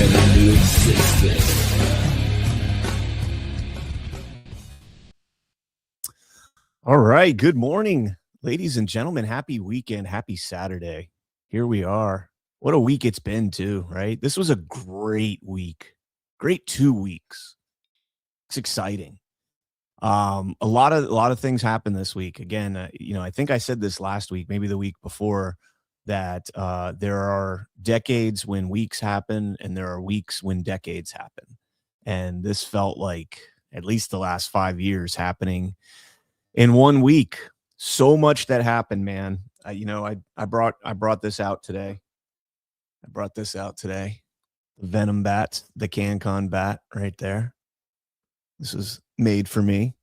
never existed. All right. Good morning, ladies and gentlemen. Happy weekend. Happy Saturday. Here we are. What a week it's been, too, right? This was a great week. Great 2 weeks. It's exciting. A lot of things happened this week. Again, I think I said this last week, maybe the week before, that there are decades when weeks happen and there are weeks when decades happen. And this felt like at least the last 5 years happening in 1 week. So much that happened, man. I brought this out today. The Venom bat, the CannCon bat right there. This is made for me.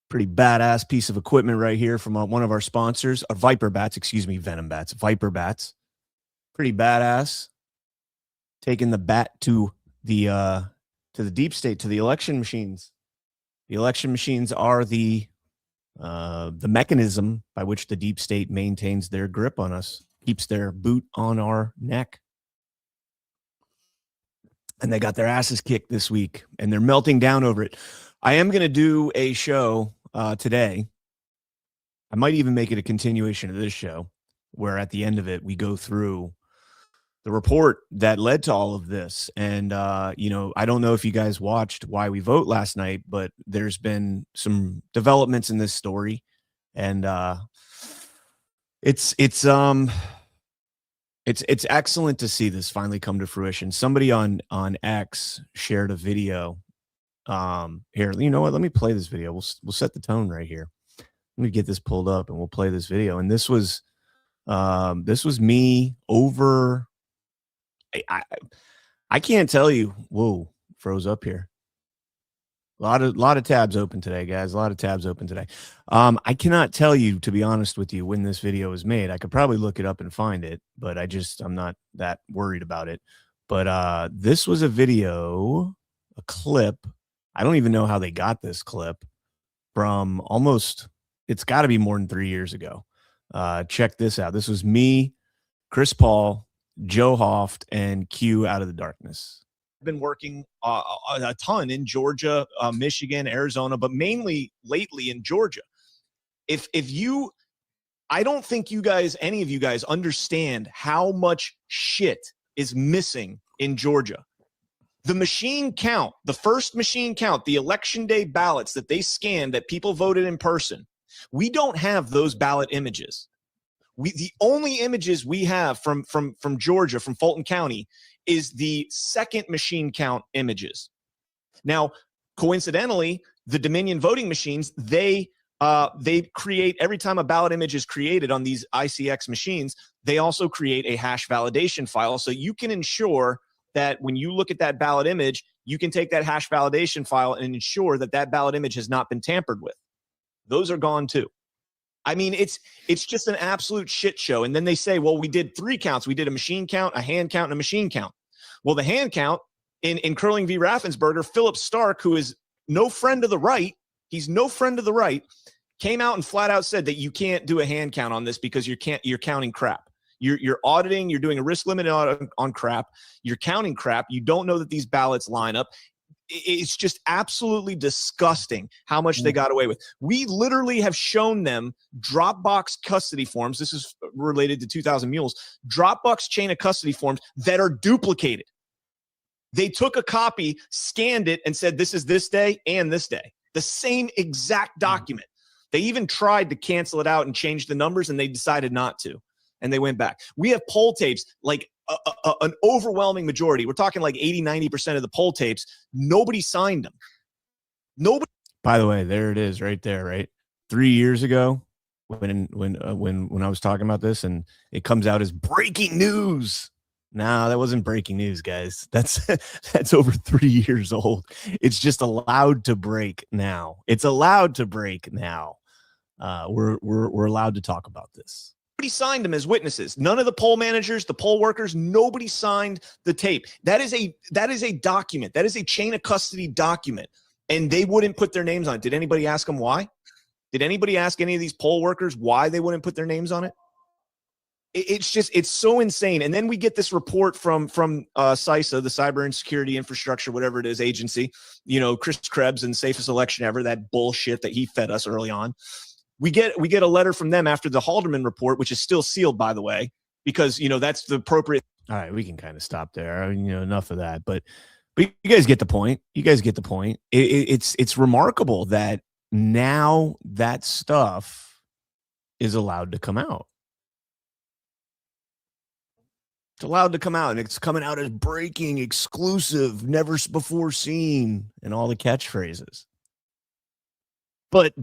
Pretty badass piece of equipment right here from one of our sponsors, Viper bats, Venom bats, Viper bats. Pretty badass. Taking the bat to the deep state, to the election machines. The election machines are the mechanism by which the deep state maintains their grip on us, keeps their boot on our neck. And they got their asses kicked this week, and they're melting down over it. I am going to do a show today. I might even make it a continuation of this show, where at the end of it, we go through the report that led to all of this. And, I don't know if you guys watched Why We Vote last night, but there's been some developments in this story. And it's excellent to see this finally come to fruition. Somebody on X shared a video. Here, you know what? Let me play this video. We'll set the tone right here. Let me get this pulled up and we'll play this video. And this was me over. I can't tell you. Whoa, froze up here. A lot of tabs open today, guys. A lot of tabs open today. I cannot tell you, to be honest with you, when this video was made. I could probably look it up and find it, but I'm not that worried about it. But this was a video, a clip. I don't even know how they got this clip from it's got to be more than 3 years ago. Check this out. This was me, Chris Paul, Joe Hoft, and Q out of the darkness. I've been working a ton in Georgia, Michigan, Arizona, but mainly lately in Georgia. I don't think any of you guys understand how much shit is missing in Georgia. The machine count, the first machine count, the election day ballots that they scanned that people voted in person, we don't have those ballot images. The only images we have from Georgia, from Fulton County, is the second machine count images. Now, coincidentally, the Dominion voting machines, they create, every time a ballot image is created on these ICX machines, they also create a hash validation file. So you can ensure that when you look at that ballot image, you can take that hash validation file and ensure that that ballot image has not been tampered with. Those are gone too. I mean, it's just an absolute shit show. And then they say, well, we did 3 counts. We did a machine count, a hand count, and a machine count. Well, the hand count in Curling v. Raffensperger, Philip Stark, who is no friend of the right, came out and flat out said that you can't do a hand count on this because you're counting crap. You're auditing, you're doing a risk limit on crap, you're counting crap, you don't know that these ballots line up. It's just absolutely disgusting how much they got away with. We literally have shown them Dropbox custody forms. This is related to 2,000 Mules. Dropbox chain of custody forms that are duplicated. They took a copy, scanned it, and said, this is this day and this day. The same exact document. They even tried to cancel it out and change the numbers, and they decided not to. And they went back. We have poll tapes, like an overwhelming majority. We're talking like 80-90% of the poll tapes. Nobody signed them. Nobody. By the way, there it is right there, right? 3 years ago when I was talking about this and it comes out as breaking news. No, that wasn't breaking news, guys. That's over 3 years old. It's just allowed to break now. It's allowed to break now. We're allowed to talk about this. Nobody signed them as witnesses. None of the poll managers, the poll workers, nobody signed the tape. That is a document. That is a chain of custody document. And they wouldn't put their names on it. Did anybody ask them why? Did anybody ask any of these poll workers why they wouldn't put their names on it? it's so insane. And then we get this report from CISA, the Cyber and Security Infrastructure, whatever it is, agency, Chris Krebs and safest election ever, that bullshit that he fed us early on. We get a letter from them after the Haldeman report, which is still sealed, by the way, because, that's the appropriate. All right, we can kind of stop there. I mean, enough of that, but you guys get the point. It's remarkable that now that stuff is allowed to come out. It's allowed to come out, and it's coming out as breaking, exclusive, never before seen, and all the catchphrases. But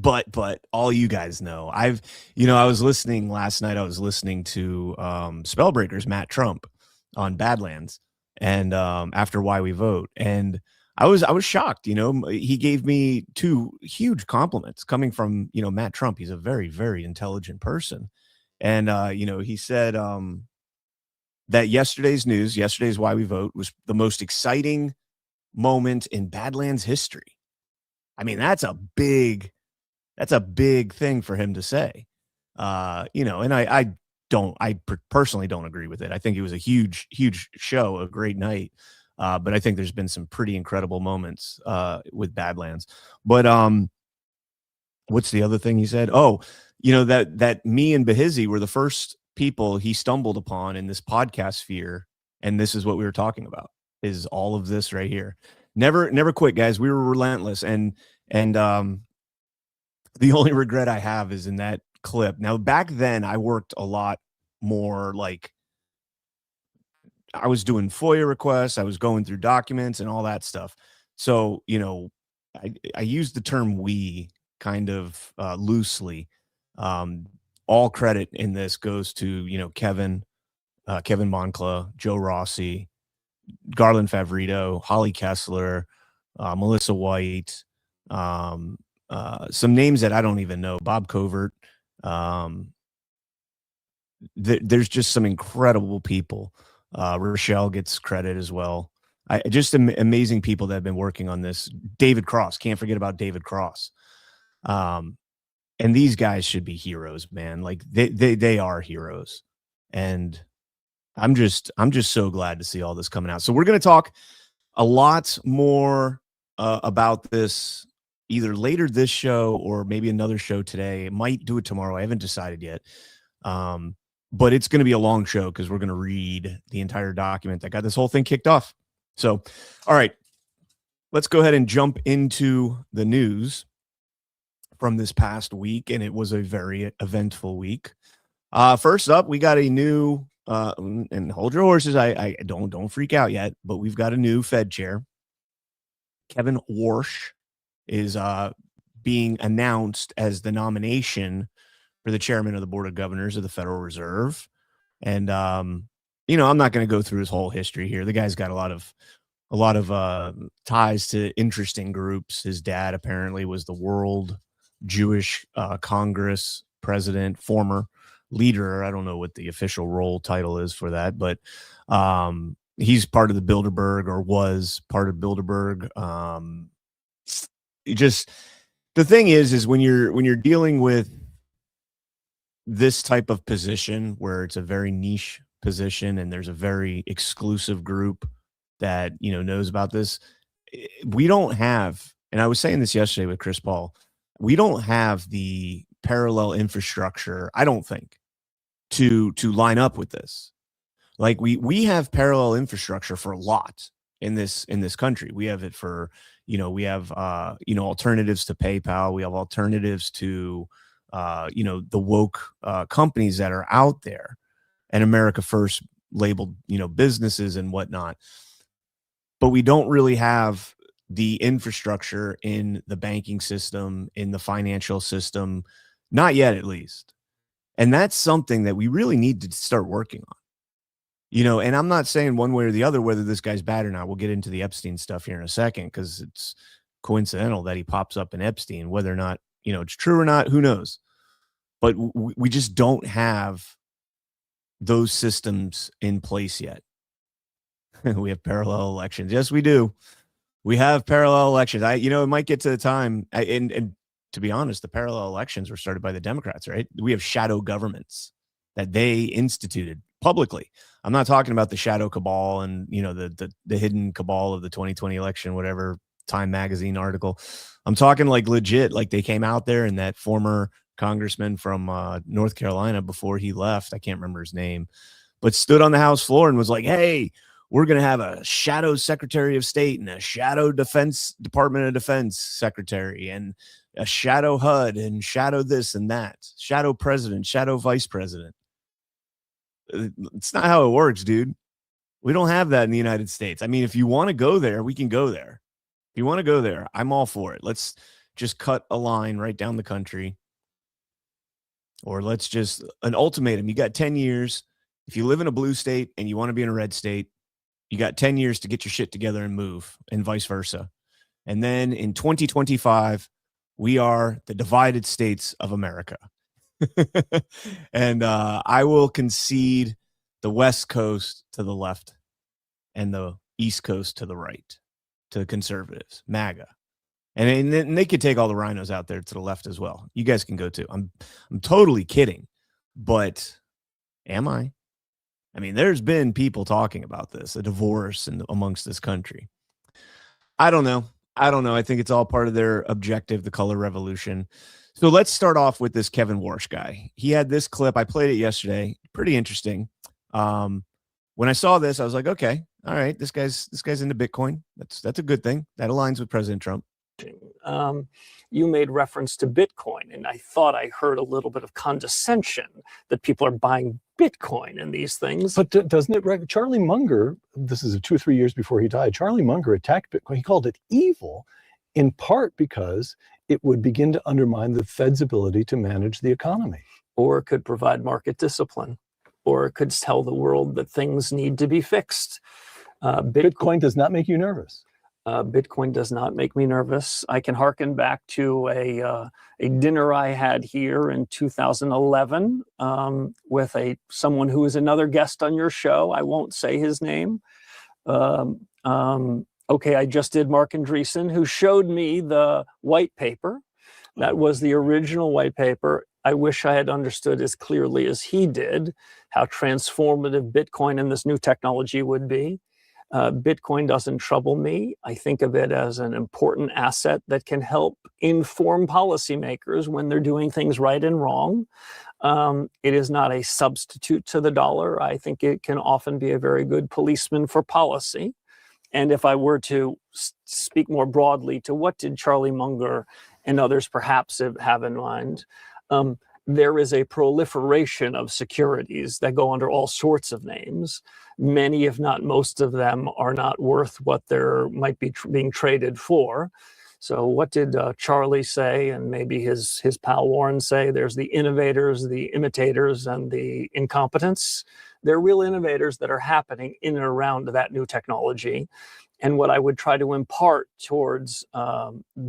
all you guys know, I was listening last night. I was listening to Spellbreaker's Matt Trump on Badlands, and after Why We Vote, and I was shocked. He gave me 2 huge compliments coming from Matt Trump. He's a very, very intelligent person, and he said that yesterday's Why We Vote was the most exciting moment in Badlands history. I mean, that's a big thing for him to say. And I personally don't agree with it. I think it was a huge, huge show, a great night. But I think there's been some pretty incredible moments with Badlands. But what's the other thing he said? Oh, that me and Behizzy were the first people he stumbled upon in this podcast sphere, and this is what we were talking about, is all of this right here. Never quit, guys. We were relentless, and the only regret I have is in that clip. Now, back then I worked a lot more, like I was doing FOIA requests, I was going through documents and all that stuff. So, I use the term we kind of loosely. All credit in this goes to, Kevin Moncla, Joe Rossi, Garland Favorito, Holly Kessler, Melissa White, some names that I don't even know, Bob Covert. There's just some incredible people. Rochelle gets credit as well. Just amazing people that have been working on this. David Cross, can't forget about David Cross. And these guys should be heroes, man. Like they are heroes. And I'm just so glad to see all this coming out. So we're going to talk a lot more about this either later this show or maybe another show today. Might do it tomorrow. I haven't decided yet. But it's going to be a long show because we're going to read the entire document that got this whole thing kicked off. So, all right, let's go ahead and jump into the news from this past week, and it was a very eventful week. First up, we got a new and hold your horses. I don't freak out yet, but we've got a new Fed chair. Kevin Warsh is being announced as the nomination for the chairman of the Board of Governors of the Federal Reserve. And I'm not going to go through his whole history here. The guy's got a lot of ties to interesting groups. His dad apparently was the World Jewish Congress president, former leader. I don't know what the official role title is for that, but he's part of the Bilderberg, or was part of Bilderberg. The thing is when you're dealing with this type of position where it's a very niche position and there's a very exclusive group that knows about this, we don't have, and I was saying this yesterday with Chris Paul, we don't have the parallel infrastructure, I don't think, to line up with this. Like we have parallel infrastructure for a lot in this country. We have it for, we have alternatives to PayPal. We have alternatives to the woke companies that are out there, and America First labeled businesses and whatnot. But we don't really have the infrastructure in the banking system, in the financial system, not yet at least. And that's something that we really need to start working on. And I'm not saying one way or the other whether this guy's bad or not. We'll get into the Epstein stuff here in a second, because it's coincidental that he pops up in Epstein. Whether or not it's true or not, who knows? But we just don't have those systems in place yet. We have parallel elections. Yes, we do. We have parallel elections. It might get to the time, and to be honest, the parallel elections were started by the Democrats, right? We have shadow governments. that they instituted publicly. I'm not talking about the shadow cabal and, you know, the hidden cabal of the 2020 election, whatever Time Magazine article. I'm talking like legit, like they came out there and that former congressman from North Carolina before he left, I can't remember his name, but stood on the House floor and was like, hey, we're going to have a shadow Secretary of State and a shadow Department of Defense Secretary and a shadow HUD and shadow this and that, shadow president, shadow vice president. It's not how it works, dude. We don't have that in the United States. I mean, if you want to go there, we can go there. If you want to go there, I'm all for it. Let's just cut a line right down the country. Or let's just, an ultimatum. You got 10 years. If you live in a blue state and you want to be in a red state, you got 10 years to get your shit together and move, and vice versa. And then in 2025, we are the divided states of America. And I will concede the West Coast to the left and the East Coast to the right, to the conservatives, MAGA. And they could take all the rhinos out there to the left as well. You guys can go too. I'm totally kidding, but am I? I mean, there's been people talking about this, a divorce amongst this country. I don't know. I think it's all part of their objective, the color revolution. So let's start off with this Kevin Warsh guy. He had this clip. I played it yesterday. Pretty interesting. When I saw this, I was like, okay, all right, this guy's into Bitcoin. That's a good thing. That aligns with President Trump. You made reference to Bitcoin, and I thought I heard a little bit of condescension that people are buying Bitcoin and these things. But doesn't it? Charlie Munger, this is 2 or 3 years before he died, Charlie Munger attacked Bitcoin. He called it evil, in part because it would begin to undermine the Fed's ability to manage the economy. Or it could provide market discipline, or it could tell the world that things need to be fixed. Bitcoin does not make you nervous. Bitcoin does not make me nervous. I can hearken back to a dinner I had here in 2011 with someone who is another guest on your show. I won't say his name. Okay, I just did Mark Andreessen, who showed me the white paper. That was the original white paper. I wish I had understood as clearly as he did how transformative Bitcoin and this new technology would be. Bitcoin doesn't trouble me. I think of it as an important asset that can help inform policymakers when they're doing things right and wrong. It is not a substitute to the dollar. I think it can often be a very good policeman for policy. And if I were to speak more broadly to what did Charlie Munger and others perhaps have in mind, there is a proliferation of securities that go under all sorts of names. Many, if not most of them, are not worth what there might be being traded for. So what did Charlie say, and maybe his pal Warren say? There's the innovators, the imitators, and the incompetents. They're real innovators that are happening in and around that new technology. And what I would try to impart towards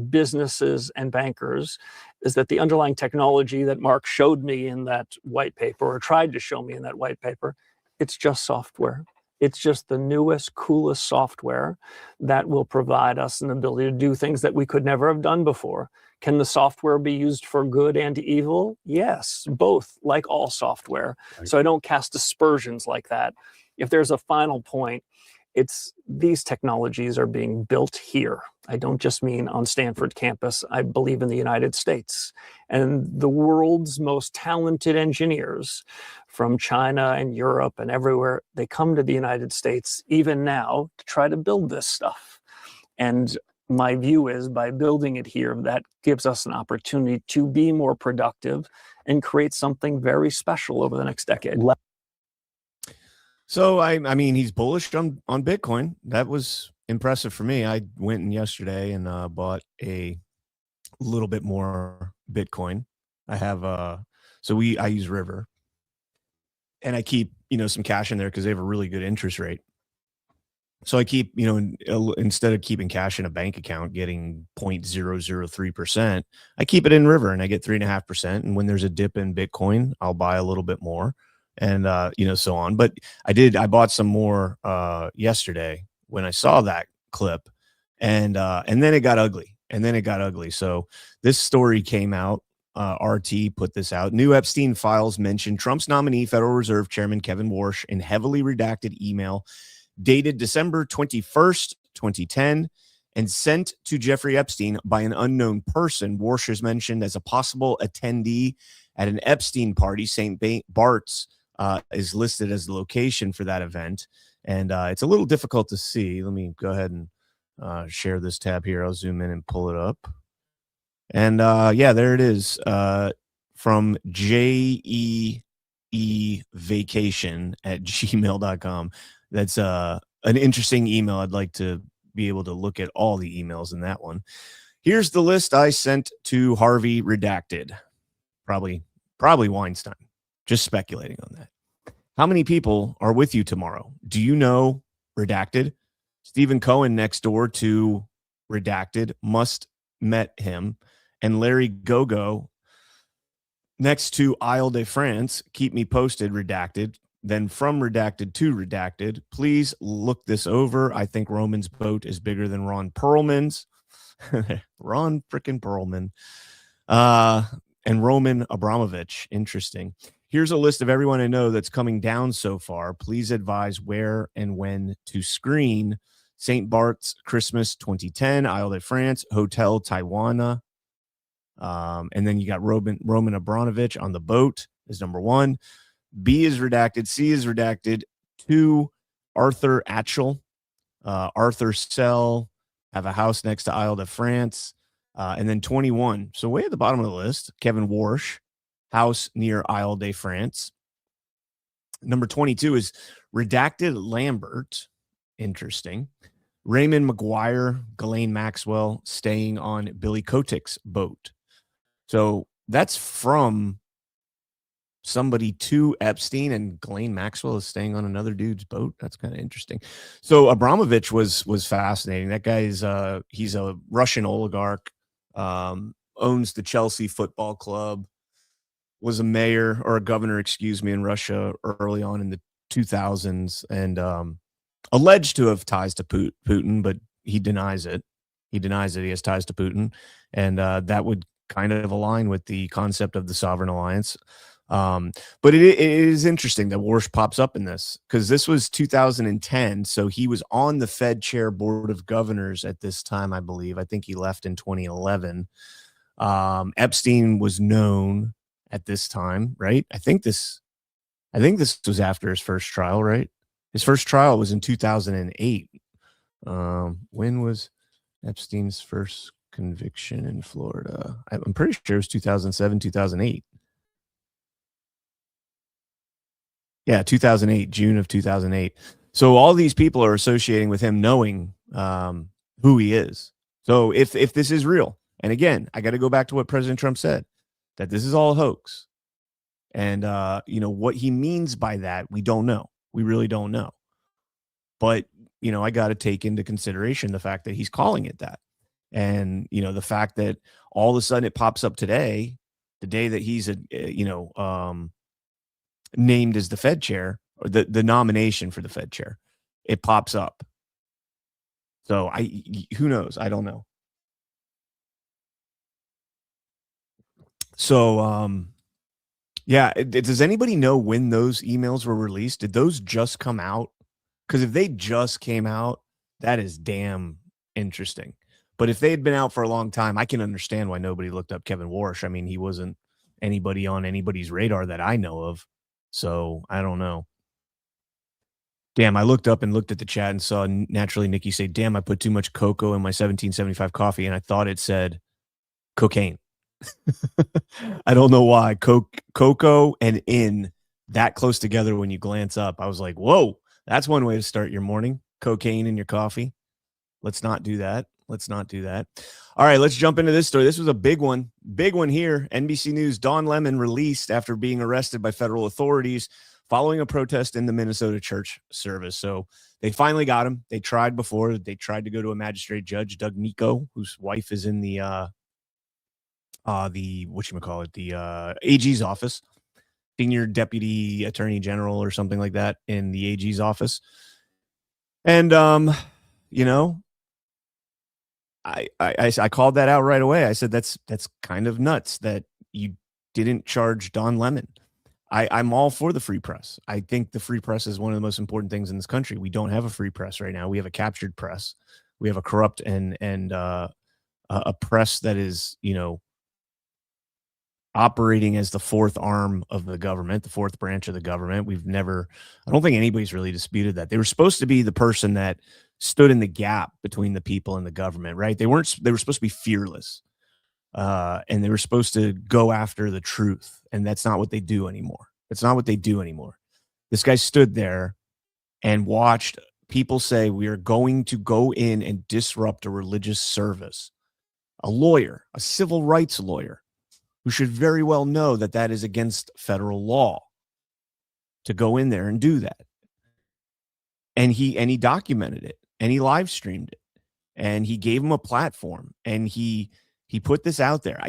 businesses and bankers is that the underlying technology that Mark showed me in that white paper, or tried to show me in that white paper, it's just software. It's just the newest, coolest software that will provide us an ability to do things that we could never have done before. Can the software be used for good and evil? Yes, both, like all software. Right. So I don't cast aspersions like that. If there's a final point, it's these technologies are being built here. I don't just mean on Stanford campus. I believe in the United States. And the world's most talented engineers from China and Europe and everywhere, they come to the United States even now to try to build this stuff. And my view is by building it here, that gives us an opportunity to be more productive and create something very special over the next decade. So, I mean, he's bullish on Bitcoin. That was impressive for me. I went in yesterday and bought a little bit more Bitcoin. I have, I use River. And I keep, some cash in there because they have a really good interest rate. So I keep, instead of keeping cash in a bank account, getting 0.003%, I keep it in River and I get 3.5%. And when there's a dip in Bitcoin, I'll buy a little bit more. And, so on. But I bought some more yesterday when I saw that clip, and then it got ugly. So this story came out RT put this out. New Epstein files mention Trump's nominee, Federal Reserve Chairman Kevin Warsh, in heavily redacted email dated December 21st, 2010, and sent to Jeffrey Epstein by an unknown person. Warsh is mentioned as a possible attendee at an Epstein party. St. Bart's is listed as the location for that event. And it's a little difficult to see. Let me go ahead and share this tab here. I'll zoom in and pull it up. And yeah, there it is, from jeevacation@gmail.com. That's an interesting email. I'd like to be able to look at all the emails in that one. Here's the list I sent to Harvey redacted. Probably Weinstein. Just speculating on that. How many people are with you tomorrow? Do you know redacted? Stephen Cohen next door to redacted must met him. And Larry Gogo next to Isle de France, keep me posted, redacted. Then from redacted to redacted, please look this over. I think Roman's boat is bigger than Ron Perlman's. Ron frickin' Perlman. And Roman Abramovich. Interesting. Here's a list of everyone I know that's coming down so far. Please advise where and when to screen. St. Bart's, Christmas 2010, Isle de France, Hotel Taiwana. And then you got Roman Abramovich on the boat is number 1. B is redacted. C is redacted. 2, Arthur Atchell. Arthur Sell. Have a house next to Isle de France. And then 21. So way at the bottom of the list, Kevin Warsh. House near Isle de France. Number 22 is redacted Lambert. Interesting. Raymond McGuire, Ghislaine Maxwell staying on Billy Kotick's boat. So that's from somebody to Epstein, and Ghislaine Maxwell is staying on another dude's boat. That's kind of interesting. So Abramovich was fascinating. That guy is he's a Russian oligarch, owns the Chelsea Football Club, was a mayor or a governor, in Russia early on in the 2000s, and alleged to have ties to Putin, but he denies it. He denies that he has ties to Putin, and that would kind of align with the concept of the sovereign alliance. But it is interesting that Warsh pops up in this, because this was 2010, so he was on the Fed chair board of governors at this time, I believe. I think he left in 2011. Epstein was known at this time, right? I think this was after his first trial, right? His first trial was in 2008. When was Epstein's first conviction in Florida? I'm pretty sure it was 2007, 2008. Yeah, 2008, June of 2008. So all these people are associating with him, knowing who he is. So if this is real, and again, I got to go back to what President Trump said, that this is all a hoax. And, what he means by that, we don't know. We really don't know. But, I got to take into consideration the fact that he's calling it that. And, the fact that all of a sudden it pops up today, the day that he's, named as the Fed chair, or the nomination for the Fed chair, it pops up. So who knows? I don't know. So, yeah, does anybody know when those emails were released? Did those just come out? Because if they just came out, that is damn interesting. But if they had been out for a long time, I can understand why nobody looked up Kevin Warsh. I mean, he wasn't anybody on anybody's radar that I know of. So I don't know. Damn, I looked up and looked at the chat and saw naturally Nikki say, damn, I put too much cocoa in my 1775 coffee, and I thought it said cocaine. I don't know why. Cocoa and in that close together when you glance up. I was like, whoa, that's one way to start your morning. Cocaine in your coffee. Let's not do that. Let's not do that. All right, let's jump into this story. This was a big one. Big one here. NBC News, Don Lemon released after being arrested by federal authorities following a protest in the Minnesota church service. So they finally got him. They tried before. They tried to go to a magistrate judge, Doug Nico, whose wife is in the AG's office, senior deputy attorney general or something like that in the AG's office. And, I called that out right away. I said, that's kind of nuts that, you didn't charge Don Lemon. I'm all for the free press. I think the free press is one of the most important things in this country. We don't have a free press right now. We have a captured press. We have a corrupt and a press that is, operating as the fourth arm of the government, the fourth branch of the government. I don't think anybody's really disputed that. They were supposed to be the person that stood in the gap between the people and the government, right? They were supposed to be fearless. And they were supposed to go after the truth. And that's not what they do anymore. It's not what they do anymore. This guy stood there and watched people say, we are going to go in and disrupt a religious service. A lawyer, a civil rights lawyer, who should very well know that that is against federal law to go in there and do that. And he documented it, and he live streamed it, and he gave him a platform, and he put this out there.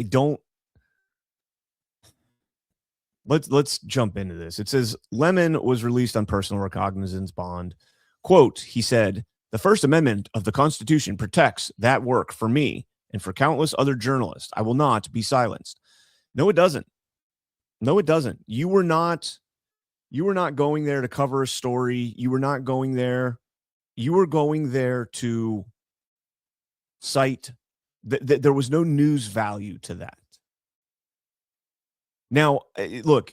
Let's jump into this. It says Lemon was released on personal recognizance bond. Quote, he said, "The First Amendment of the Constitution protects that work for me and for countless other journalists. I will not be silenced." No, it doesn't. No, it doesn't. You were not going there to cover a story. You were not going there. You were going there to cite that there was no news value to that. Now, look,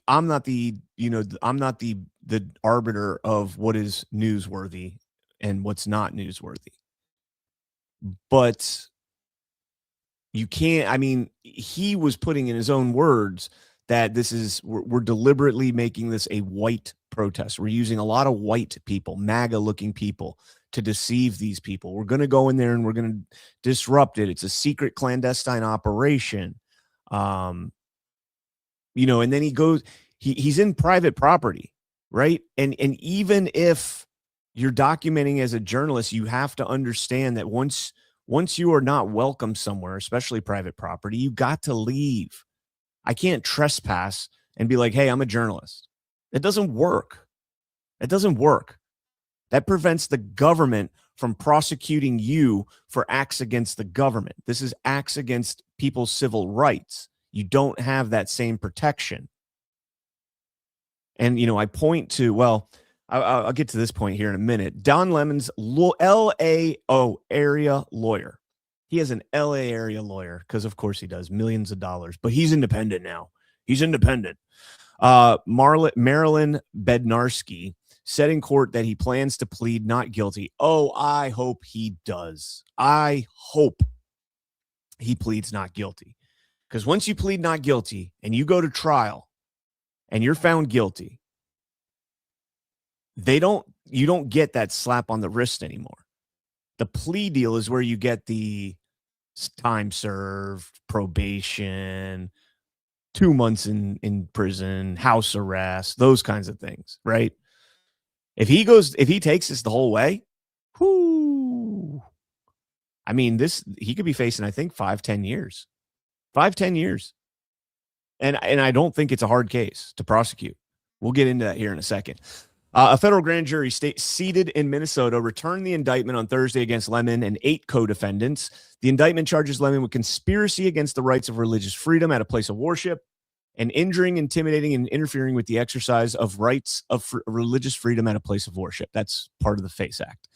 I'm not the arbiter of what is newsworthy and what's not newsworthy. But you can't, he was putting in his own words that we're deliberately making this a white protest. We're using a lot of white people, MAGA looking people, to deceive these people. We're going to go in there and we're going to disrupt it. It's a secret clandestine operation. And then he goes, he's in private property, right? And even if you're documenting as a journalist, you have to understand that once you are not welcome somewhere, especially private property, you got to leave. I can't trespass and be like, hey, I'm a journalist. It doesn't work. It doesn't work. That prevents the government from prosecuting you for acts against the government. This is acts against people's civil rights. You don't have that same protection. And, I point to, I'll get to this point here in a minute. Don Lemon's LAO area lawyer. He has an LA area lawyer because, of course, he does millions of dollars. But he's independent now. He's independent. Marilyn Bednarski said in court that he plans to plead not guilty. Oh, I hope he does. I hope he pleads not guilty. Because once you plead not guilty and you go to trial and you're found guilty, you don't get that slap on the wrist anymore. The plea deal is where you get the time served, probation, 2 months in prison, house arrest, those kinds of things, right? If he takes this the whole way, he could be facing, I think, 5-10 years. 5-10 years. And I don't think it's a hard case to prosecute. We'll get into that here in a second. A federal grand jury seated in Minnesota returned the indictment on Thursday against Lemon and 8 co-defendants. The indictment charges Lemon with conspiracy against the rights of religious freedom at a place of worship and injuring, intimidating, and interfering with the exercise of rights of religious freedom at a place of worship. That's part of the FACE Act.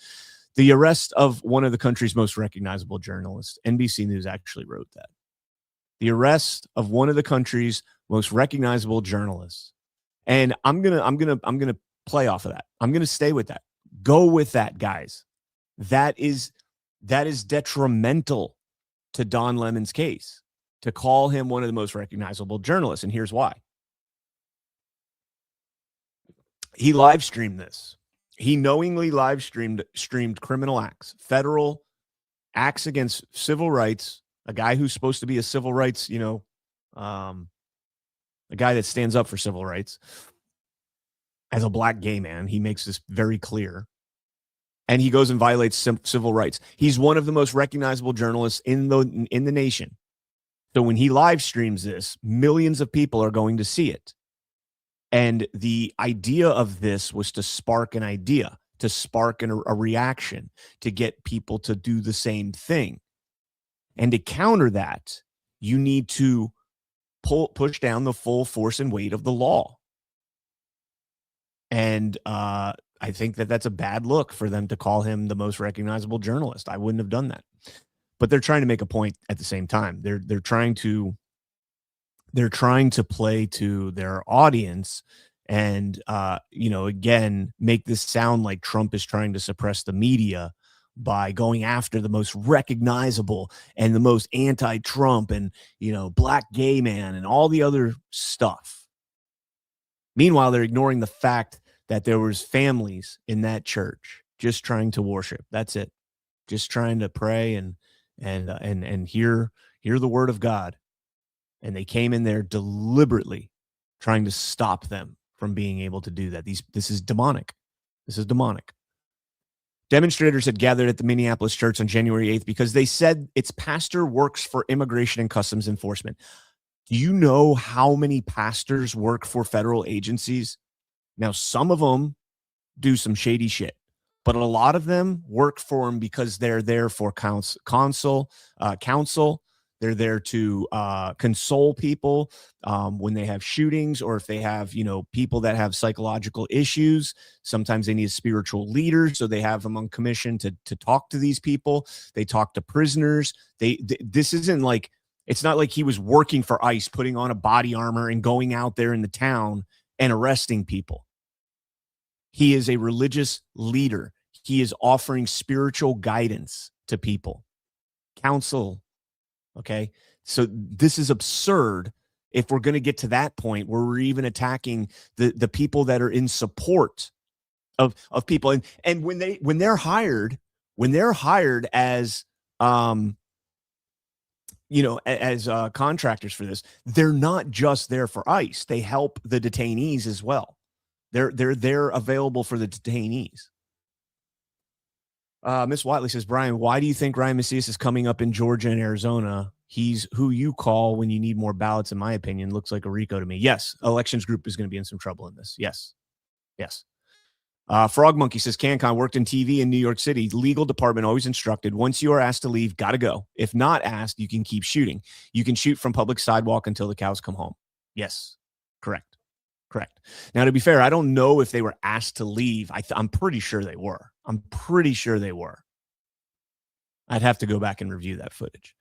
The arrest of one of the country's most recognizable journalists. NBC News actually wrote that. The arrest of one of the country's most recognizable journalists. And I'm gonna play off of that. I'm gonna stay with that. Go with that, guys. That is detrimental to Don Lemon's case, to call him one of the most recognizable journalists. And here's why. He live streamed this. He knowingly live streamed criminal acts, federal acts against civil rights. A guy who's supposed to be a civil rights, a guy that stands up for civil rights. As a black gay man, he makes this very clear. And he goes and violates civil rights. He's one of the most recognizable journalists in the nation. So when he live streams this, millions of people are going to see it. And the idea of this was to spark an idea, to spark a reaction, to get people to do the same thing. And to counter that, you need to push down the full force and weight of the law. And I think that that's a bad look for them to call him the most recognizable journalist. I wouldn't have done that. But they're trying to make a point at the same time. They're trying to play to their audience and again, make this sound like Trump is trying to suppress the media by going after the most recognizable and the most anti-Trump and, black gay man and all the other stuff. Meanwhile, they're ignoring the fact that there was families in that church just trying to worship. That's it. Just trying to pray and hear the word of God. And they came in there deliberately trying to stop them from being able to do that. This is demonic. This is demonic. Demonstrators had gathered at the Minneapolis church on January 8th because they said its pastor works for Immigration and Customs Enforcement. Do you know how many pastors work for federal agencies? Now, some of them do some shady shit, but a lot of them work for them because they're there for counsel. They're there to console people when they have shootings, or if they have, people that have psychological issues. Sometimes they need a spiritual leader, so they have them on commission to talk to these people. They talk to prisoners. This isn't like, it's not like he was working for ICE, putting on a body armor and going out there in the town and arresting people. He is a religious leader. He is offering spiritual guidance to people, counsel. Okay. So this is absurd if we're going to get to that point where we're even attacking the people that are in support of people. And when they're hired as, as contractors for this, they're not just there for ICE. They help the detainees as well. They're available for the detainees. Miss Watley says, Brian, why do you think Ryan Macias is coming up in Georgia and Arizona? He's who you call when you need more ballots, in my opinion. Looks like a Rico to me. Yes, elections group is going to be in some trouble in this. Yes. Frog Monkey says, CannCon worked in TV in New York City. Legal department always instructed, once you are asked to leave, got to go. If not asked, you can keep shooting. You can shoot from public sidewalk until the cows come home. Yes, correct. Now, to be fair, I don't know if they were asked to leave. I'm pretty sure they were. I'd have to go back and review that footage.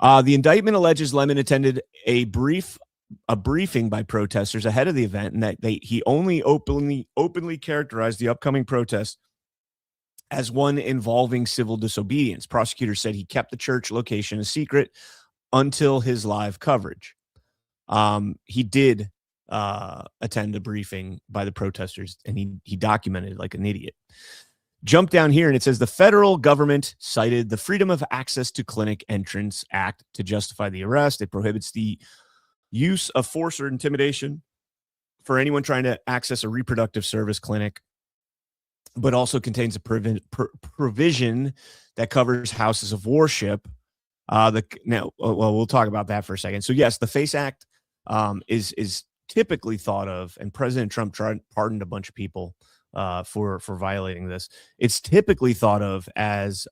The indictment alleges Lemon attended a briefing by protesters ahead of the event, and that he only openly characterized the upcoming protest as one involving civil disobedience. Prosecutors said he kept the church location a secret until his live coverage. He did attend a briefing by the protesters, and he documented like an idiot. Jump down here, and it says the federal government cited the Freedom of Access to Clinic Entrance Act to justify the arrest. It prohibits the use of force or intimidation for anyone trying to access a reproductive service clinic, but also contains a provision that covers houses of worship. We'll talk about that for a second. So yes, the FACE Act is typically thought of, and President Trump pardoned a bunch of people for violating this. It's typically thought of as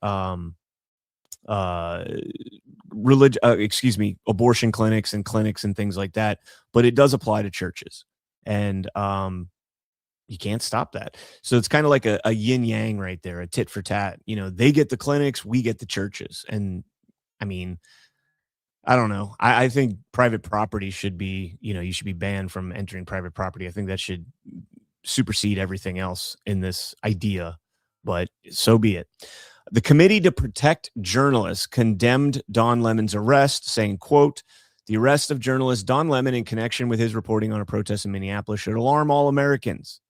abortion clinics and things like that, but it does apply to churches, and you can't stop that. So it's kind of like a yin yang right there, a tit for tat. They get the clinics, we get the churches. And I mean, I don't know. I think private property should be, you should be banned from entering private property. I think that should supersede everything else in this idea, but so be it. The Committee to Protect Journalists condemned Don Lemon's arrest, saying, quote, the arrest of journalist Don Lemon in connection with his reporting on a protest in Minneapolis should alarm all Americans,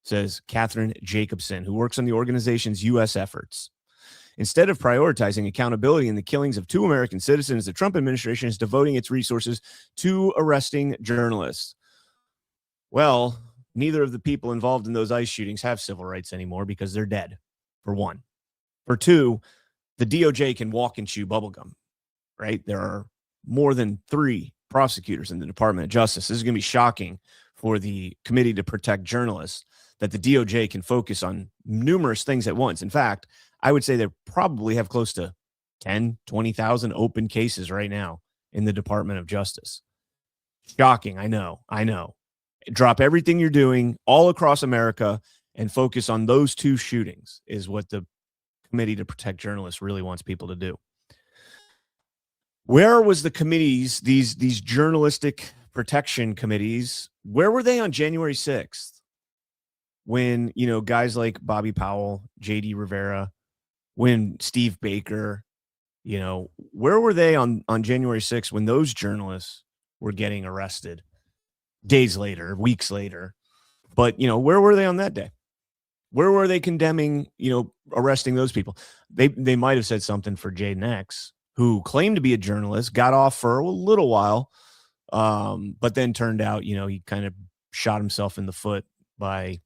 says Catherine Jacobson, who works on the organization's U.S. efforts. Instead of prioritizing accountability in the killings of 2 American citizens, the Trump administration is devoting its resources to arresting journalists. Well, neither of the people involved in those ICE shootings have civil rights anymore because they're dead, for one. For two, the DOJ can walk and chew bubblegum, right? There are more than 3 prosecutors in the Department of Justice. This is going to be shocking for the Committee to Protect Journalists that the DOJ can focus on numerous things at once. In fact, I would say they probably have close to 10, 20,000 open cases right now in the Department of Justice. Shocking. I know. Drop everything you're doing all across America and focus on those 2 shootings is what the Committee to Protect Journalists really wants people to do. Where was the committees, these journalistic protection committees, where were they on January 6th? When, guys like Bobby Powell, JD Rivera, when Steve Baker, where were they on January 6th when those journalists were getting arrested days later, weeks later? But, where were they on that day? Where were they condemning, arresting those people? They might have said something for Jaden X, who claimed to be a journalist, got off for a little while, but then turned out, he kind of shot himself in the foot by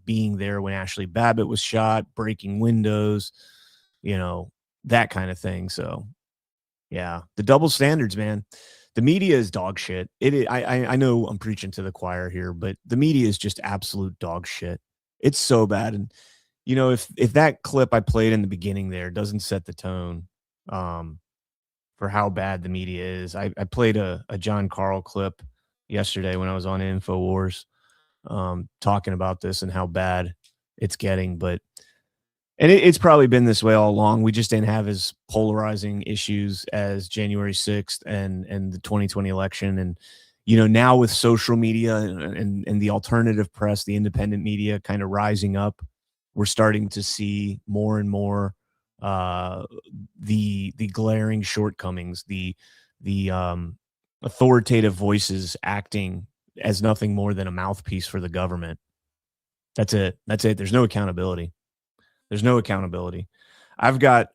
being there when Ashley Babbitt was shot, breaking windows, that kind of thing. So, yeah, the double standards, man. The media is dog shit. I know I'm preaching to the choir here, but the media is just absolute dog shit. It's so bad. And, if that clip I played in the beginning there doesn't set the tone for how bad the media is. I played a John Carl clip yesterday when I was on InfoWars talking about this and how bad it's getting. But it's probably been this way all along. We just didn't have as polarizing issues as January 6th and the 2020 election. And, now with social media and the alternative press, the independent media kind of rising up, we're starting to see more and more the glaring shortcomings, the authoritative voices acting as nothing more than a mouthpiece for the government. That's it. There's no accountability. I've got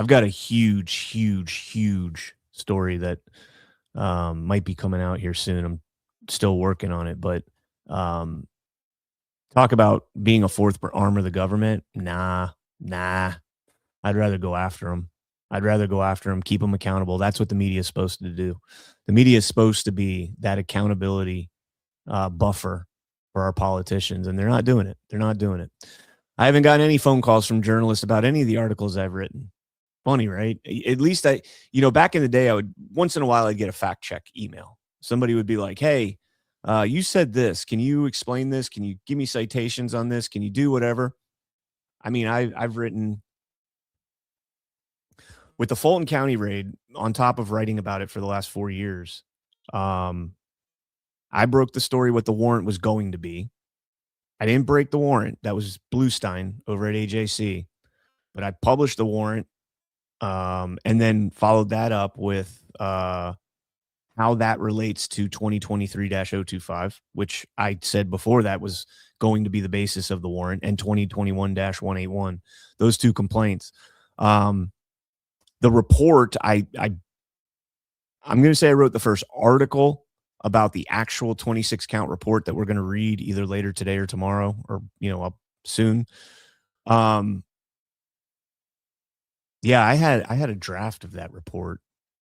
I've got a huge story that might be coming out here soon. I'm still working on it, but talk about being a fourth arm of the government. Nah. I'd rather go after them. Keep them accountable. That's what the media is supposed to do. The media is supposed to be that accountability buffer for our politicians, and they're not doing it. I haven't gotten any phone calls from journalists about any of the articles I've written. Funny, right? At least back in the day, once in a while, I'd get a fact check email. Somebody would be like, hey, you said this. Can you explain this? Can you give me citations on this? Can you do whatever? I mean, I've written with the Fulton County raid on top of writing about it for the last 4 years. I broke the story what the warrant was going to be. I didn't break the warrant. That was Bluestein over at AJC. But I published the warrant and then followed that up with how that relates to 2023-025, which I said before that was going to be the basis of the warrant, and 2021-181, those 2 complaints. The report, I'm going to say I wrote the first article about the actual 26 count report that we're going to read either later today or tomorrow or, up soon. Yeah, I had a draft of that report,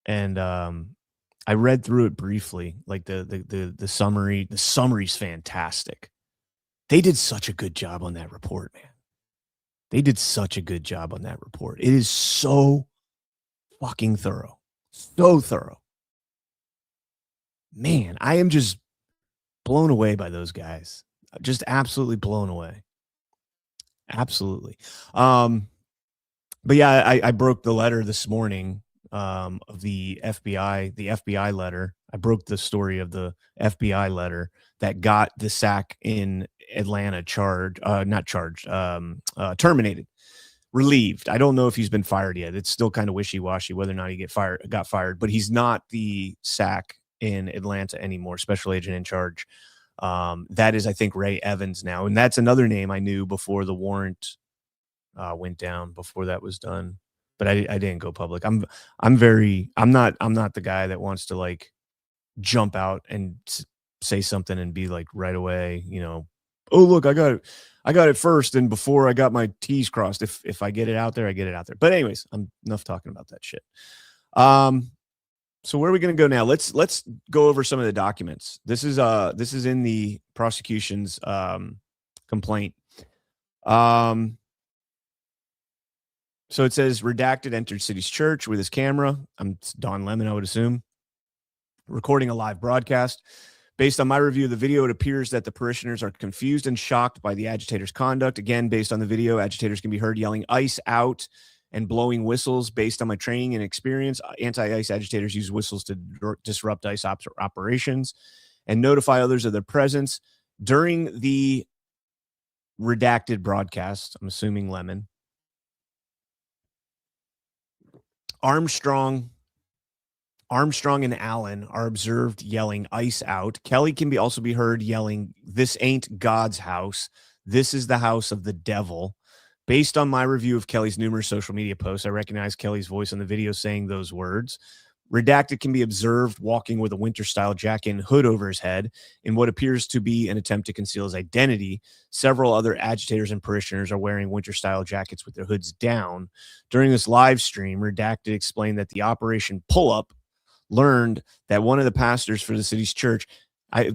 and I read through it briefly, like the summary. The summary's fantastic. They did such a good job on that report, man. It is so fucking thorough. So thorough. Man, I am just blown away by those guys. Just absolutely blown away. Absolutely. But yeah, I broke the letter this morning of the FBI letter. I broke the story of the FBI letter that got the SAC in Atlanta terminated, relieved. I don't know if he's been fired yet. It's still kind of wishy-washy whether or not he got fired, but he's not the SAC in Atlanta anymore, special agent in charge. That is, I think, Ray Evans now. And that's another name I knew before the warrant went down, before that was done. But I didn't go public. I'm not the guy that wants to like jump out and say something and be like right away, oh, look, I got it first. And before I got my T's crossed, if I get it out there, I get it out there. But anyways, I'm enough talking about that shit. So where are we going to go now? Let's go over some of the documents. This is in the prosecution's complaint. So it says redacted entered City's church with his camera. It's Don Lemon, I would assume, recording a live broadcast. Based on my review of the video, it appears that the parishioners are confused and shocked by the agitators' conduct. Again, based on the video, agitators can be heard yelling "ICE out" and blowing whistles. Based on my training and experience, anti-ICE agitators use whistles to disrupt ICE operations and notify others of their presence. During the redacted broadcast, I'm assuming Lemon, Armstrong and Allen are observed yelling "ICE out." Kelly can also be heard yelling, "This ain't God's house. This is the house of the devil." Based on my review of Kelly's numerous social media posts, I recognize Kelly's voice on the video saying those words. Redacted can be observed walking with a winter-style jacket and hood over his head in what appears to be an attempt to conceal his identity. Several other agitators and parishioners are wearing winter-style jackets with their hoods down. During this live stream, Redacted explained that the Operation Pull-Up learned that one of the pastors for the city's church,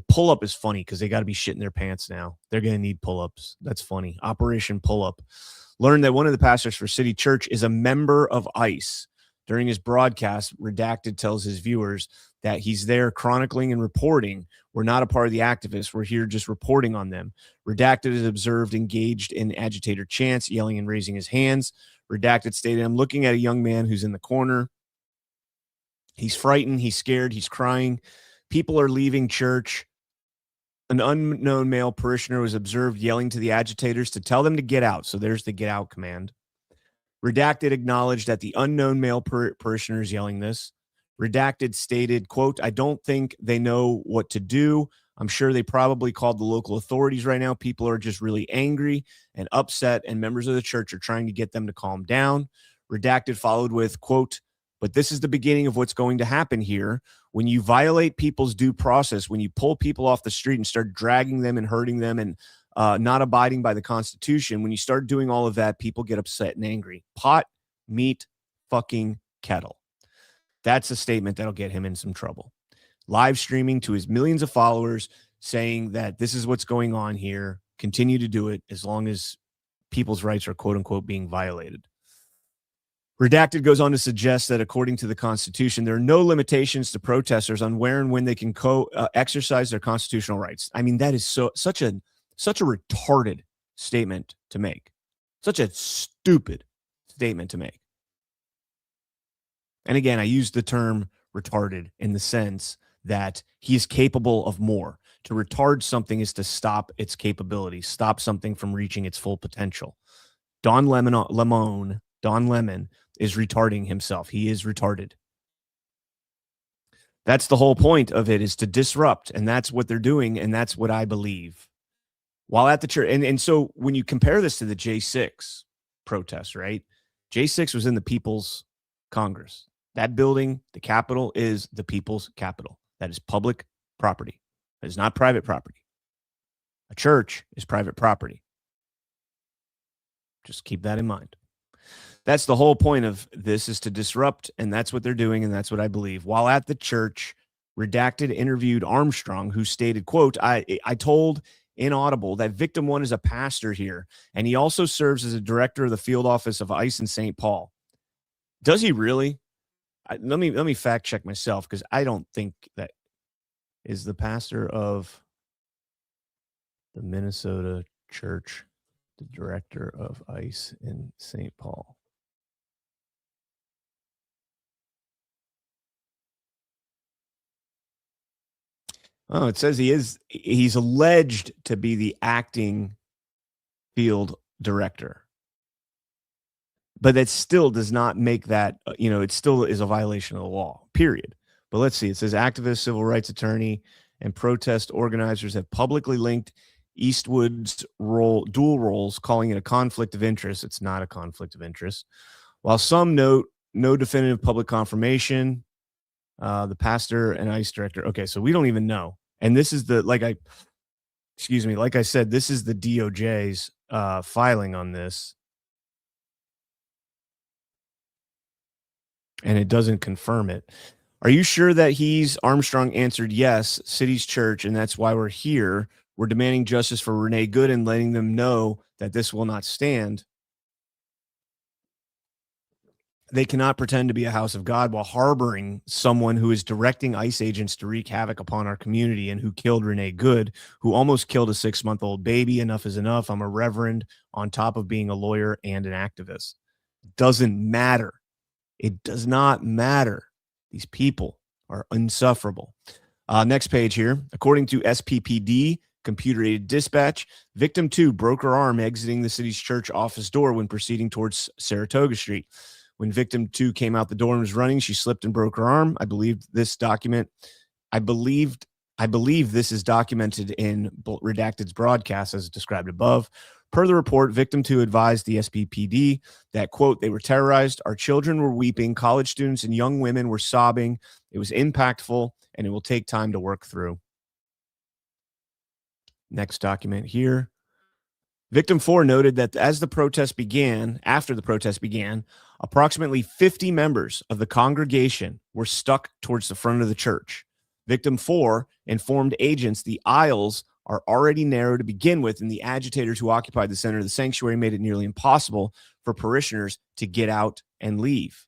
pull-up is funny because they got to be shitting their pants now. They're going to need pull-ups. That's funny. Operation Pull-Up learned that one of the pastors for City Church is a member of ICE. During his broadcast, Redacted tells his viewers that he's there chronicling and reporting. We're not a part of the activists. We're here just reporting on them. Redacted is observed engaged in agitator chants, yelling and raising his hands. Redacted stated, "I'm looking at a young man who's in the corner. He's frightened. He's scared. He's crying. People are leaving church. An unknown male parishioner was observed yelling to the agitators to tell them to get out." So there's the get out command. Redacted acknowledged that the unknown male parishioner is yelling this. Redacted stated, quote, "I don't think they know what to do. I'm sure they probably called the local authorities right now. People are just really angry and upset, and members of the church are trying to get them to calm down." Redacted followed with, quote, "But this is the beginning of what's going to happen here. When you violate people's due process, when you pull people off the street and start dragging them and hurting them and not abiding by the Constitution, when you start doing all of that, people get upset and angry. Pot, meat, fucking kettle." That's a statement that'll get him in some trouble. Live streaming to his millions of followers saying that this is what's going on here. Continue to do it as long as people's rights are quote unquote being violated. Redacted goes on to suggest that according to the Constitution, there are no limitations to protesters on where and when they can exercise their constitutional rights. I mean, that is such a retarded statement to make. Such a stupid statement to make. And again, I use the term retarded in the sense that he is capable of more. To retard something is to stop its capability, stop something from reaching its full potential. Don Lemon is retarding himself. He is retarded. That's the whole point of it, is to disrupt. And that's what they're doing. And that's what I believe. While at the church. And so when you compare this to the J6 protests, right? J6 was in the People's Congress. That building, the Capitol, is the People's Capitol. That is public property. That is not private property. A church is private property. Just keep that in mind. That's the whole point of this, is to disrupt, and that's what they're doing, and that's what I believe. While at the church, Redacted interviewed Armstrong, who stated, quote, I told Inaudible that victim one is a pastor here, and he also serves as a director of the field office of ICE in St. Paul. Does he really? Let me fact check myself, because I don't think that is the pastor of the Minnesota Church, the director of ICE in St. Paul. Oh, it says he's alleged to be the acting field director. But that still does not make that, it still is a violation of the law, period. But let's see. It says activist, civil rights attorney, and protest organizers have publicly linked Eastwood's dual roles, calling it a conflict of interest. It's not a conflict of interest. While some note no definitive public confirmation, the pastor and ICE director. Okay, so we don't even know. And this is like I said, this is the DOJ's filing on this. And it doesn't confirm it. Are you sure that Armstrong answered yes, City's church, and that's why we're here. We're demanding justice for Renee Good and letting them know that this will not stand. They cannot pretend to be a house of God while harboring someone who is directing ICE agents to wreak havoc upon our community and who killed Renee Good, who almost killed a 6-month-old baby. Enough is enough. I'm a reverend on top of being a lawyer and an activist. Doesn't matter. It does not matter. These people are insufferable. Next page here. According to SPPD, computer-aided dispatch, victim 2 broke her arm exiting the city's church office door when proceeding towards Saratoga Street. When victim 2 came out the door and was running, she slipped and broke her arm. I believe this is documented in Redacted's broadcast as described above. Per the report, victim 2 advised the SPPD that, quote, they were terrorized. Our children were weeping. College students and young women were sobbing. It was impactful, and it will take time to work through. Next document here. Victim 4 noted that after the protest began, approximately 50 members of the congregation were stuck towards the front of the church. Victim 4 informed agents the aisles are already narrow to begin with, and the agitators who occupied the center of the sanctuary made it nearly impossible for parishioners to get out and leave.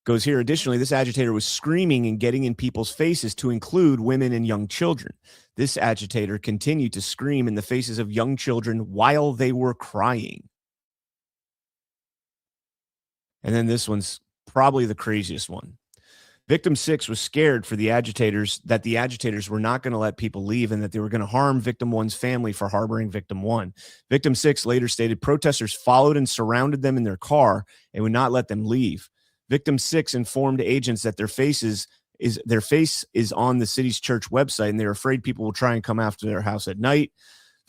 Goes here, additionally, this agitator was screaming and getting in people's faces, to include women and young children. This agitator continued to scream in the faces of young children while they were crying. And then this one's probably the craziest one. Victim 6 was scared for the agitators, that the agitators were not going to let people leave and that they were going to harm victim 1's family for harboring victim 1. Victim 6 later stated protesters followed and surrounded them in their car and would not let them leave. Victim 6 informed agents that their face is on the city's church website, and they're afraid people will try and come after their house at night.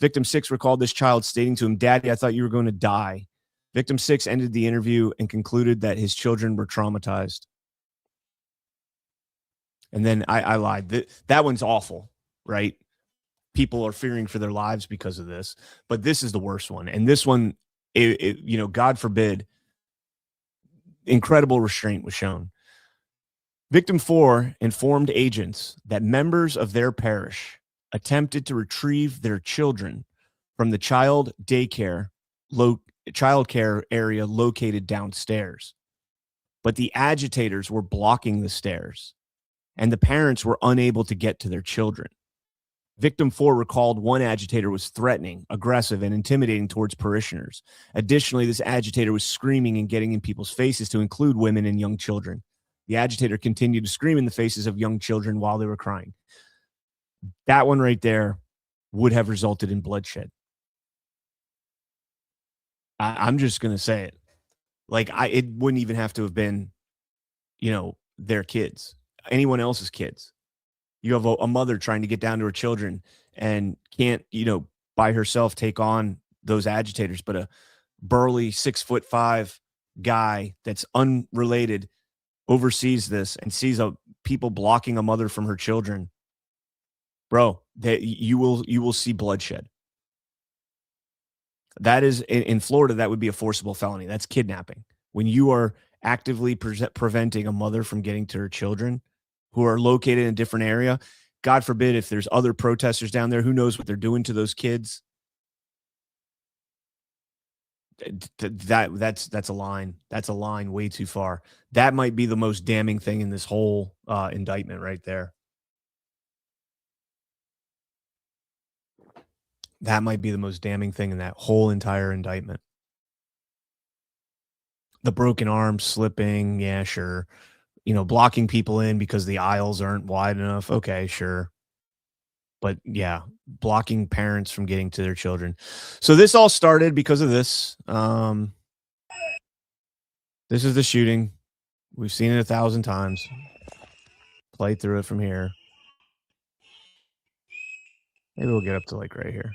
Victim 6 recalled this child stating to him, "Daddy, I thought you were going to die." Victim 6 ended the interview and concluded that his children were traumatized. And then I lied. That one's awful, right? People are fearing for their lives because of this. But this is the worst one. And this one, God forbid, incredible restraint was shown. Victim 4 informed agents that members of their parish attempted to retrieve their children from the child care area located downstairs. But the agitators were blocking the stairs, and the parents were unable to get to their children. Victim 4 recalled one agitator was threatening, aggressive, and intimidating towards parishioners. Additionally, this agitator was screaming and getting in people's faces, to include women and young children. The agitator continued to scream in the faces of young children while they were crying. That one right there would have resulted in bloodshed. I'm just going to say it. It wouldn't even have to have been, their kids, anyone else's kids. You have a mother trying to get down to her children and can't, by herself take on those agitators, but a burly 6'5" guy that's unrelated oversees this and sees people blocking a mother from her children. Bro, you will see bloodshed. That is in Florida, that would be a forcible felony. That's kidnapping. When you are actively preventing a mother from getting to her children who are located in a different area, God forbid if there's other protesters down there, who knows what they're doing to those kids. That's a line. That's a line way too far. That might be the most damning thing in this whole indictment right there. That might be the most damning thing in that whole entire indictment. The broken arm, slipping, yeah, sure. Blocking people in because the aisles aren't wide enough. Okay, sure. But yeah, blocking parents from getting to their children. So this all started because of this. This is the shooting. We've seen it 1,000 times. Play through it from here. Maybe we'll get up to right here.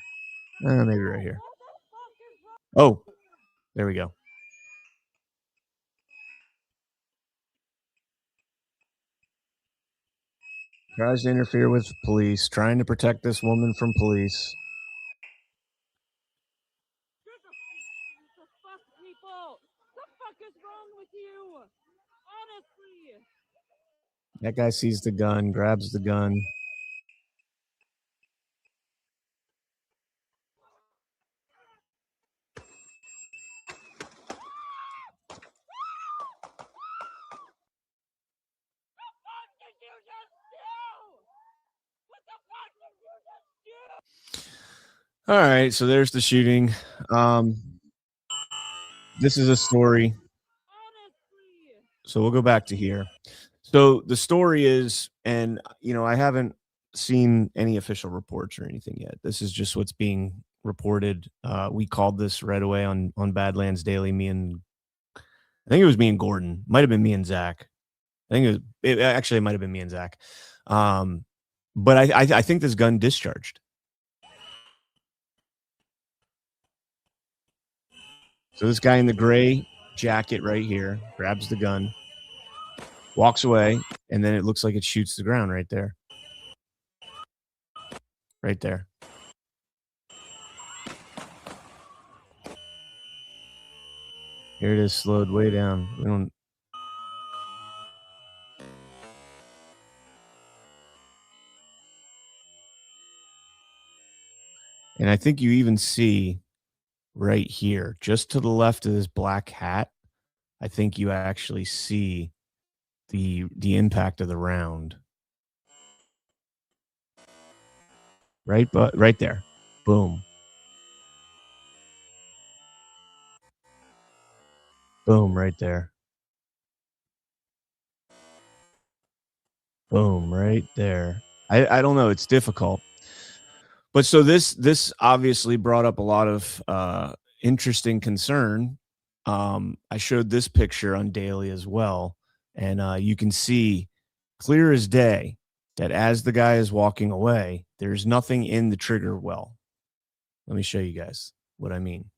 Maybe right here. Oh, there we go. Tries to interfere with police, trying to protect this woman from police. People, what the fuck is wrong with you? Honestly. That guy sees the gun, grabs the gun. All right, so there's the shooting. This is a story. Honestly. So we'll go back to here. So the story is, and I haven't seen any official reports or anything yet. This is just what's being reported. We called this right away on Badlands Daily. I think it was me and Gordon. Might have been me and Zach. I think it actually might have been me and Zach. But I think this gun discharged. So this guy in the gray jacket right here grabs the gun, walks away, and then it looks like it shoots the ground right there. Right there. Here it is, slowed way down. We don't. And I think you even see right here, just to the left of this black hat, I think you actually see the impact of the round. Right, but right there. Boom. Boom, right there. Boom, right there. I don't know. It's difficult. But so this obviously brought up a lot of interesting concern. I showed this picture on Daily as well, and you can see clear as day that as the guy is walking away, there's nothing in the trigger well. Let me show you guys what I mean.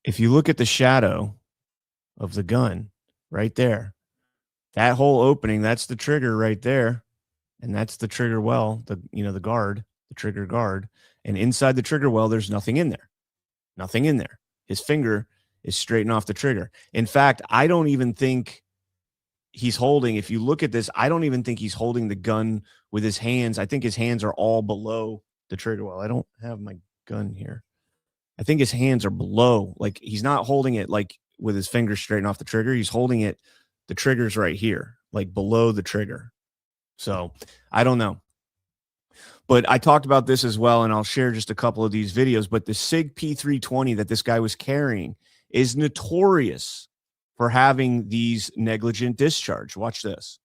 If you look at the shadow of the gun right there, that whole opening, that's the trigger right there. And that's the trigger well, the guard, the trigger guard. And inside the trigger well, there's nothing in there. Nothing in there. His finger is straighten off the trigger. In fact, I don't even think he's holding, if you look at this, I don't even think he's holding the gun with his hands. I think his hands are all below the trigger well. I don't have my gun here. I think his hands are below. Like, he's not holding it like with his fingers straighten off the trigger. He's holding it, the trigger's right here, like below the trigger. So I don't know. But I talked about this as well, and I'll share just a couple of these videos. But the SIG P320 that this guy was carrying is notorious for having these negligent discharge. Watch this.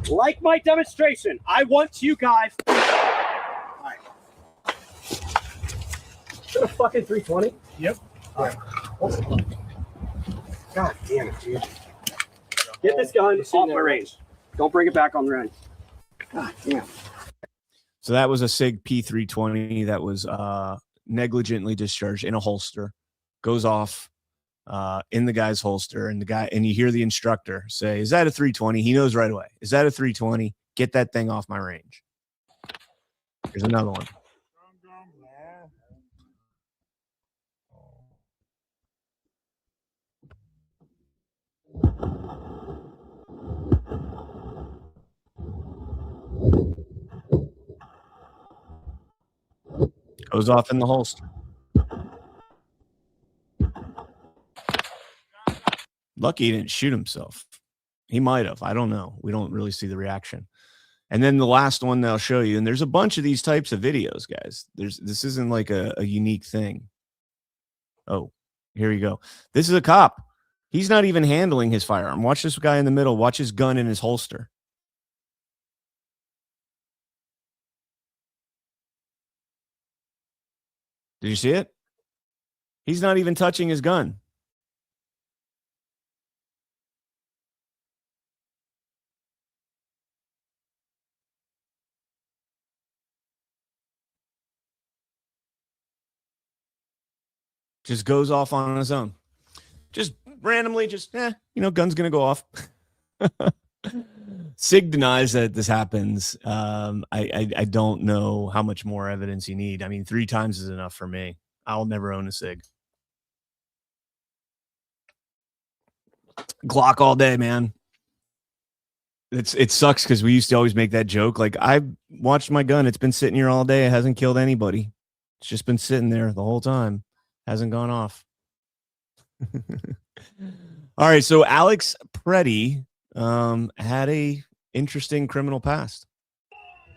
Like my demonstration, I want you guys. All right. Is that a fucking 320? Yep. All right. God damn it, dude. Get this gun off my range. Don't bring it back on the range. God damn. So that was a SIG P320 that was negligently discharged in a holster, goes off in the guy's holster, and you hear the instructor say, "Is that a 320?" He knows right away. Is that a 320? Get that thing off my range. Here's another one. Goes off in the holster. Lucky he didn't shoot himself. He might have. I don't know. We don't really see the reaction. And then the last one that I'll show you, and there's a bunch of these types of videos, guys. This isn't like a unique thing. Oh, here you go. This is a cop. He's not even handling his firearm. Watch this guy in the middle. Watch his gun in his holster. Did you see it? He's not even touching his gun. Just goes off on his own. Just randomly, gun's going to go off. SIG denies that this happens. I don't know how much more evidence you need. I mean, 3 times is enough for me. I'll never own a SIG. Glock all day, man. It sucks because we used to always make that joke. Like, I've watched my gun. It's been sitting here all day. It hasn't killed anybody. It's just been sitting there the whole time. Hasn't gone off. All right. So Alex Preddy had a interesting criminal past.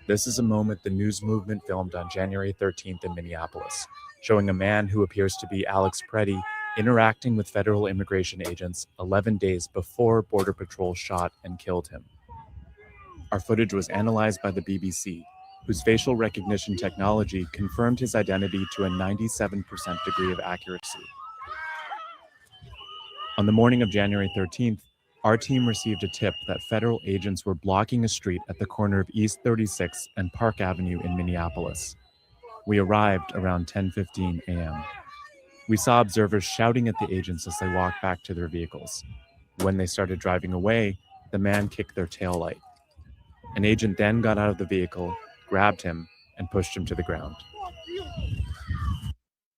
This is a moment the news movement filmed on January 13th in Minneapolis, showing a man who appears to be Alex Preddy interacting with federal immigration agents 11 days before Border Patrol shot and killed him. Our footage was analyzed by the BBC, whose facial recognition technology confirmed his identity to a 97% degree of accuracy. On the morning of January 13th, our team received a tip that federal agents were blocking a street at the corner of East 36 and Park Avenue in Minneapolis. We arrived around 10:15 a.m. We saw observers shouting at the agents as they walked back to their vehicles. When they started driving away, the man kicked their taillight. An agent then got out of the vehicle, grabbed him, and pushed him to the ground.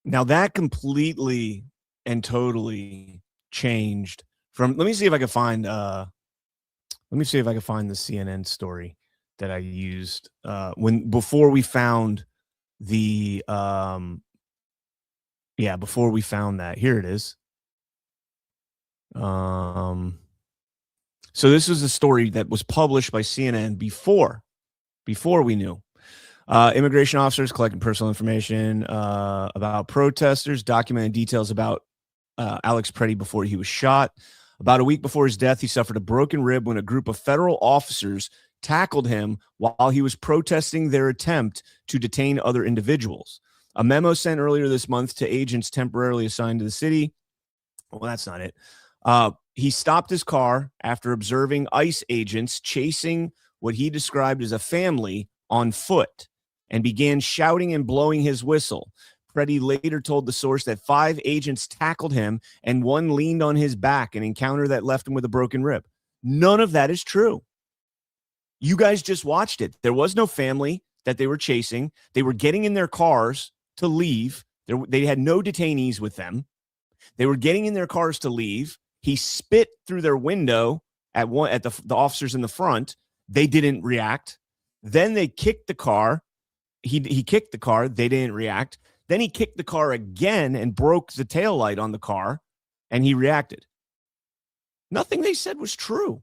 Now that completely and totally changed from, let me see if I can find the CNN story that I used before we found the before we found that. Here it is. So this was a story that was published by CNN before we knew. Immigration officers collecting personal information about protesters, documented details about Alex Preddy before he was shot. About a week before his death, he suffered a broken rib when a group of federal officers tackled him while he was protesting their attempt to detain other individuals. A memo sent earlier this month to agents temporarily assigned to the city. Well, that's not it. He stopped his car after observing ICE agents chasing what he described as a family on foot and began shouting and blowing his whistle. Preddy later told the source that 5 agents tackled him and 1 leaned on his back, an encounter that left him with a broken rib. None of that is true. You guys just watched it. There was no family that they were chasing. They were getting in their cars to leave. They had no detainees with them. They were getting in their cars to leave. He spit through their window at the officers in the front. They didn't react. Then they kicked the car. He kicked the car. They didn't react. Then he kicked the car again and broke the taillight on the car, and he reacted. Nothing they said was true.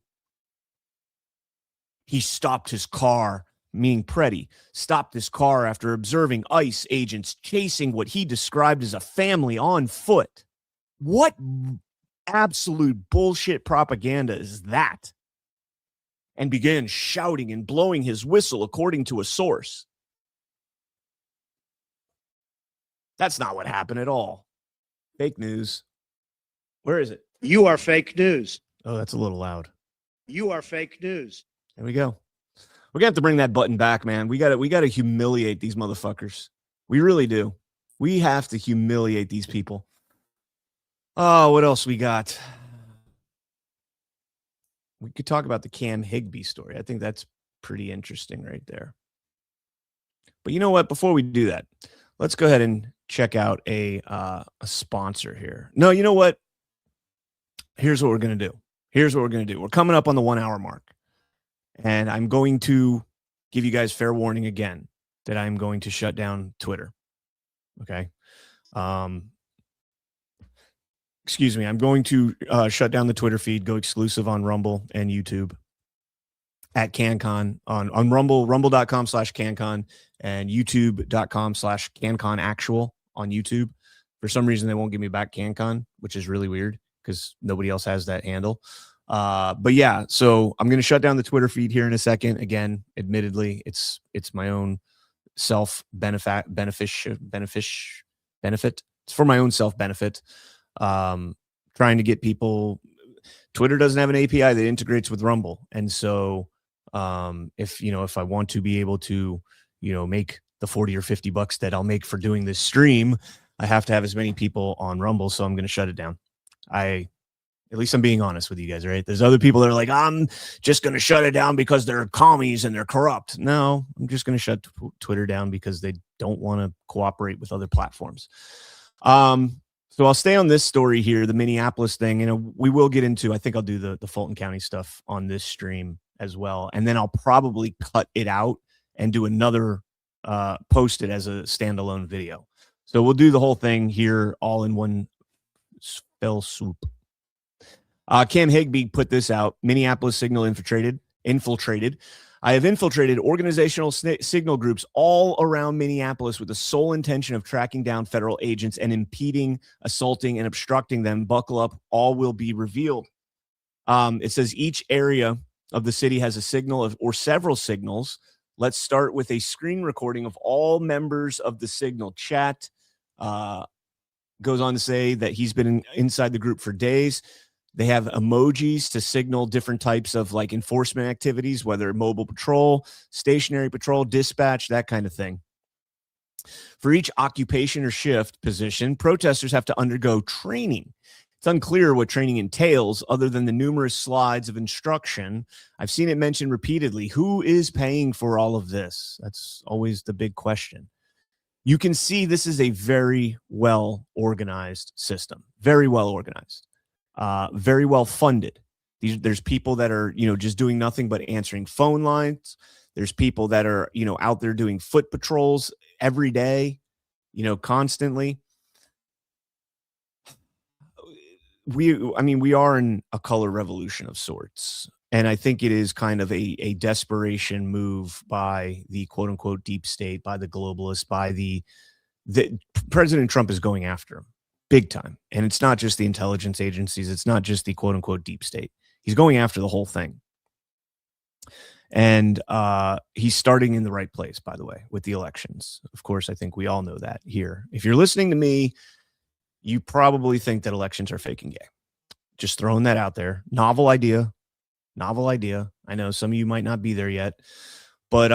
He stopped his car, meaning Preddy, stopped his car after observing ICE agents chasing what he described as a family on foot. What absolute bullshit propaganda is that? And began shouting and blowing his whistle, according to a source. That's not what happened at all. Fake news. Where is it? You are fake news. Oh, that's a little loud. You are fake news. There we go. We're gonna have to bring that button back, man. We gotta humiliate these motherfuckers. We really do. We have to humiliate these people. Oh, what else we got? We could talk about the Cam Higbee story. I think that's pretty interesting right there. But you know what? Before we do that, let's go ahead and check out a sponsor here. No, you know what? Here's what we're going to do. We're coming up on the 1 hour mark. And I'm going to give you guys fair warning again that I'm going to shut down Twitter. Okay. Excuse me. I'm going to shut down the Twitter feed, go exclusive on Rumble and YouTube at CannCon on Rumble, rumble.com/CannCon and youtube.com/CannCon actual on YouTube. For some reason, they won't give me back CannCon, which is really weird because nobody else has that handle. But yeah, so I'm going to shut down the Twitter feed here in a second. Again, admittedly, it's my own benefit. It's for my own self benefit. Trying to get people. Twitter doesn't have an API that integrates with Rumble, and so if I want to be able to make the $40 or $50 that I'll make for doing this stream, I have to have as many people on Rumble. So I'm going to shut it down. At least I'm being honest with you guys, right? There's other people that are like, I'm just going to shut it down because they're commies and they're corrupt. No, I'm just going to shut Twitter down because they don't want to cooperate with other platforms. So I'll stay on this story here, the Minneapolis thing. We will get into, I think I'll do the Fulton County stuff on this stream as well. And then I'll probably cut it out and do another, post it as a standalone video. So we'll do the whole thing here all in one fell swoop. Cam Higbee put this out. Minneapolis signal infiltrated. I have infiltrated organizational signal groups all around Minneapolis with the sole intention of tracking down federal agents and impeding, assaulting, and obstructing them. Buckle up, all will be revealed. It says each area of the city has a signal or several signals. Let's start with a screen recording of all members of the signal chat. Goes on to say that he's been inside the group for days. They have emojis to signal different types of like enforcement activities, whether mobile patrol, stationary patrol, dispatch, that kind of thing. For each occupation or shift position, protesters have to undergo training. It's unclear what training entails other than the numerous slides of instruction. I've seen it mentioned repeatedly. Who is paying for all of this? That's always the big question. You can see this is a very well organized system, very well organized, very well funded. There's people that are, just doing nothing but answering phone lines. There's people that are, out there doing foot patrols every day, constantly. We are in a color revolution of sorts. And I think it is kind of a desperation move by the quote unquote deep state, by the globalists, by the President Trump is going after him big time. And it's not just the intelligence agencies. It's not just the quote unquote deep state. He's going after the whole thing. And he's starting in the right place, by the way, with the elections. Of course, I think we all know that here. If you're listening to me, you probably think that elections are fake and gay. Just throwing that out there. Novel idea. I know some of you might not be there yet, but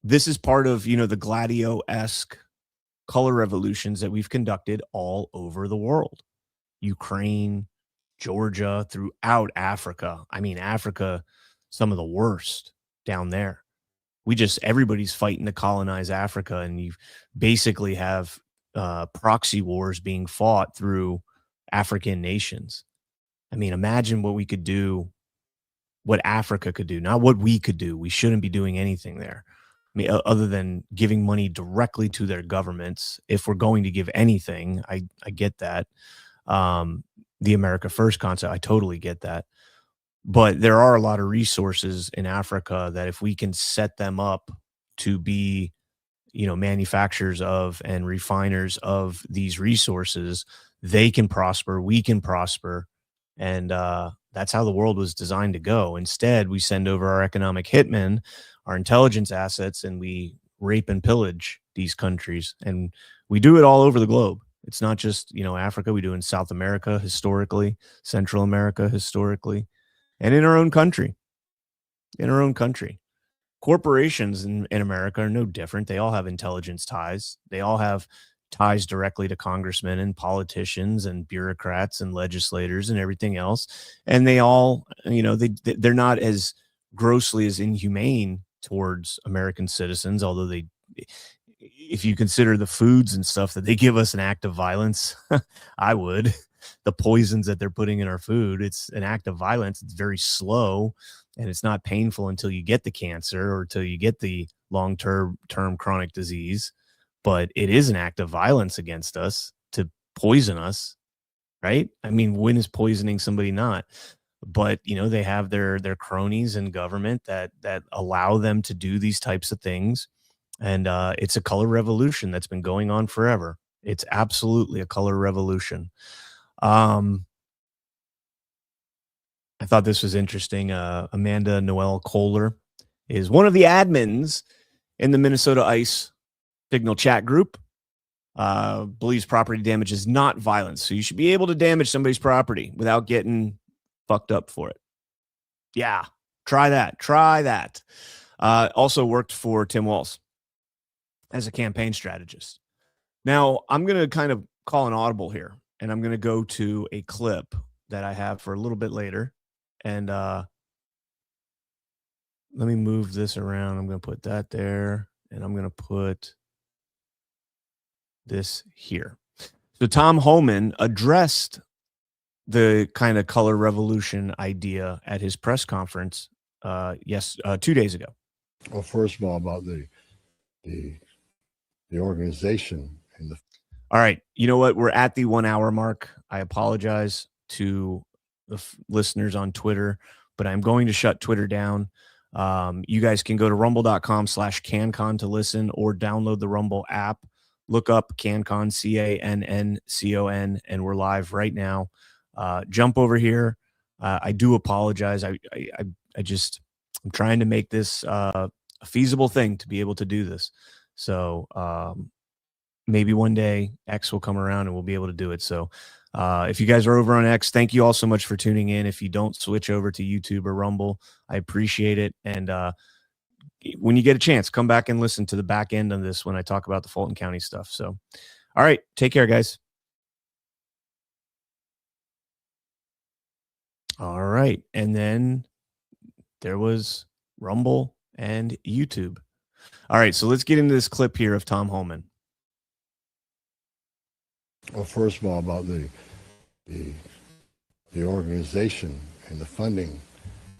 this is part of, the Gladio-esque color revolutions that we've conducted all over the world. Ukraine, Georgia, throughout Africa. Africa, some of the worst down there. Everybody's fighting to colonize Africa, and you basically have proxy wars being fought through African nations. Imagine what we could do, what Africa could do, not what we could do. We shouldn't be doing anything there. Other than giving money directly to their governments. If we're going to give anything, I get that. The America First concept, I totally get that. But there are a lot of resources in Africa that if we can set them up to be, manufacturers of and refiners of these resources, they can prosper, we can prosper. And that's how the world was designed to go. Instead, we send over our economic hitmen, our intelligence assets, and we rape and pillage these countries. And we do it all over the globe. It's not just, Africa. We do it in South America historically, Central America historically, and in our own country. Corporations in America are no different. They all have intelligence ties. They all have ties directly to congressmen and politicians and bureaucrats and legislators and everything else. And they all, they're not as grossly as inhumane towards American citizens, although if you consider the foods and stuff that they give us an act of violence, I would. The poisons that they're putting in our food, it's an act of violence. It's very slow, and it's not painful until you get the cancer or until you get the long-term chronic disease. But it is an act of violence against us to poison us, right? When is poisoning somebody not? But, they have their cronies in government that allow them to do these types of things. And it's a color revolution that's been going on forever. It's absolutely a color revolution. I thought this was interesting. Amanda Noel Kohler is one of the admins in the Minnesota ICE Signal chat group. Believes property damage is not violence. So you should be able to damage somebody's property without getting fucked up for it. Yeah, try that. Also worked for Tim Walz as a campaign strategist. Now, I'm going to kind of call an audible here, and I'm going to go to a clip that I have for a little bit later. And let me move this around. I'm going to put that there, and I'm going to put this here. So Tom Homan addressed the kind of color revolution idea at his press conference 2 days ago. Well, first of all, about the organization and the. All right, you know what? We're at the 1 hour mark. I apologize to the listeners on Twitter, but I'm going to shut Twitter down. You guys can go to rumble.com/CannCon to listen or download the Rumble app. Look up CannCon, CannCon, and we're live right now. Jump over here. I do apologize. I'm trying to make this a feasible thing to be able to do this. So maybe one day X will come around and we'll be able to do it. So if you guys are over on X, thank you all so much for tuning in. If you don't switch over to YouTube or Rumble, I appreciate it. And when you get a chance, come back and listen to the back end of this when I talk about the Fulton County stuff. So, all right, take care, guys. All right. And then there was Rumble and YouTube. All right, so let's get into this clip here of Tom Homan. Well, first of all, about the organization and the funding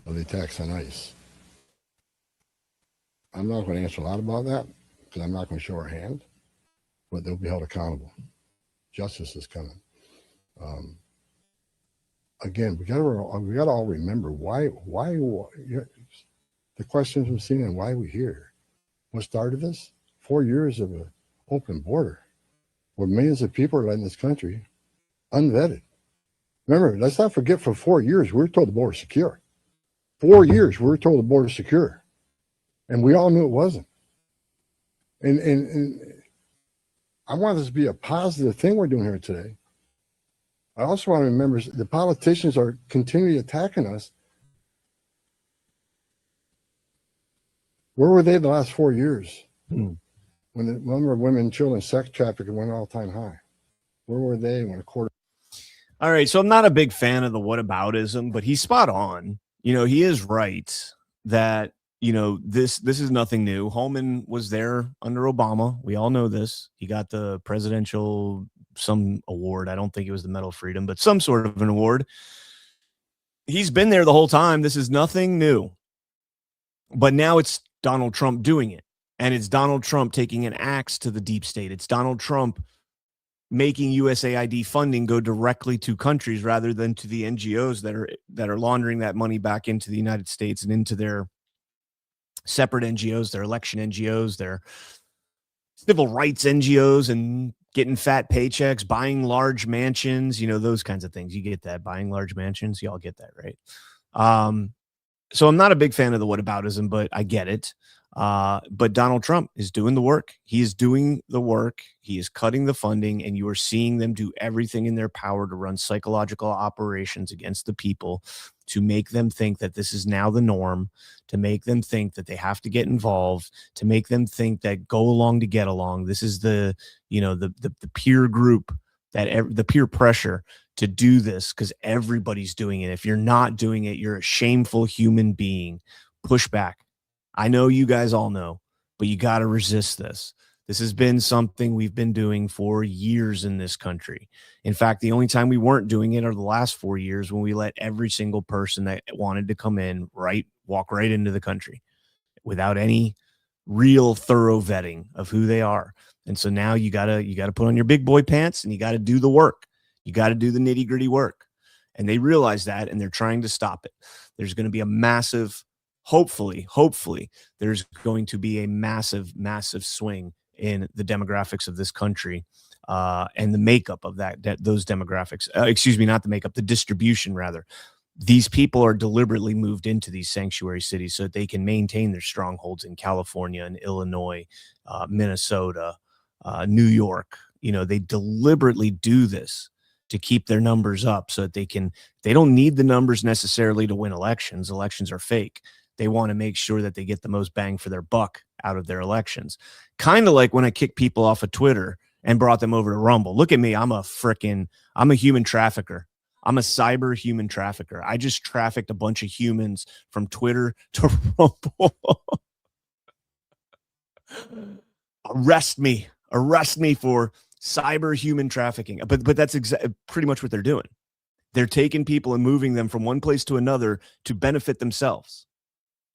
of the attacks on ICE. I'm not going to answer a lot about that because I'm not going to show our hand, but they'll be held accountable. Justice is coming. Again, we got to all remember why the questions we've seen and why we're here. What started this? 4 years of an open border, where millions of people are in this country unvetted. Remember, let's not forget, for 4 years we were told the border is secure. 4 years we were told the border is secure, and we all knew it wasn't. And I want this to be a positive thing we're doing here today. I also want to remember the politicians are continually attacking us. Where were they the last 4 years? When the number of women and children sex trafficking went all-time high? Where were they when a quarter? All right, so I'm not a big fan of the whataboutism, but he's spot on. You know, he is right that, you know, this is nothing new. Holman was there under Obama. We all know this. He got the presidential some award. I don't think it was the Medal of Freedom, but some sort of an award. He's been there the whole time. This is nothing new. But now it's Donald Trump doing it. And it's Donald Trump taking an axe to the deep state. It's Donald Trump making USAID funding go directly to countries rather than to the NGOs that are laundering that money back into the United States and into their separate NGOs, their election NGOs, their civil rights NGOs, and getting fat paychecks, buying large mansions, you know, those kinds of things. You get that, buying large mansions. Y'all get that, right? So I'm not a big fan of the whataboutism, but I get it. But Donald Trump is doing the work. He is doing the work. He is cutting the funding, and you are seeing them do everything in their power to run psychological operations against the people, to make them think that this is now the norm, to make them think that they have to get involved, to make them think that go along to get along. This is the, you know, the peer group, that the peer pressure to do this because everybody's doing it. If you're not doing it, you're a shameful human being. Push back. I know you guys all know, but you got to resist this. This has been something we've been doing for years in this country. In fact, the only time we weren't doing it are the last 4 years, when we let every single person that wanted to come in walk right into the country without any real thorough vetting of who they are. And so now you gotta put on your big boy pants and you got to do the work. You got to do the nitty gritty work. And they realize that, and they're trying to stop it. There's going to be a massive, hopefully, there's going to be a massive swing in the demographics of this country, and the makeup of those demographics. Excuse me, not the makeup, the distribution, rather. These people are deliberately moved into these sanctuary cities so that they can maintain their strongholds in California and Illinois, Minnesota, New York. You know, they deliberately do this to keep their numbers up so that they don't need the numbers necessarily to win elections. Elections are fake. They want to make sure that they get the most bang for their buck out of their elections. Kind of like when I kicked people off of Twitter and brought them over to Rumble. Look at me. I'm a human trafficker. I'm a cyber human trafficker. I just trafficked a bunch of humans from Twitter to Rumble. Arrest me for cyber human trafficking. But that's pretty much what they're doing. They're taking people and moving them from one place to another to benefit themselves.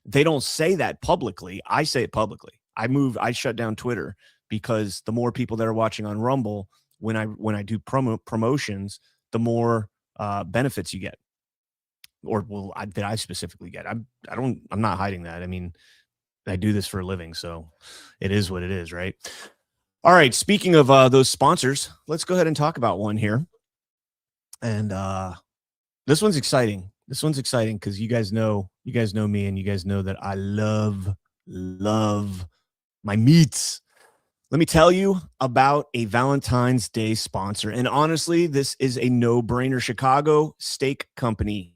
They don't say that publicly. I say it publicly. I shut down Twitter because the more people that are watching on Rumble, when I do promotions, the more benefits you get. or that I specifically get. I'm not hiding that. I mean, I do this for a living, so it is what it is, right? All right. Speaking of those sponsors, let's go ahead and talk about one here. And this one's exciting. This one's exciting because you guys know me, and you guys know that I love my meats. Let me tell you about a Valentine's Day sponsor. And honestly, this is a no-brainer. Chicago Steak Company.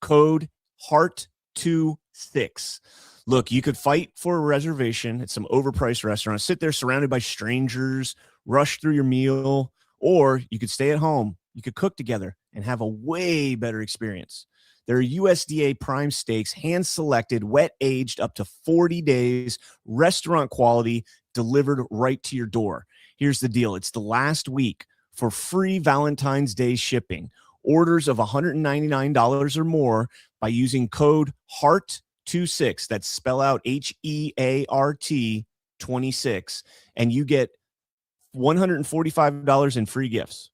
Code HEART26. Look, you could fight for a reservation at some overpriced restaurant, sit there surrounded by strangers, rush through your meal, or you could stay at home. You could cook together and have a way better experience. There are USDA prime steaks, hand-selected, wet-aged up to 40 days, restaurant quality, delivered right to your door. Here's the deal. It's the last week for free Valentine's Day shipping. Orders of $199 or more by using code HEART26. That's spell out HEART 26. And you get $145 in free gifts.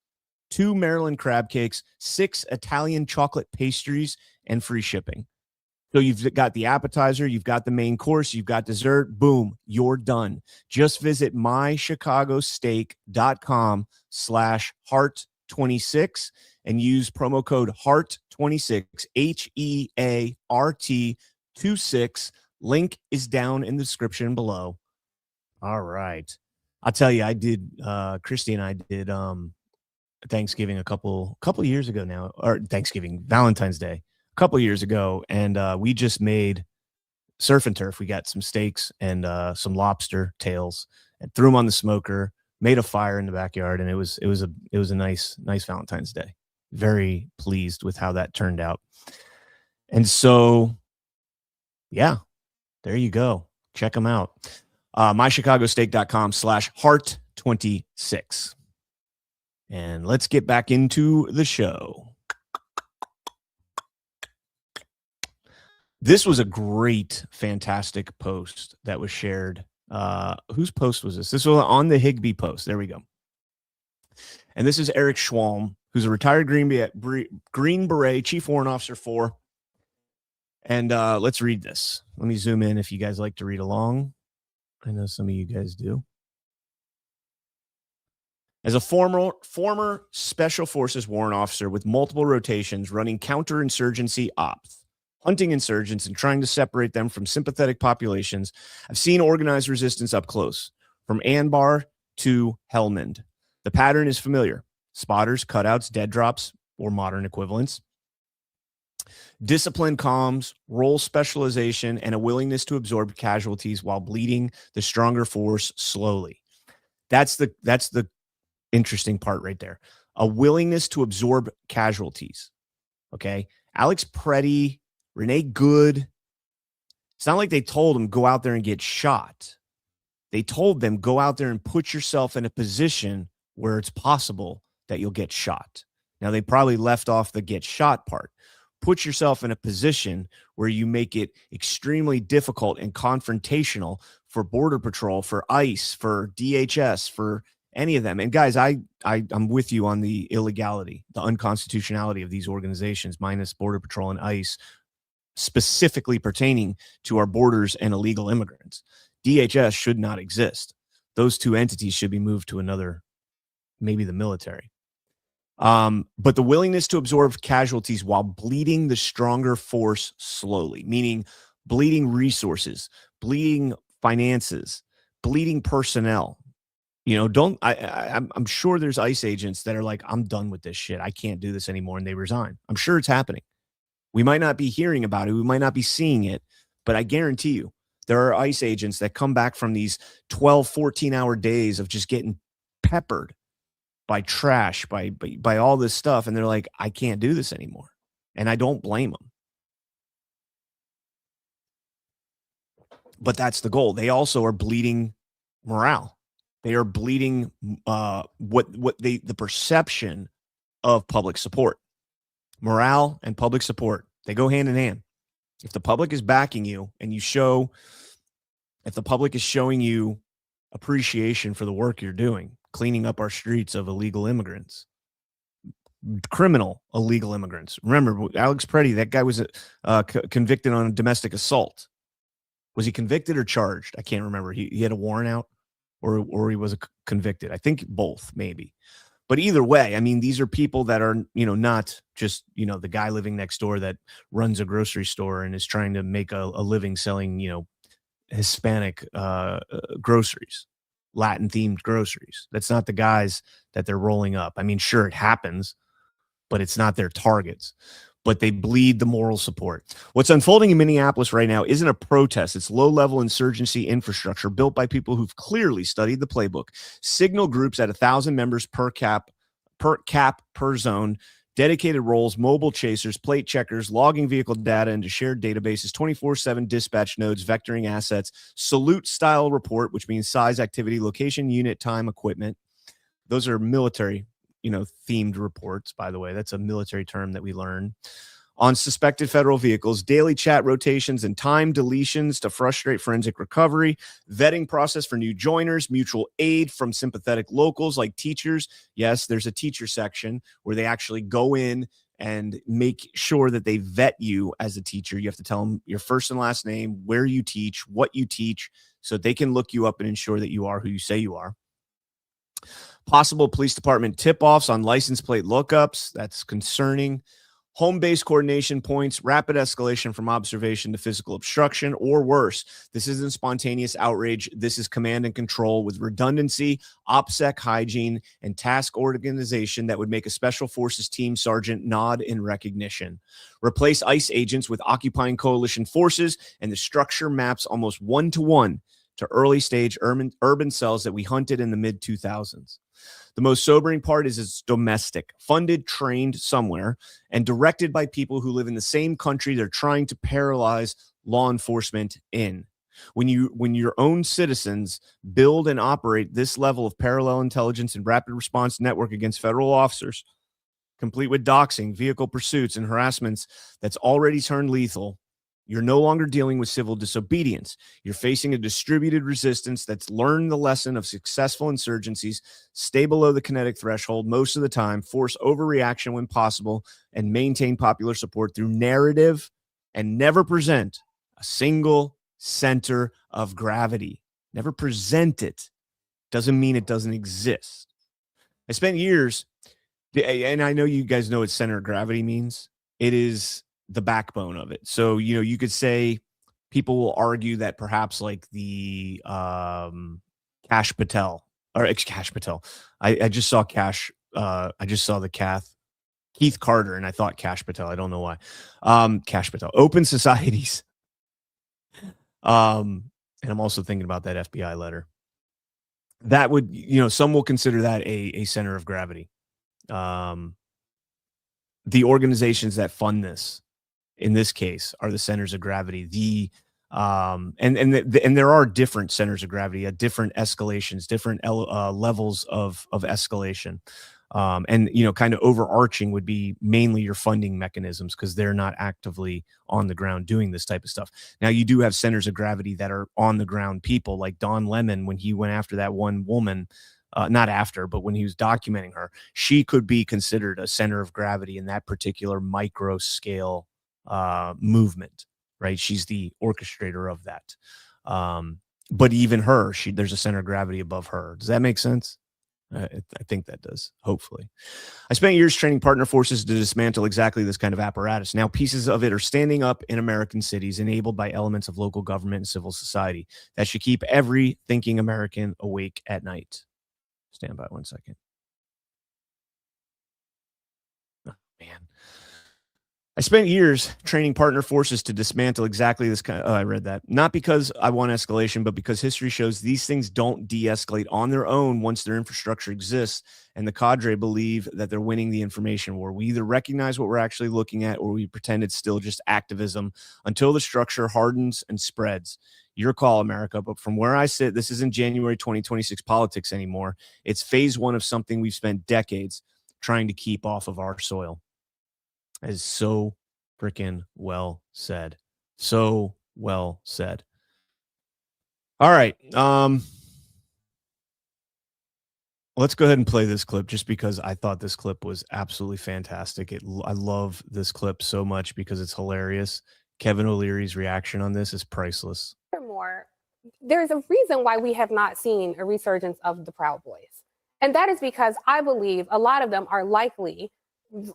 2 Maryland crab cakes, 6 Italian chocolate pastries, and free shipping. So you've got the appetizer, you've got the main course, you've got dessert. Boom, you're done. Just visit mychicagosteak.com/heart26 and use promo code HEART26, HEART26. Link is down in the description below. All right. I'll tell you, I did, Christy and I did Thanksgiving a couple years ago now, or Valentine's Day, a couple years ago, and we just made surf and turf. We got some steaks and some lobster tails and threw them on the smoker, made a fire in the backyard, and it was a nice Valentine's Day. Very pleased with how that turned out. And so, yeah, there you go. Check them out. mychicagosteak.com/heart26. And let's get back into the show. This was a great, fantastic post that was shared. Whose post was this? This was on the Higbee post. There we go. And this is Eric Schwalm, who's a retired Green Beret Chief Warrant Officer 4. And let's read this. Let me zoom in if you guys like to read along. I know some of you guys do. As a former Special Forces warrant officer with multiple rotations running counterinsurgency ops, hunting insurgents and trying to separate them from sympathetic populations, I've seen organized resistance up close, from Anbar to Helmand. The pattern is familiar. Spotters, cutouts, dead drops, or modern equivalents. Discipline comms, role specialization, and a willingness to absorb casualties while bleeding the stronger force slowly. That's the interesting part right there. A willingness to absorb casualties. Okay. Alex Preddy, Renee Good. It's not like they told him go out there and get shot. They told them go out there and put yourself in a position where it's possible that you'll get shot. Now they probably left off the get shot part. Put yourself in a position where you make it extremely difficult and confrontational for Border Patrol, for ICE, for DHS, for any of them. And guys, I'm with you on the illegality, the unconstitutionality of these organizations, minus Border Patrol and ICE, specifically pertaining to our borders and illegal immigrants. DHS should not exist. Those two entities should be moved to another, maybe the military. But the willingness to absorb casualties while bleeding the stronger force slowly, meaning bleeding resources, bleeding finances, bleeding personnel. You know, I'm sure there's ICE agents that are like, I'm done with this shit. I can't do this anymore. And they resign. I'm sure it's happening. We might not be hearing about it. We might not be seeing it, but I guarantee you there are ICE agents that come back from these 12, 14-hour days of just getting peppered by trash, by all this stuff. And they're like, I can't do this anymore. And I don't blame them. But that's the goal. They also are bleeding morale. They are bleeding the perception of public support. Morale and public support, they go hand in hand. If the public is backing you and if the public is showing you appreciation for the work you're doing, cleaning up our streets of illegal immigrants, criminal illegal immigrants. Remember, Alex Preddy, that guy was convicted on domestic assault. Was he convicted or charged? I can't remember. He had a warrant out, or he was convicted. I think both, maybe. But either way, I mean, these are people that are, not just, the guy living next door that runs a grocery store and is trying to make a living selling, Hispanic groceries, Latin themed groceries. That's not the guys that they're rolling up. I mean, sure, it happens, but it's not their targets. But they bleed the moral support. What's unfolding in Minneapolis right now isn't a protest. It's low-level insurgency infrastructure built by people who've clearly studied the playbook. Signal groups at 1,000 members per zone, dedicated roles, mobile chasers, plate checkers, logging vehicle data into shared databases, 24/7 dispatch nodes, vectoring assets, salute-style report, which means size, activity, location, unit, time, equipment. Those are military themed reports, by the way. That's a military term that we learn. On suspected federal vehicles, daily chat rotations and time deletions to frustrate forensic recovery, vetting process for new joiners, mutual aid from sympathetic locals like teachers. Yes, there's a teacher section where they actually go in and make sure that they vet you as a teacher. You have to tell them your first and last name, where you teach, what you teach, so they can look you up and ensure that you are who you say you are. Possible police department tip-offs on license plate lookups. That's concerning. Home-based coordination points, rapid escalation from observation to physical obstruction, or worse. This isn't spontaneous outrage. This is command and control with redundancy, OPSEC hygiene, and task organization that would make a special forces team sergeant nod in recognition. Replace ICE agents with occupying coalition forces, and the structure maps almost one-to-one to early-stage urban cells that we hunted in the mid-2000s. The most sobering part is it's domestic, funded, trained somewhere, and directed by people who live in the same country they're trying to paralyze law enforcement in. When your own citizens build and operate this level of parallel intelligence and rapid response network against federal officers, complete with doxing, vehicle pursuits, and harassments that's already turned lethal, you're no longer dealing with civil disobedience. You're facing a distributed resistance that's learned the lesson of successful insurgencies, stay below the kinetic threshold most of the time, force overreaction when possible, and maintain popular support through narrative, and never present a single center of gravity. Never present it. Doesn't mean it doesn't exist. I spent years, and I know you guys know what center of gravity means. It is the backbone of it. So, you could say people will argue that perhaps like the Cash Patel. I just saw the Keith Carter, and I thought Cash Patel. I don't know why. Cash Patel. Open societies. And I'm also thinking about that FBI letter. That would, some will consider that a center of gravity. The organizations that fund this, in this case, are the centers of gravity. And there are different centers of gravity at different escalations, different levels of escalation. And kind of overarching would be mainly your funding mechanisms, because they're not actively on the ground doing this type of stuff. Now, you do have centers of gravity that are on the ground people, like Don Lemon, when he went after that one woman. Not after, but when he was documenting her, she could be considered a center of gravity in that particular micro scale movement, right? She's the orchestrator of that. But even her, there's a center of gravity above her. Does that make sense? I think that does, hopefully. I spent years training partner forces to dismantle exactly this kind of apparatus. Now pieces of it are standing up in American cities, enabled by elements of local government and civil society that should keep every thinking American awake at night. Stand by 1 second. Oh, man. I spent years training partner forces to dismantle exactly this kind of, I read that. Not because I want escalation, but because history shows these things don't de-escalate on their own once their infrastructure exists and the cadre believe that they're winning the information war. We either recognize what we're actually looking at, or we pretend it's still just activism until the structure hardens and spreads. Your call, America. But from where I sit, this isn't January 2026 politics anymore. It's phase one of something we've spent decades trying to keep off of our soil. That is so freaking well said. So well said. All right. Let's go ahead and play this clip just because I thought this clip was absolutely fantastic. I love this clip so much because it's hilarious. Kevin O'Leary's reaction on this is priceless. More, there's a reason why we have not seen a resurgence of the Proud Boys. And that is because I believe a lot of them are likely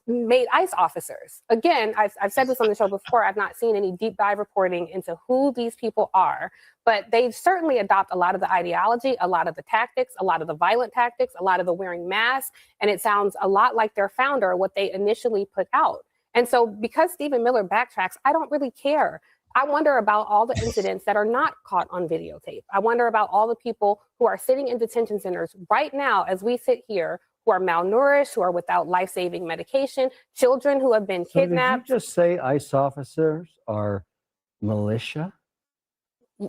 made ICE officers. Again, I've said this on the show before, I've not seen any deep dive reporting into who these people are, but they certainly adopt a lot of the ideology, a lot of the tactics, a lot of the violent tactics, a lot of the wearing masks, and it sounds a lot like their founder, what they initially put out. And so because Stephen Miller backtracks, I don't really care. I wonder about all the incidents that are not caught on videotape. I wonder about all the people who are sitting in detention centers right now as we sit here, who are malnourished, who are without life-saving medication, children who have been kidnapped. Did you just say ICE officers are militia?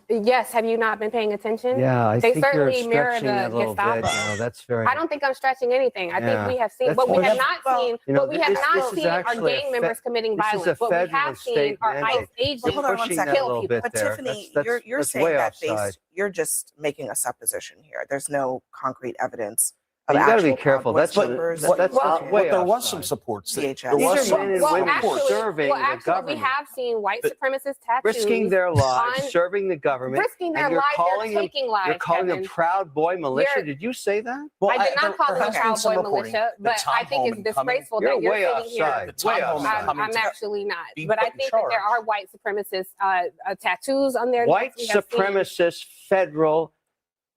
Yes, have you not been paying attention? Yeah, I they think certainly you're mirror stretching the a little Gestapo. bit. That's very. I don't think I'm stretching anything. I think we have seen, That's what we have well, not seen, what we have not seen are actually gang members committing this is violence. a What we federal have seen are mandate. ICE agents You're hold on one pushing second. that a little bit But there. Tiffany, That's you're saying way that offside. based, you're just making a supposition here. There's no concrete evidence. Of You got to be actual careful. Proud That's Boys members. that's way there was offside. some supports. There DHS. These was are men and women actually, serving the we government, have seen white supremacist tattoos risking their lives, on- serving the government, risking their and you're lives, calling they're them, taking lives, you're calling them Kevin. Proud Boy militia. You're- Did you say that? Well, I did not call there them has a been Proud some Boy reporting militia, that but Tom I think it's Homan coming- disgraceful You're that you're way sitting here. offside. The Tom Way Homan offside. coming I'm together, actually not, being but put I in think that there charge. are white supremacist tattoos on their White necks. We have seen- supremacist federal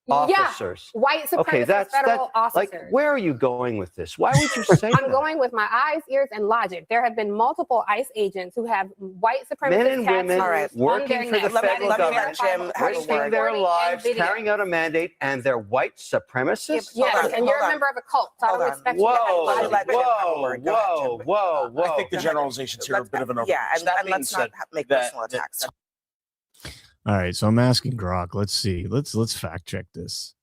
officers. Yeah, white supremacist Okay, that's federal officers. like, where are you going with this? Why would you say that? I'm going with my eyes, ears, and logic. There have been multiple ICE agents who have white supremacist Men and women tattoos All right. on working their for the necks. Let me- federal let me let government, Jim have a risking word. their Recording lives, and video. carrying out a mandate, and they're white supremacists? Yes, Hold on, and you're hold a on. member of a cult, so I Hold don't on. expect you to have Whoa, logic. Let Jim have a whoa, word. Go ahead, whoa, Jim. whoa, whoa. I think the generalizations here are a bit of an over. Yeah, and That being let's not said, make that- personal attacks. All right, so I'm asking Grok. Let's see. Let's fact check this.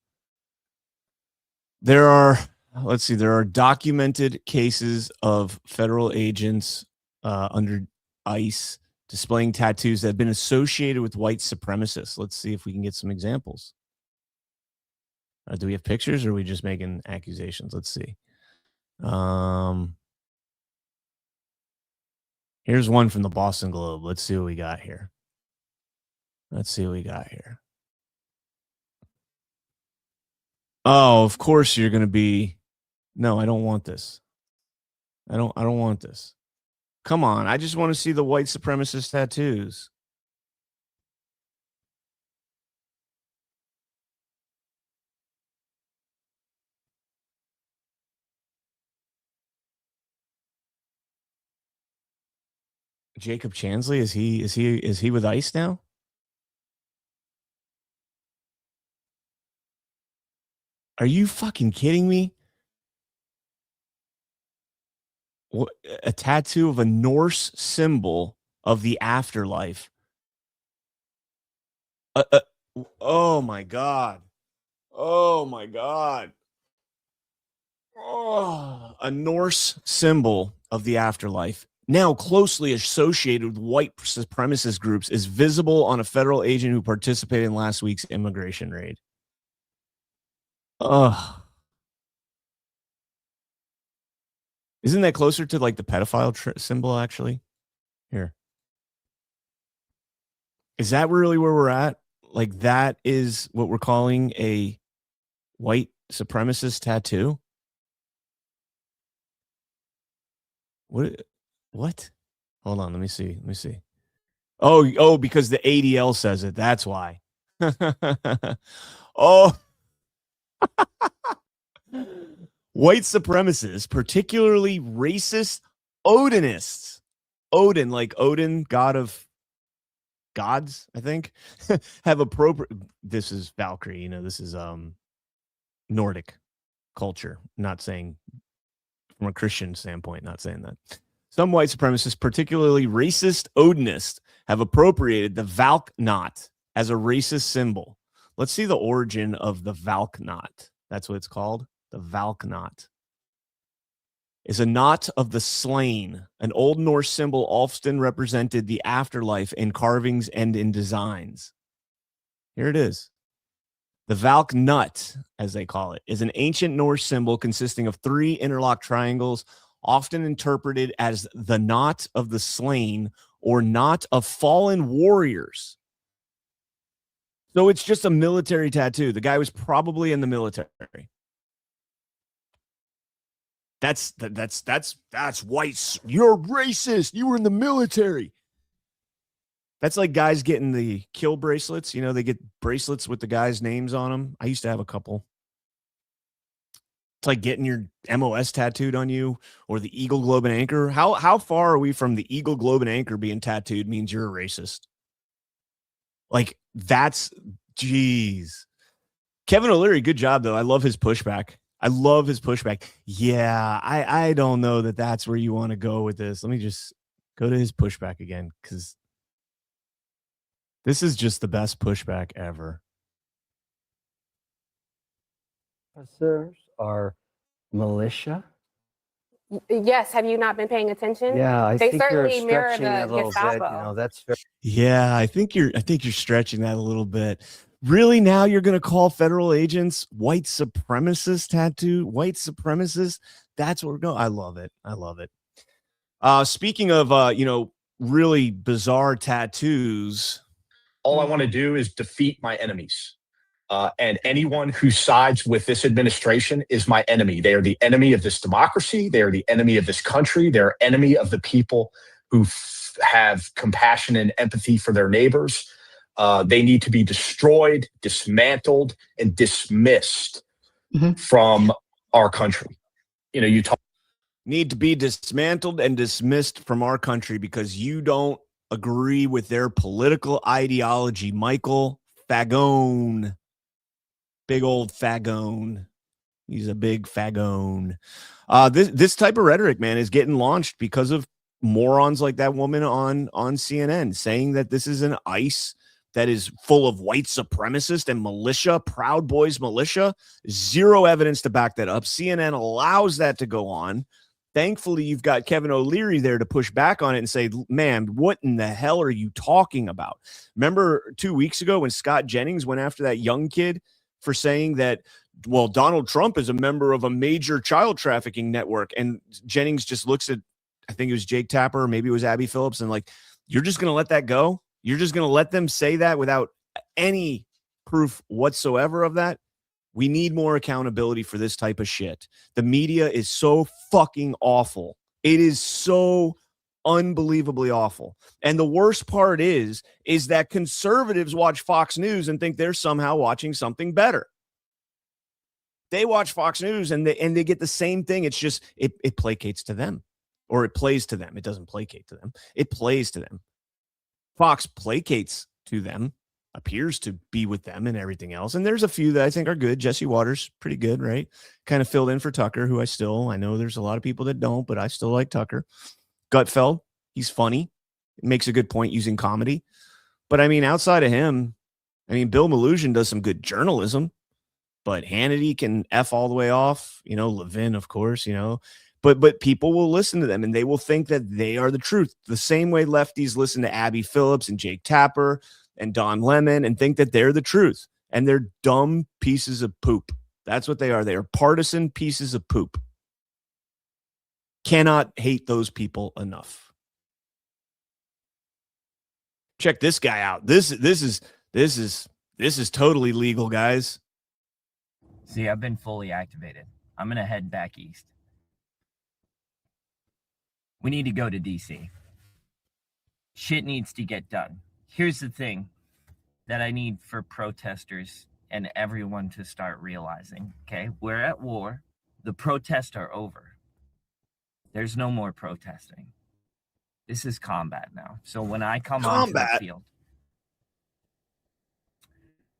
There are documented cases of federal agents under ICE displaying tattoos that have been associated with white supremacists. Let's see if we can get some examples. Do we have pictures or are we just making accusations? Let's see. Here's one from the Boston Globe. Let's see what we got here. Oh, of course you're going to be. No, I don't want this. I don't want this. Come on. I just want to see the white supremacist tattoos. Jacob Chansley, is he with ICE now? Are you fucking kidding me? What, a tattoo of a Norse symbol of the afterlife. Oh my God. Oh my God. Oh, a Norse symbol of the afterlife, now closely associated with white supremacist groups, is visible on a federal agent who participated in last week's immigration raid. Ugh. Isn't that closer to like the pedophile symbol, actually? Here. Is that really where we're at? Like, that is what we're calling a white supremacist tattoo? What? Hold on, let me see. Oh, because the ADL says it. That's why. Oh. White supremacists, particularly racist Odinists. Odin, like Odin, god of gods, I think, have appropriate. This is Valkyrie, this is Nordic culture. Not saying from a Christian standpoint, not saying that. Some white supremacists, particularly racist Odinists, have appropriated the Valk knot as a racist symbol. Let's see the origin of the Valk knot. That's what it's called. The Valk knot is a knot of the slain. An Old Norse symbol often represented the afterlife in carvings and in designs. Here it is. The Valk nut, as they call it, is an ancient Norse symbol consisting of 3 interlocked triangles, often interpreted as the knot of the slain or knot of fallen warriors. So it's just a military tattoo. The guy was probably in the military. That's white. You're racist. You were in the military. That's like guys getting the kill bracelets. You know, they get bracelets with the guys' names on them. I used to have a couple. It's like getting your MOS tattooed on you or the Eagle, Globe, and Anchor. How far are we from the Eagle, Globe, and Anchor being tattooed means you're a racist? Like, that's, geez. Kevin O'Leary, good job, though. I love his pushback. Yeah, I don't know that that's where you want to go with this. Let me just go to his pushback again, because this is just the best pushback ever. Officers are militia. Yes, have you not been paying attention? Yeah, I they think you're certainly mirror stretching that a the little Gestapo. bit. You know, that's very. Yeah, I think you're stretching that a little bit. Really, now you're going to call federal agents white supremacist tattoo? White supremacists? That's what we're going. I love it. Speaking of, really bizarre tattoos. All I want to do is defeat my enemies. And anyone who sides with this administration is my enemy. They are the enemy of this democracy. They are the enemy of this country. They're enemy of the people who have compassion and empathy for their neighbors. They need to be destroyed, dismantled, and dismissed from our country. You know, Need to be dismantled and dismissed from our country because you don't agree with their political ideology. Michael Fagone. Big old Fagone. He's a big Fagone. This type of rhetoric, man, is getting launched because of morons like that woman on CNN saying that this is an ICE that is full of white supremacists and militia, Proud Boys militia. Zero evidence to back that up. CNN allows that to go on. Thankfully, you've got Kevin O'Leary there to push back on it and say, man, what in the hell are you talking about? Remember 2 weeks ago when Scott Jennings went after that young kid for saying that, well, Donald Trump is a member of a major child trafficking network. And Jennings just looks at, I think it was Jake Tapper, or maybe it was Abby Phillips, and like, you're just going to let that go? You're just going to let them say that without any proof whatsoever of that? We need more accountability for this type of shit. The media is so fucking awful. It is so unbelievably awful. And the worst part is that conservatives watch Fox News and think they're somehow watching something better. They watch Fox News and they get the same thing. It's just, it placates to them, or it plays to them. It doesn't placate to them. It plays to them. Fox placates to them, appears to be with them and everything else. And there's a few that I think are good. Jesse Waters, pretty good, right? Kind of filled in for Tucker, who I know there's a lot of people that don't, but I still like Tucker. Gutfeld, he's funny. Makes a good point using comedy. But I mean, outside of him, I mean, Bill Maloogian does some good journalism, but Hannity can F all the way off. You know, Levin, of course, you know. But people will listen to them and they will think that they are the truth. The same way lefties listen to Abby Phillips and Jake Tapper and Don Lemon and think that they're the truth. And they're dumb pieces of poop. That's what they are. They are partisan pieces of poop. Cannot hate those people enough. Check this guy out. This is totally legal, guys. See, I've been fully activated. I'm going to head back east. We need to go to DC. Shit needs to get done. Here's the thing that I need for protesters and everyone to start realizing, okay? We're at war. The protests are over. There's no more protesting. This is combat now. So when I come onto the field,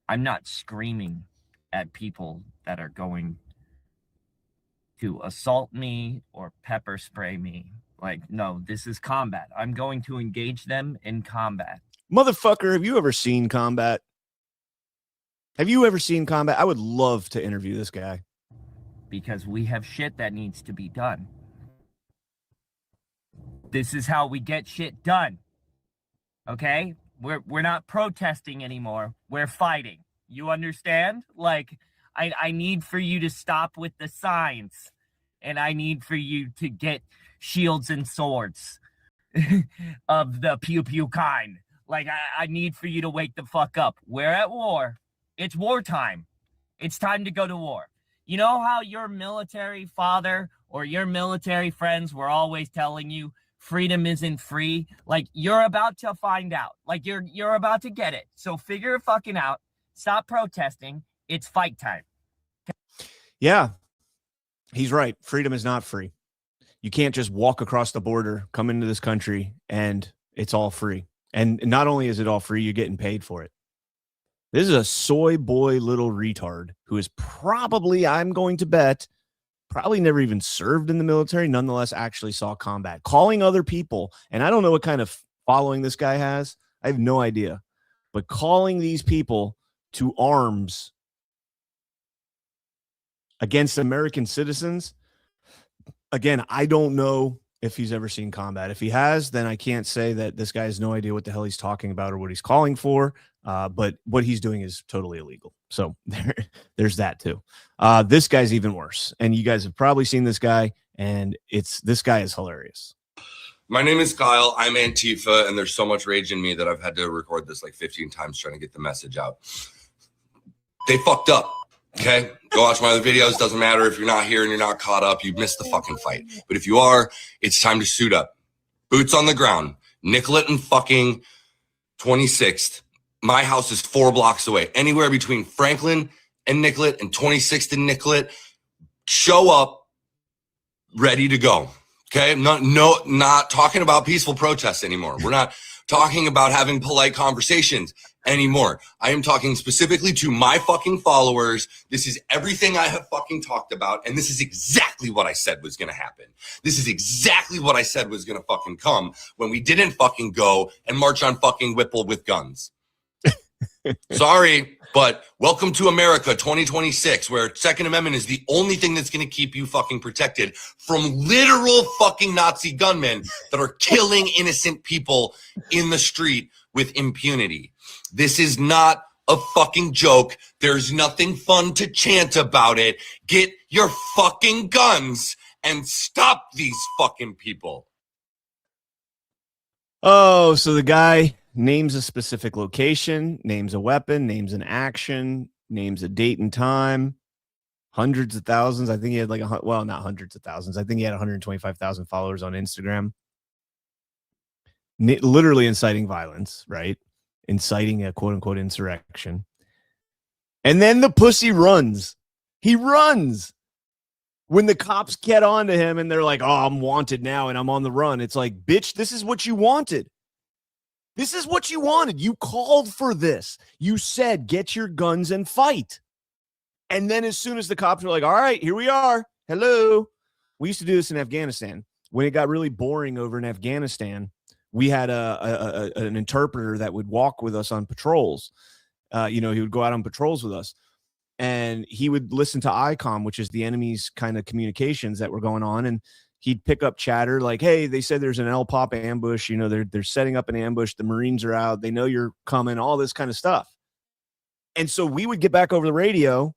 I'm not screaming at people that are going to assault me or pepper spray me. Like, no, this is combat. I'm going to engage them in combat. Motherfucker, have you ever seen combat? Have you ever seen combat? I would love to interview this guy. Because we have shit that needs to be done. This is how we get shit done. Okay? We're not protesting anymore. We're fighting. You understand? Like, I need for you to stop with the signs, and I need for you to get shields and swords of the pew pew kind. Like, I need for you to wake the fuck up. We're at war. It's wartime. It's time to go to war. You know how your military father or your military friends were always telling you freedom isn't free? Like, you're about to find out. Like, you're about to get it. So figure it fucking out. Stop protesting. It's fight time. Yeah, he's right. Freedom is not free. You can't just walk across the border, come into this country, and it's all free. And not only is it all free, you're getting paid for it. This is a soy boy little retard who is probably, I'm going to bet, probably never even served in the military, nonetheless actually saw combat. Calling other people, and I don't know what kind of following this guy has. I have no idea. But calling these people to arms against American citizens, again, I don't know if he's ever seen combat. If he has, then I can't say that this guy has no idea what the hell he's talking about or what he's calling for. But what he's doing is totally illegal. So there's that too. This guy's even worse. And you guys have probably seen this guy, and this guy is hilarious. My name is Kyle. I'm Antifa, and there's so much rage in me that I've had to record this like 15 times trying to get the message out. They fucked up. Okay, go watch my other videos. Doesn't matter if you're not here and you're not caught up. You've missed the fucking fight. But if you are, it's time to suit up. Boots on the ground. Nicollet and fucking 26th. My house is 4 blocks away. Anywhere between Franklin and Nicollet and 26th and Nicollet. Show up, ready to go. Okay, not talking about peaceful protests anymore. We're not talking about having polite conversations anymore. I am talking specifically to my fucking followers. This is everything I have fucking talked about, and this is exactly what I said was going to happen. This is exactly what I said was going to fucking come when we didn't fucking go and march on fucking Whipple with guns. Sorry, but welcome to America 2026, where Second Amendment is the only thing that's going to keep you fucking protected from literal fucking Nazi gunmen that are killing innocent people in the street with impunity. This is not a fucking joke. There's nothing fun to chant about it. Get your fucking guns and stop these fucking people. Oh, so the guy names a specific location, names a weapon, names an action, names a date and time. Hundreds of thousands. I think he had not hundreds of thousands. I think he had 125,000 followers on Instagram. Literally inciting violence, right? Inciting a quote-unquote insurrection. And then the pussy runs. He runs. When the cops get on to him and they're like, oh, I'm wanted now and I'm on the run. It's like, bitch, this is what you wanted. This is what you wanted. You called for this. You said, get your guns and fight. And then as soon as the cops were like, all right, here we are. Hello. We used to do this in Afghanistan. When it got really boring over in Afghanistan, we had an interpreter that would walk with us on patrols. He would go out on patrols with us. And he would listen to ICOM, which is the enemy's kind of communications that were going on. And he'd pick up chatter like, hey, they said there's an LPOP ambush. They're setting up an ambush. The Marines are out. They know you're coming, all this kind of stuff. And so we would get back over the radio.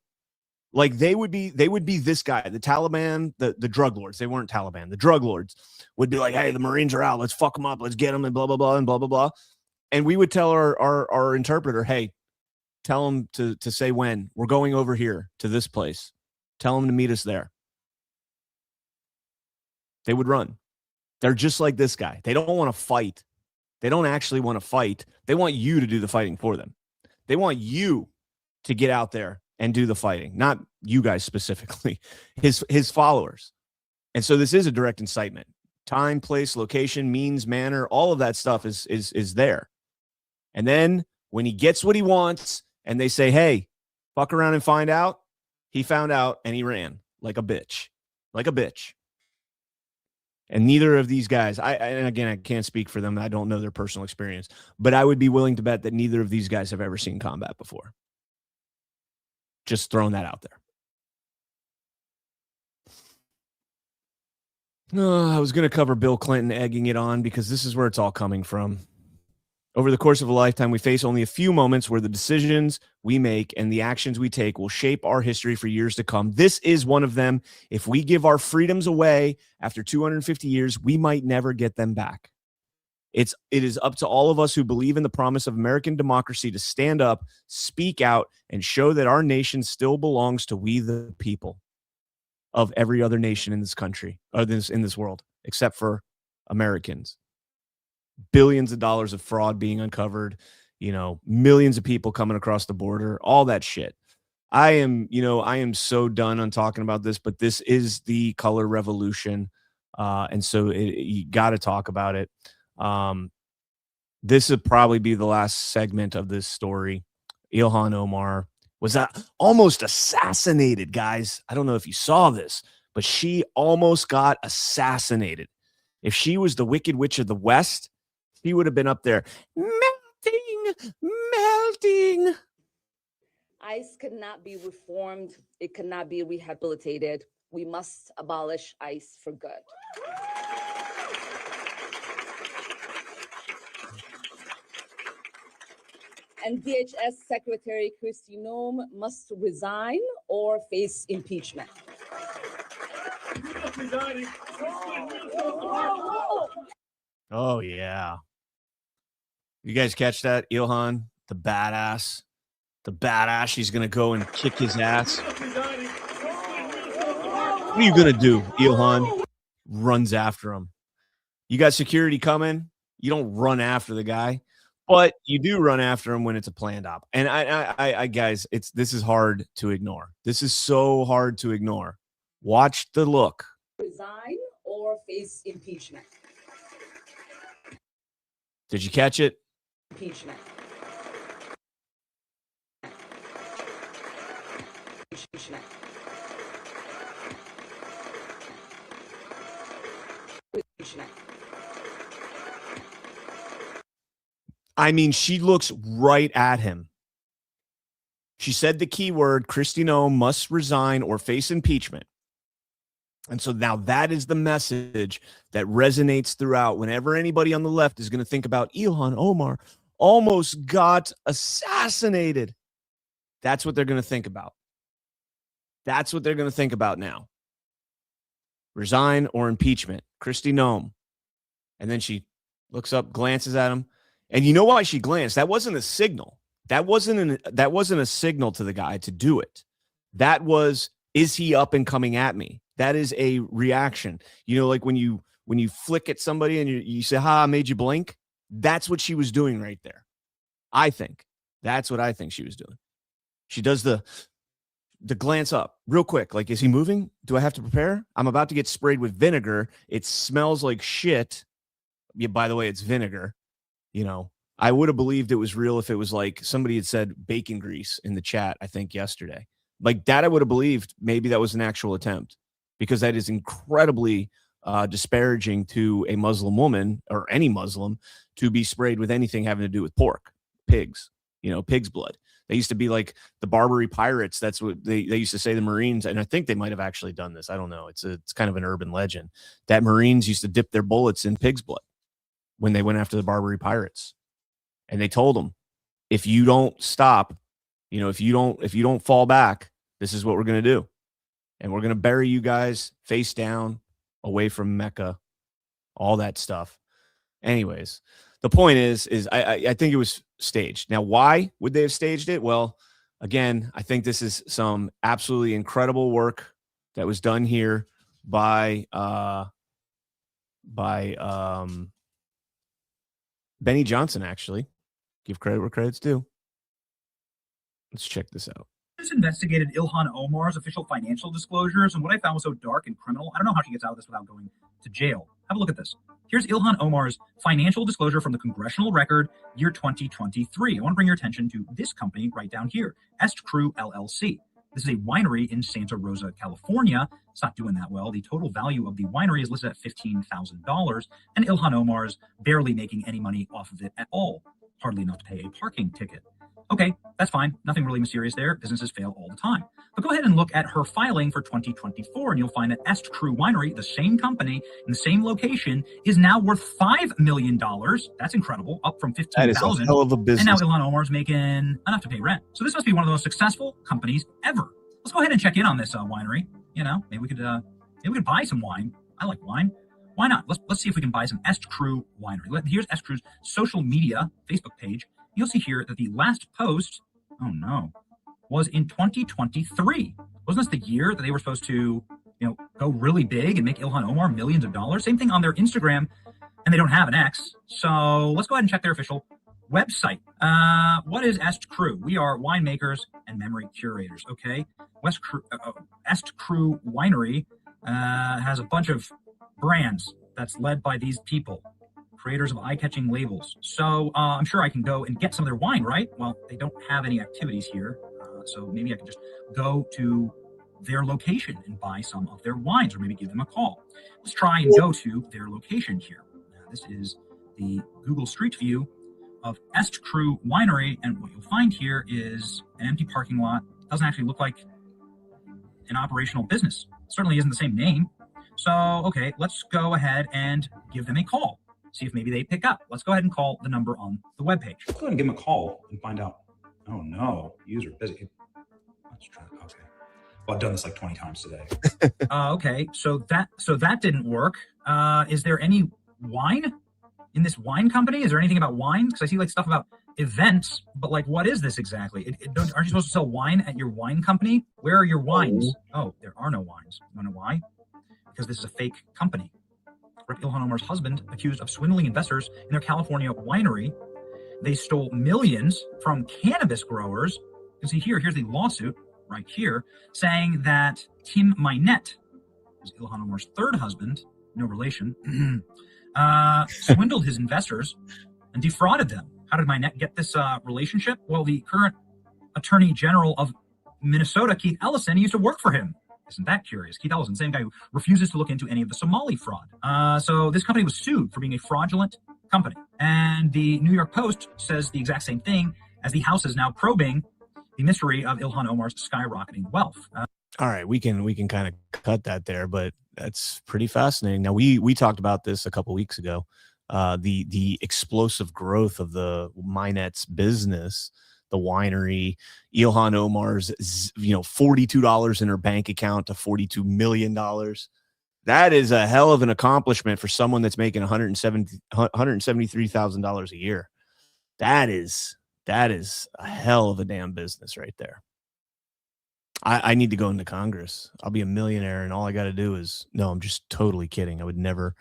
Like they would be this guy, the Taliban, the drug lords. They weren't Taliban. The drug lords would be like, hey, the Marines are out. Let's fuck them up. Let's get them and blah, blah, blah, and blah, blah, blah. And we would tell our interpreter, hey, tell them to say when. We're going over here to this place. Tell them to meet us there. They would run. They're just like this guy. They don't want to fight. They don't actually want to fight. They want you to do the fighting for them. They want you to get out there and do the fighting, not you guys specifically, his followers. And so this is a direct incitement. Time, place, location, means, manner, all of that stuff is there. And then when he gets what he wants and they say, hey, fuck around and find out, he found out and he ran like a bitch. Like a bitch. And neither of these guys, and again, I can't speak for them. I don't know their personal experience, but I would be willing to bet that neither of these guys have ever seen combat before. Just throwing that out there. I was going to cover Bill Clinton egging it on because this is where it's all coming from. Over the course of a lifetime, we face only a few moments where the decisions we make and the actions we take will shape our history for years to come. This is one of them. If we give our freedoms away after 250 years, we might never get them back. It is up to all of us who believe in the promise of American democracy to stand up, speak out, and show that our nation still belongs to we the people of every other nation in this country, or in this world, except for Americans. Billions of dollars of fraud being uncovered, millions of people coming across the border, all that shit. I am so done on talking about this, but this is the color revolution. And so you got to talk about it. This would probably be the last segment of this story. Ilhan Omar was almost assassinated, guys. I don't know if you saw this, but she almost got assassinated. If she was the Wicked Witch of the West, he would have been up there melting. ICE cannot be reformed. It cannot be rehabilitated. We must abolish ICE for good. And DHS Secretary Kristi Noem must resign or face impeachment. Oh, yeah. You guys catch that? Ilhan, the badass. The badass. She's going to go and kick his ass. What are you going to do, Ilhan? Runs after him. You got security coming. You don't run after the guy, but you do run after him when it's a planned op. And I guys, this is hard to ignore. This is so hard to ignore. Watch the look. Resign or face impeachment. Did you catch it? Impeachment. Impeachment. Impeachment. I mean, she looks right at him. She said the key word, Kristi Noem must resign or face impeachment. And so now that is the message that resonates throughout. Whenever anybody on the left is going to think about Ilhan Omar almost got assassinated, that's what they're going to think about. That's what they're going to think about now. Resign or impeachment. Kristi Noem. And then she looks up, glances at him. And you know why she glanced? That wasn't a signal. That wasn't a signal to the guy to do it. That was, is he up and coming at me? That is a reaction. Like when you flick at somebody and you say, "Ha, I made you blink." That's what she was doing right there. I think that's what I think she was doing. She does the glance up real quick. Like, is he moving? Do I have to prepare? I'm about to get sprayed with vinegar. It smells like shit. Yeah, by the way, it's vinegar. I would have believed it was real if it was like somebody had said bacon grease in the chat, I think yesterday. Like that, I would have believed maybe that was an actual attempt, because that is incredibly disparaging to a Muslim woman or any Muslim to be sprayed with anything having to do with pork, pigs, pig's blood. They used to be like the Barbary pirates. That's what they used to say, the Marines. And I think they might have actually done this. I don't know. It's kind of an urban legend that Marines used to dip their bullets in pig's blood when they went after the Barbary pirates. And they told them, if you don't stop, if you don't fall back, this is what we're going to do. And we're going to bury you guys face down away from Mecca, all that stuff. Anyways, the point is I think it was staged. Now, why would they have staged it? Well, again, I think this is some absolutely incredible work that was done here by Benny Johnson, actually. Give credit where credit's due. Let's check this out. Just investigated Ilhan Omar's official financial disclosures, and what I found was so dark and criminal. I don't know how she gets out of this without going to jail. Have a look at this. Here's Ilhan Omar's financial disclosure from the Congressional Record, year 2023. I want to bring your attention to this company right down here, Est Crew LLC. This is a winery in Santa Rosa, California. It's not doing that well. The total value of the winery is listed at $15,000, and Ilhan Omar's barely making any money off of it at all. Hardly enough to pay a parking ticket. Okay, that's fine. Nothing really mysterious there. Businesses fail all the time. But go ahead and look at her filing for 2024, and you'll find that Est Crew Winery, the same company in the same location, is now worth $5 million. That's incredible, up from $15,000. That is a hell of a business. And now Ilhan Omar's making enough to pay rent. So this must be one of the most successful companies ever. Let's go ahead and check in on this winery. You know, maybe we could buy some wine. I like wine. Why not? Let's see if we can buy some Est Crew Winery. Here's Est Crew's social media Facebook page. You'll see here that the last post, oh no, was in 2023. Wasn't this the year that they were supposed to, go really big and make Ilhan Omar millions of dollars? Same thing on their Instagram, and they don't have an X. So let's go ahead and check their official website. What is Est Crew? We are winemakers and memory curators. Okay, Est Crew Winery has a bunch of brands that's led by these people, creators of eye-catching labels. So I'm sure I can go and get some of their wine, right? Well, they don't have any activities here, so maybe I can just go to their location and buy some of their wines, or maybe give them a call. Let's try and go to their location here. This is the Google Street View of Est Crew Winery, and what you'll find here is an empty parking lot. Doesn't actually look like an operational business. Certainly isn't the same name. So, okay, let's go ahead and give them a call. See if maybe they pick up. Let's go ahead and call the number on the webpage. Let's go ahead and give them a call and find out. Oh no, user busy. Let's try. Okay. Well, I've done this like 20 times today. Okay, so that didn't work. Is there any wine in this wine company? Is there anything about wine? Because I see like stuff about events, but like, what is this exactly? Aren't you supposed to sell wine at your wine company? Where are your wines? Oh, there are no wines. You wanna know why? Because this is a fake company. Ilhan Omar's husband accused of swindling investors in their California winery. They stole millions from cannabis growers. You can see here's the lawsuit right here, saying that Tim Minette, who's Ilhan Omar's third husband, no relation, swindled his investors and defrauded them. How did Minette get this relationship? Well, the current Attorney General of Minnesota, Keith Ellison, used to work for him. Isn't that curious? Keith Ellison, same guy who refuses to look into any of the Somali fraud. So this company was sued for being a fraudulent company. And the New York Post says the exact same thing, as the House is now probing the mystery of Ilhan Omar's skyrocketing wealth. All right, we can kind of cut that there, but that's pretty fascinating. Now, we talked about this a couple weeks ago, the explosive growth of the Minette's business, the winery, Ilhan Omar's, $42 in her bank account to $42 million. That is a hell of an accomplishment for someone that's making $173,000 a year. That is a hell of a damn business right there. I need to go into Congress. I'll be a millionaire, and all I got to do is, no, I'm just totally kidding. I would never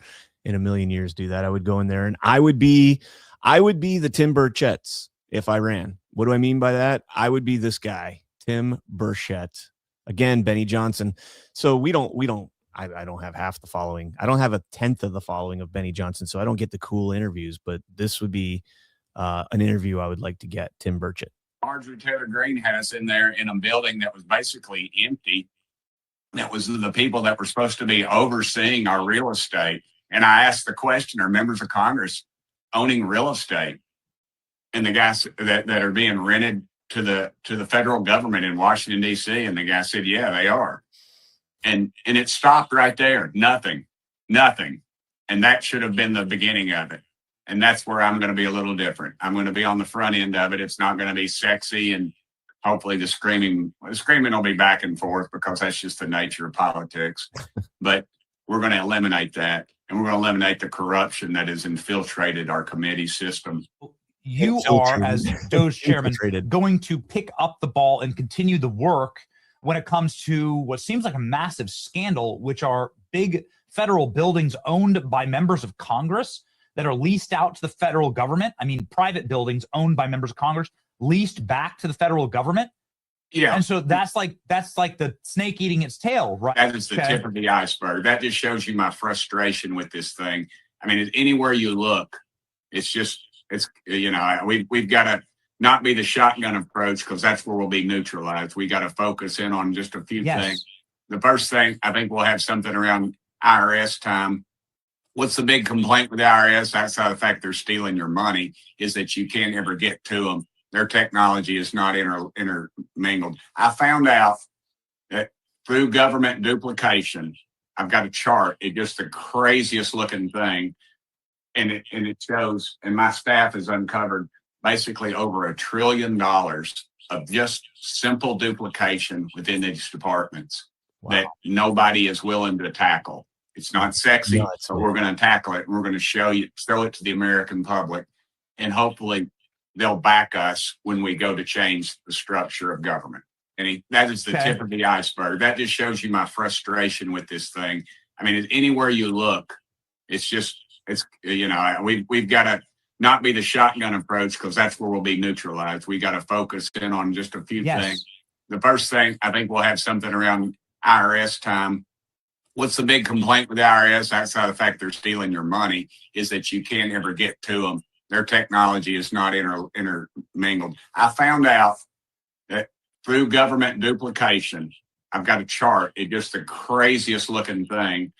in a million years do that. I would go in there, and I would be the Tim Burchett's if I ran. What do I mean by that? I would be this guy, Tim Burchett. Again, Benny Johnson. So I don't have half the following. I don't have a tenth of the following of Benny Johnson, so I don't get the cool interviews, but this would be an interview I would like to get, Tim Burchett. Marjorie Taylor Greene had us in there in a building that was basically empty. That was the people that were supposed to be overseeing our real estate. And I asked the question, are members of Congress owning real estate? And the guys that are being rented to the federal government in Washington, D.C. And the guy said, yeah, they are. And it stopped right there. Nothing. And that should have been the beginning of it. And that's where I'm going to be a little different. I'm going to be on the front end of it. It's not going to be sexy, and hopefully the screaming will be back and forth because that's just the nature of politics. But we're going to eliminate that, and we're going to eliminate the corruption that has infiltrated our committee system. You are, as Doge chairman, going to pick up the ball and continue the work when it comes to what seems like a massive scandal, which are big federal buildings owned by members of Congress that are leased out to the federal government. I mean, private buildings owned by members of Congress, leased back to the federal government. Yeah. And so that's like the snake eating its tail, right? That is the tip of the iceberg. That just shows you my frustration with this thing. I mean, anywhere you look, we've got to not be the shotgun approach, because that's where we'll be neutralized. We got to focus in on just a few things. The first thing, I think we'll have something around IRS time. What's the big complaint with the IRS? Outside the fact they're stealing your money, is that you can't ever get to them. Their technology is not intermingled. I found out that through government duplication, I've got a chart. It's just the craziest looking thing. And it shows, and my staff has uncovered basically over $1 trillion of just simple duplication within these departments that nobody is willing to tackle. It's not sexy, but we're going to tackle it. And we're going to show it to the American public. And hopefully they'll back us when we go to change the structure of government. And that is the tip of the iceberg. That just shows you my frustration with this thing. I mean, anywhere you look, it's we've got to not be the shotgun approach, because that's where we'll be neutralized. We got to focus in on just a few things. The first thing, I think we'll have something around IRS time. What's the big complaint with the IRS, outside of the fact they're stealing your money, is that you can't ever get to them. Their technology is not intermingled. I found out that through government duplication, I've got a chart. It's just the craziest looking thing.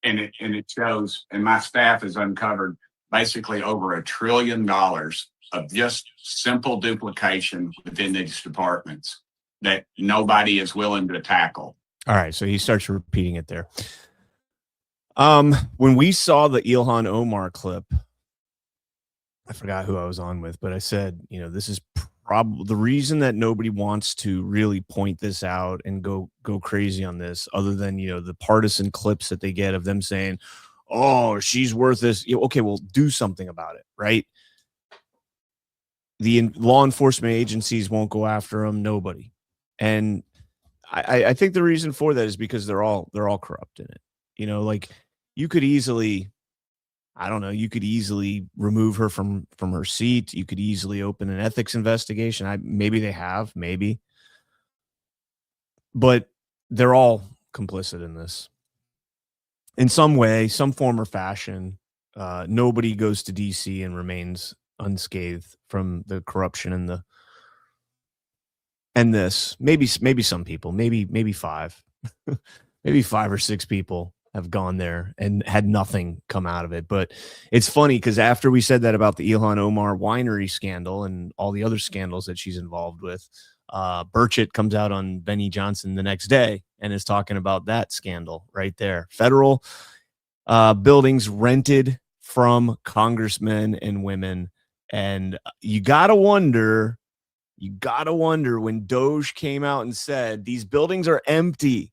And it shows, and my staff has uncovered basically over $1 trillion of just simple duplication within these departments that nobody is willing to tackle. All right, so he starts repeating it there. When we saw the Ilhan Omar clip, I forgot who I was on with, but I said, this is probably the reason that nobody wants to really point this out and go crazy on this, other than, the partisan clips that they get of them saying, oh, she's worth this. Okay, well, do something about it, right? The law enforcement agencies won't go after them, nobody. And I think the reason for that is because they're all corrupt in it. Like, you could easily, I don't know, you could easily remove her from her seat. You could easily open an ethics investigation. Maybe they have, maybe. But they're all complicit in this. In some way, some form or fashion. Nobody goes to DC and remains unscathed from the corruption and this. Maybe some people, maybe 5. Maybe 5 or 6 people have gone there and had nothing come out of it. But it's funny because after we said that about the Ilhan Omar winery scandal and all the other scandals that she's involved with, Burchett comes out on Benny Johnson the next day and is talking about that scandal right there. Federal buildings rented from congressmen and women. And you got to wonder when Doge came out and said these buildings are empty,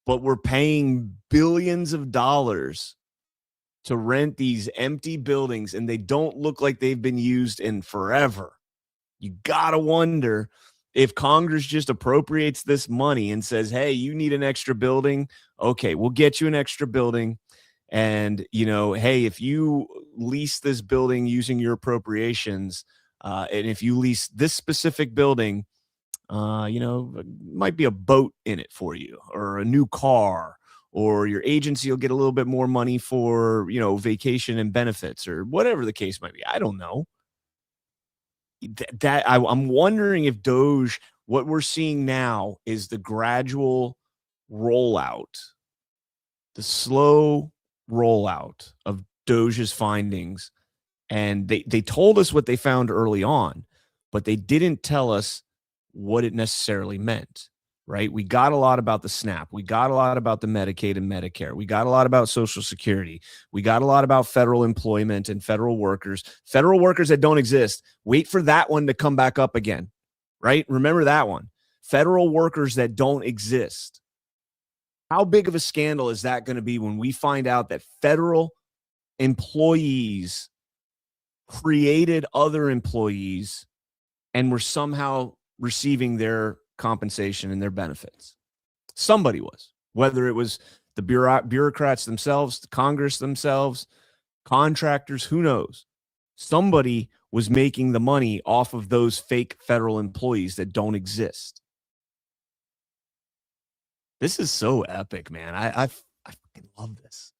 but we're paying billions of dollars to rent these empty buildings and they don't look like they've been used in forever. You got to wonder if Congress just appropriates this money and says, hey, you need an extra building. Okay, we'll get you an extra building. And, hey, if you lease this building using your appropriations, and if you lease this specific building, might be a boat in it for you, or a new car, or your agency will get a little bit more money for, vacation and benefits, or whatever the case might be. I don't know. I'm wondering if Doge, what we're seeing now is the gradual rollout, the slow rollout of Doge's findings. And they told us what they found early on, but they didn't tell us what it necessarily meant, right? We got a lot about the SNAP. We got a lot about the Medicaid and Medicare. We got a lot about Social Security. We got a lot about federal employment and federal workers that don't exist. Wait for that one to come back up again, right? Remember that one. Federal workers that don't exist. How big of a scandal is that going to be when we find out that federal employees created other employees and were somehow receiving their compensation and their benefits? Somebody was, whether it was the bureaucrats themselves, the Congress themselves, contractors, who knows? Somebody was making the money off of those fake federal employees that don't exist. This is so epic, man. I fucking love this.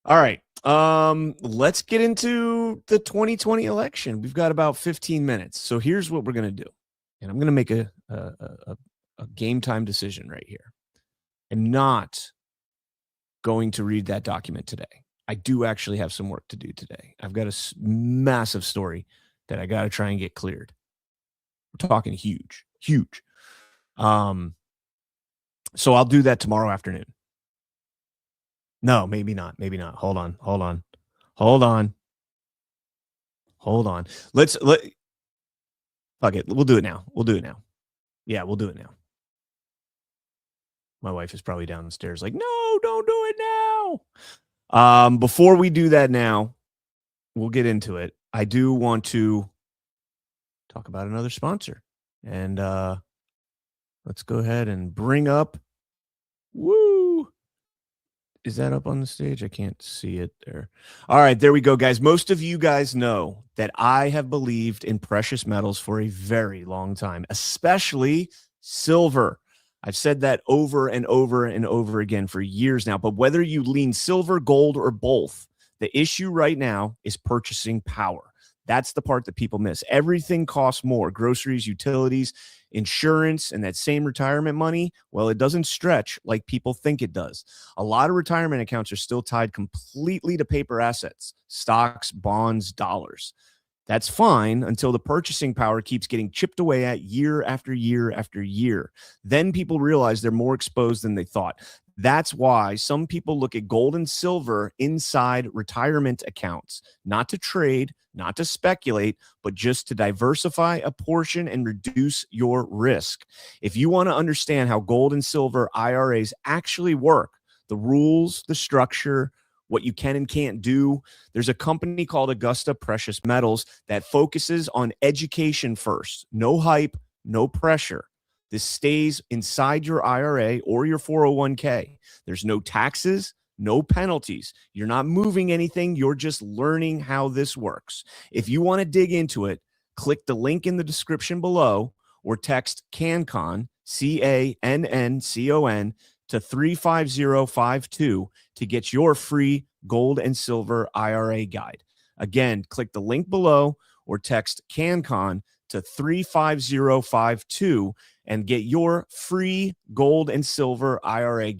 All right. Let's get into the 2020 election. We've got about 15 minutes. So here's what we're going to do. And I'm going to make a game time decision right here. I'm not going to read that document today. I do actually have some work to do today. I've got a massive story that I got to try and get cleared. We're talking huge, huge. So I'll do that tomorrow afternoon. No, maybe not. Maybe not. Hold on. Fuck it. We'll do it now. Yeah, we'll do it now. My wife is probably downstairs like, no, don't do it now. Before we do that now, we'll get into it. I do want to talk about another sponsor. And let's go ahead and bring up. Woo! Is that up on the stage? I can't see it there. All right, there we go, guys. Most of you guys know that I have believed in precious metals for a very long time, especially silver. I've said that over and over and over again for years now. But whether you lean silver, gold, or both, the issue right now is purchasing power. That's the part that people miss. Everything costs more. Groceries, utilities, insurance, and that same retirement money, well, it doesn't stretch like people think it does. A lot of retirement accounts are still tied completely to paper assets, stocks, bonds, dollars. That's fine until the purchasing power keeps getting chipped away at year after year after year. Then people realize they're more exposed than they thought. That's why some people look at gold and silver inside retirement accounts, not to trade, not to speculate, but just to diversify a portion and reduce your risk. If you want to understand how gold and silver IRAs actually work, the rules, the structure, what you can and can't do, there's a company called Augusta Precious Metals that focuses on education first. No hype, no pressure. This stays inside your IRA or your 401k. There's no taxes, no penalties. You're not moving anything. You're just learning how this works. If you want to dig into it, click the link in the description below or text CannCon, CANNCON, to 35052 to get your free gold and silver IRA guide. Again, click the link below or text CannCon to 35052 and get your free gold and silver IRA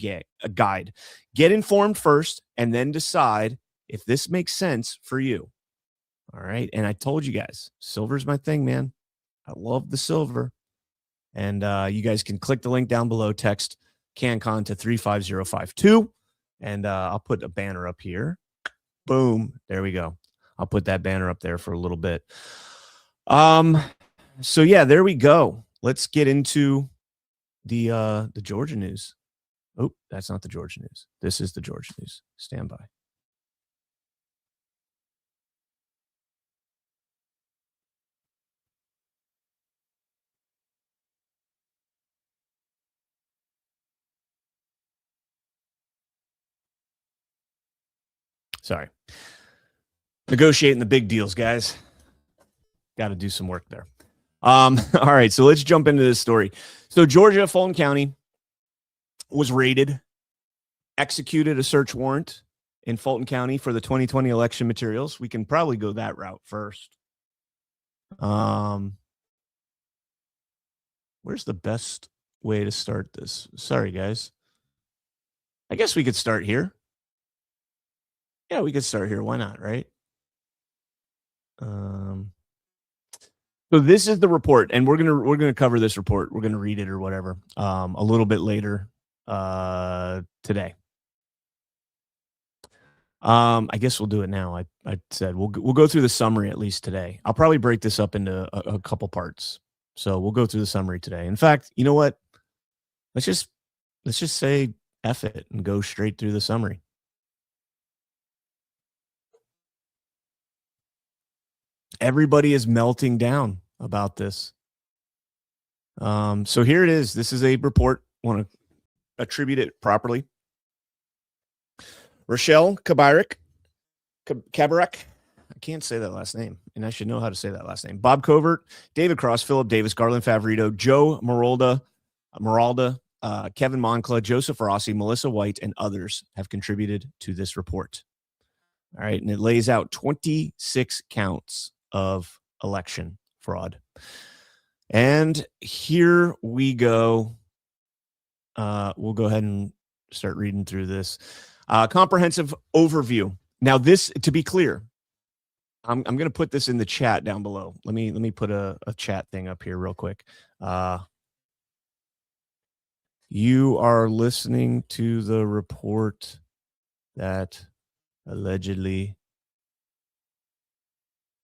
guide. Get informed first and then decide if this makes sense for you. All right. And I told you guys, silver's my thing, man. I love the silver. And you guys can click the link down below, text CannCon to 35052. And I'll put a banner up here. Boom. There we go. I'll put that banner up there for a little bit. So yeah, there we go. Let's get into the Georgia news. Oh, that's not the Georgia news. This is the Georgia news. Stand by. Sorry. Negotiating the big deals, guys. Got to do some work there. All right, so let's jump into this story. So Georgia, Fulton County was raided, executed a search warrant in Fulton County for the 2020 election materials. We can probably go that route first. Where's the best way to start this? Sorry, guys. I guess we could start here. Yeah, we could start here. Why not, right? So this is the report, and we're gonna cover this report. We're gonna read it or whatever a little bit later today. I guess we'll do it now. I said we'll go through the summary at least today. I'll probably break this up into a couple parts. So we'll go through the summary today. In fact, you know what? Let's just say F it and go straight through the summary. Everybody is melting down about this. So here it is. This is a report. Want to attribute it properly. Rochelle Kabarek. I can't say that last name, and I should know how to say that last name. Bob Covert, David Cross, Philip Davis, Garland Favorito, Joe Maralda, Kevin Moncla, Joseph Rossi, Melissa White, and others have contributed to this report. All right, and it lays out 26 counts of election fraud. And here we go. We'll go ahead and start reading through this. Comprehensive overview. Now, this, to be clear, I'm going to put this in the chat down below. Let me put a chat thing up here real quick. You are listening to the report that allegedly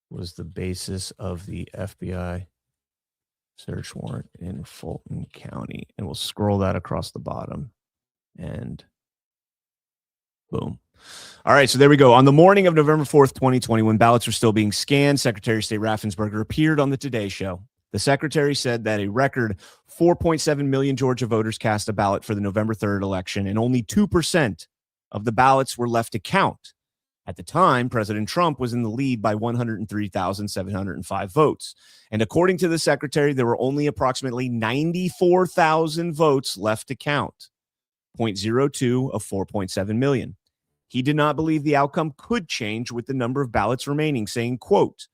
was the basis of the FBI search warrant in Fulton County. And we'll scroll that across the bottom and boom. All right, so there we go. On the morning of November 4th, 2020, when ballots were still being scanned, Secretary of State Raffensperger appeared on the Today Show. The secretary said that a record 4.7 million Georgia voters cast a ballot for the November 3rd election, and only 2% of the ballots were left to count. At the time, President Trump was in the lead by 103,705 votes. And according to the secretary, there were only approximately 94,000 votes left to count, 0.02 of 4.7 million. He did not believe the outcome could change with the number of ballots remaining, saying, quote,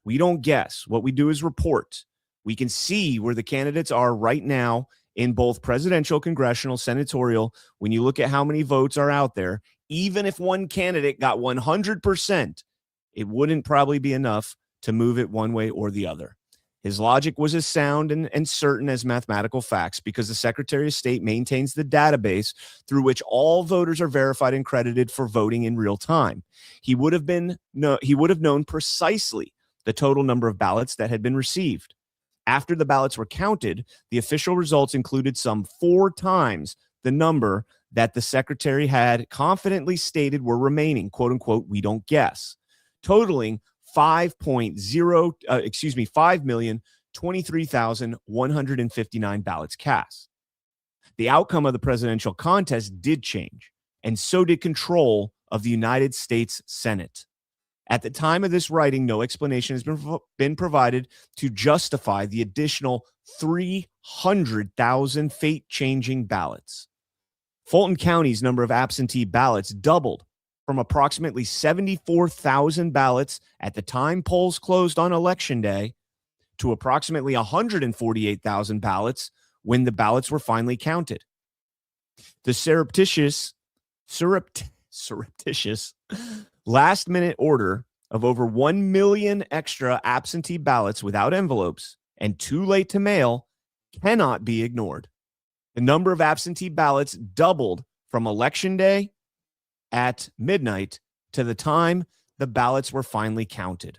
"We don't guess. What we do is report. We can see where the candidates are right now in both presidential, congressional, senatorial. When you look at how many votes are out there, even if one candidate got 100%, it wouldn't probably be enough to move it one way or the other." His logic was as sound and certain as mathematical facts because the Secretary of State maintains the database through which all voters are verified and credited for voting in real time. He would have known precisely the total number of ballots that had been received. After the ballots were counted, the official results included some 4 times the number that the Secretary had confidently stated were remaining, quote unquote, "we don't guess," totaling 5,023,159 ballots cast. The outcome of the presidential contest did change, and so did control of the United States Senate. At the time of this writing, no explanation has been provided to justify the additional 300,000 fate-changing ballots. Fulton County's number of absentee ballots doubled from approximately 74,000 ballots at the time polls closed on Election Day to approximately 148,000 ballots when the ballots were finally counted. The surreptitious last-minute order of over 1 million extra absentee ballots without envelopes and too late to mail cannot be ignored. The number of absentee ballots doubled from Election Day at midnight to the time the ballots were finally counted.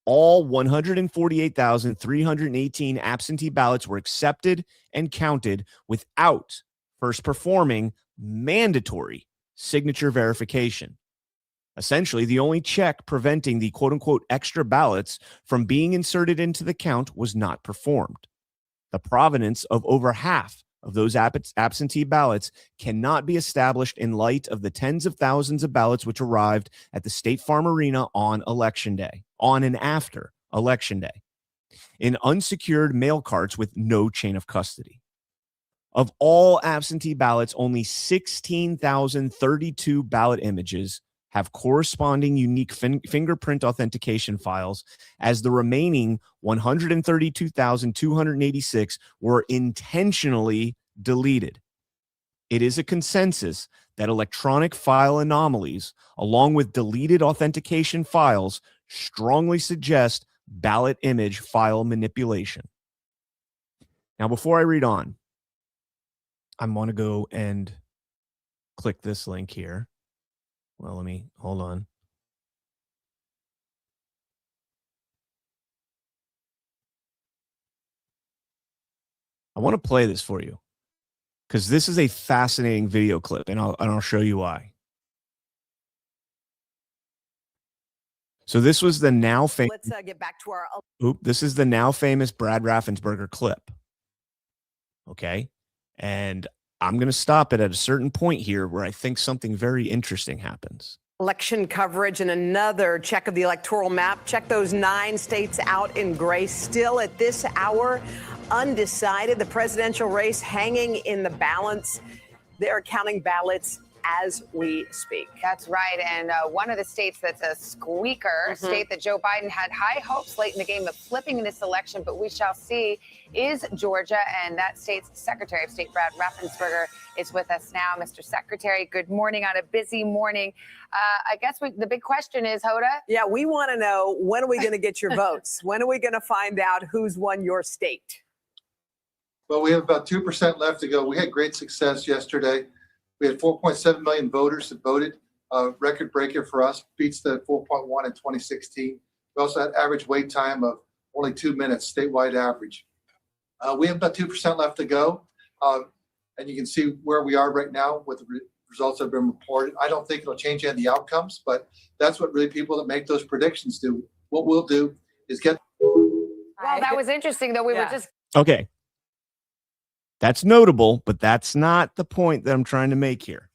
All 148,318 absentee ballots were accepted and counted without first performing mandatory signature verification. Essentially, the only check preventing the quote-unquote extra ballots from being inserted into the count was not performed. The provenance of over half of those absentee ballots cannot be established in light of the tens of thousands of ballots which arrived at the State Farm Arena on Election Day, on and after Election Day, in unsecured mail carts with no chain of custody. Of all absentee ballots, only 16,032 ballot images have corresponding unique fingerprint authentication files, as the remaining 132,286 were intentionally deleted. It is a consensus that electronic file anomalies, along with deleted authentication files, strongly suggest ballot image file manipulation. Now, before I read on, I want to go and click this link here. Well, let me hold on. I want to play this for you because this is a fascinating video clip, and I'll show you why. So this was the now famous. Let's get back to our. This is the now famous Brad Raffensperger clip. Okay, and I'm going to stop it at a certain point here where I think something very interesting happens. Election coverage and another check of the electoral map. Check those 9 states out in gray. Still at this hour, undecided. The presidential race hanging in the balance. They're counting ballots as we speak. That's right. And one of the states that's a squeaker, state that Joe Biden had high hopes late in the game of flipping this election, but we shall see, is Georgia. And that state's Secretary of State, Brad Raffensperger, is with us now. Mr. Secretary, good morning on a busy morning. I guess the big question is, Hoda? Yeah, we want to know, when are we going to get your votes? When are we going to find out who's won your state? Well, we have about 2% left to go. We had great success yesterday. We had 4.7 million voters that voted, record breaker for us, beats the 4.1 in 2016. We also had average wait time of only 2 minutes, statewide average. We have about 2% left to go. And you can see where we are right now with the results that have been reported. I don't think it'll change any of the outcomes, but that's what really people that make those predictions do. What we'll do is get. Well, that was interesting, though. We were just. Okay. That's notable, but that's not the point that I'm trying to make here.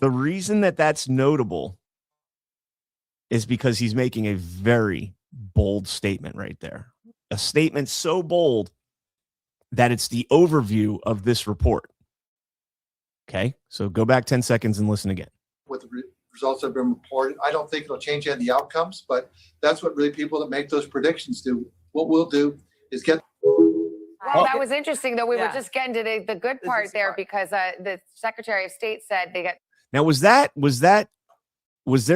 The reason that that's notable is because he's making a very bold statement right there. A statement so bold that it's the overview of this report. Okay, so go back 10 seconds and listen again. With the results that have been reported, I don't think it'll change any of the outcomes, but that's what really people that make those predictions do. What we'll do is get. Well, that was interesting, though. We were just getting to the good part there because the Secretary of State said they got. Now, was there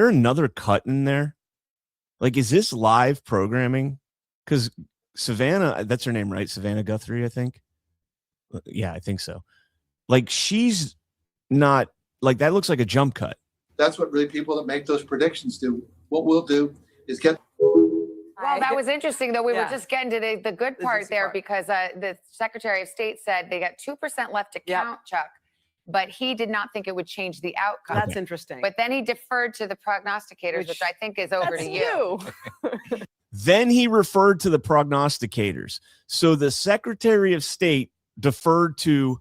another cut in there? Like, is this live programming? Because Savannah, that's her name, right? Savannah Guthrie, I think. Yeah, I think so. Like, she's not like that. Looks like a jump cut. That's what really people that make those predictions do. What we'll do is get. Well, that was interesting, though. We were just getting to the good part there because the Secretary of State said they got 2% left to count, Chuck, but he did not think it would change the outcome. That's interesting. But then he deferred to the prognosticators, which I think is over to you. Then he referred to the prognosticators. So the Secretary of State deferred to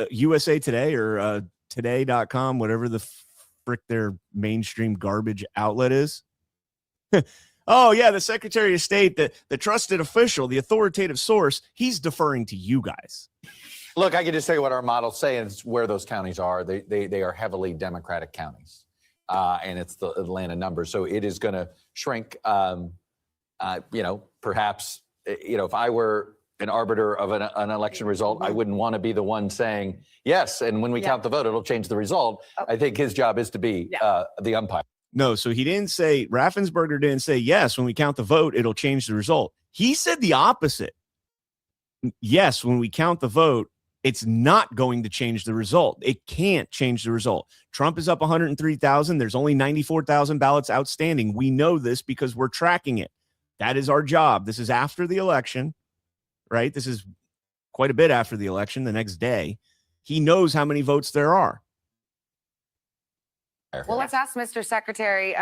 USA Today or today.com, whatever the frick their mainstream garbage outlet is. Oh, yeah, the Secretary of State, the trusted official, the authoritative source, he's deferring to you guys. Look, I can just tell you what our models say, and it's where those counties are. They are heavily Democratic counties, and it's the Atlanta numbers. So it is going to shrink. Perhaps, if I were an arbiter of an election result, I wouldn't want to be the one saying, yes, and when we count the vote, it'll change the result. I think his job is to be the umpire. No, so he didn't say, Raffensperger didn't say, yes, when we count the vote, it'll change the result. He said the opposite. Yes, when we count the vote, it's not going to change the result. It can't change the result. Trump is up 103,000. There's only 94,000 ballots outstanding. We know this because we're tracking it. That is our job. This is after the election, right? This is quite a bit after the election, the next day. He knows how many votes there are. Well, let's ask Mr. Secretary.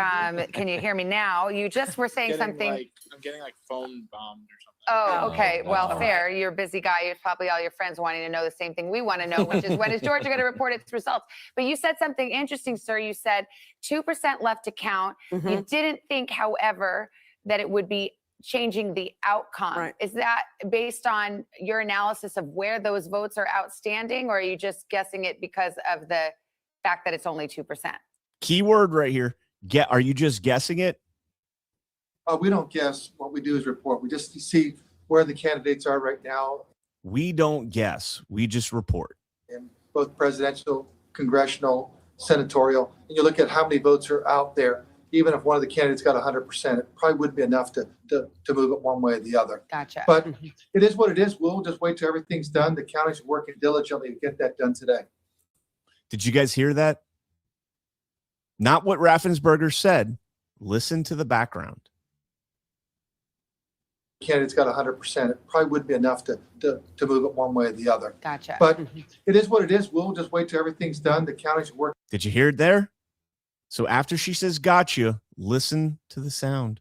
Can you hear me now? You just were saying something. I'm getting phone bombed or something. Oh, okay. Well, fair. You're a busy guy. You're probably all your friends wanting to know the same thing we want to know, which is when is Georgia going to report its results? But you said something interesting, sir. You said 2% left to count. You didn't think, however, that it would be changing the outcome. Right. Is that based on your analysis of where those votes are outstanding, or are you just guessing it because of the fact that it's only 2%? Keyword right here. Are you just guessing it? We don't guess. What we do is report. We just see where the candidates are right now. We don't guess. We just report. In both presidential, congressional, senatorial. And you look at how many votes are out there. Even if one of the candidates got 100%, it probably wouldn't be enough to move it one way or the other. Gotcha. But it is what it is. We'll just wait till everything's done. The counties are working diligently to get that done today. Did you guys hear that? Not what Raffensperger said. Listen to the background. Candidate's got 100%. It probably wouldn't be enough to move it one way or the other. Gotcha. But it is what it is. We'll just wait till everything's done. The counties are working. Did you hear it there? So after she says gotcha, listen to the sound.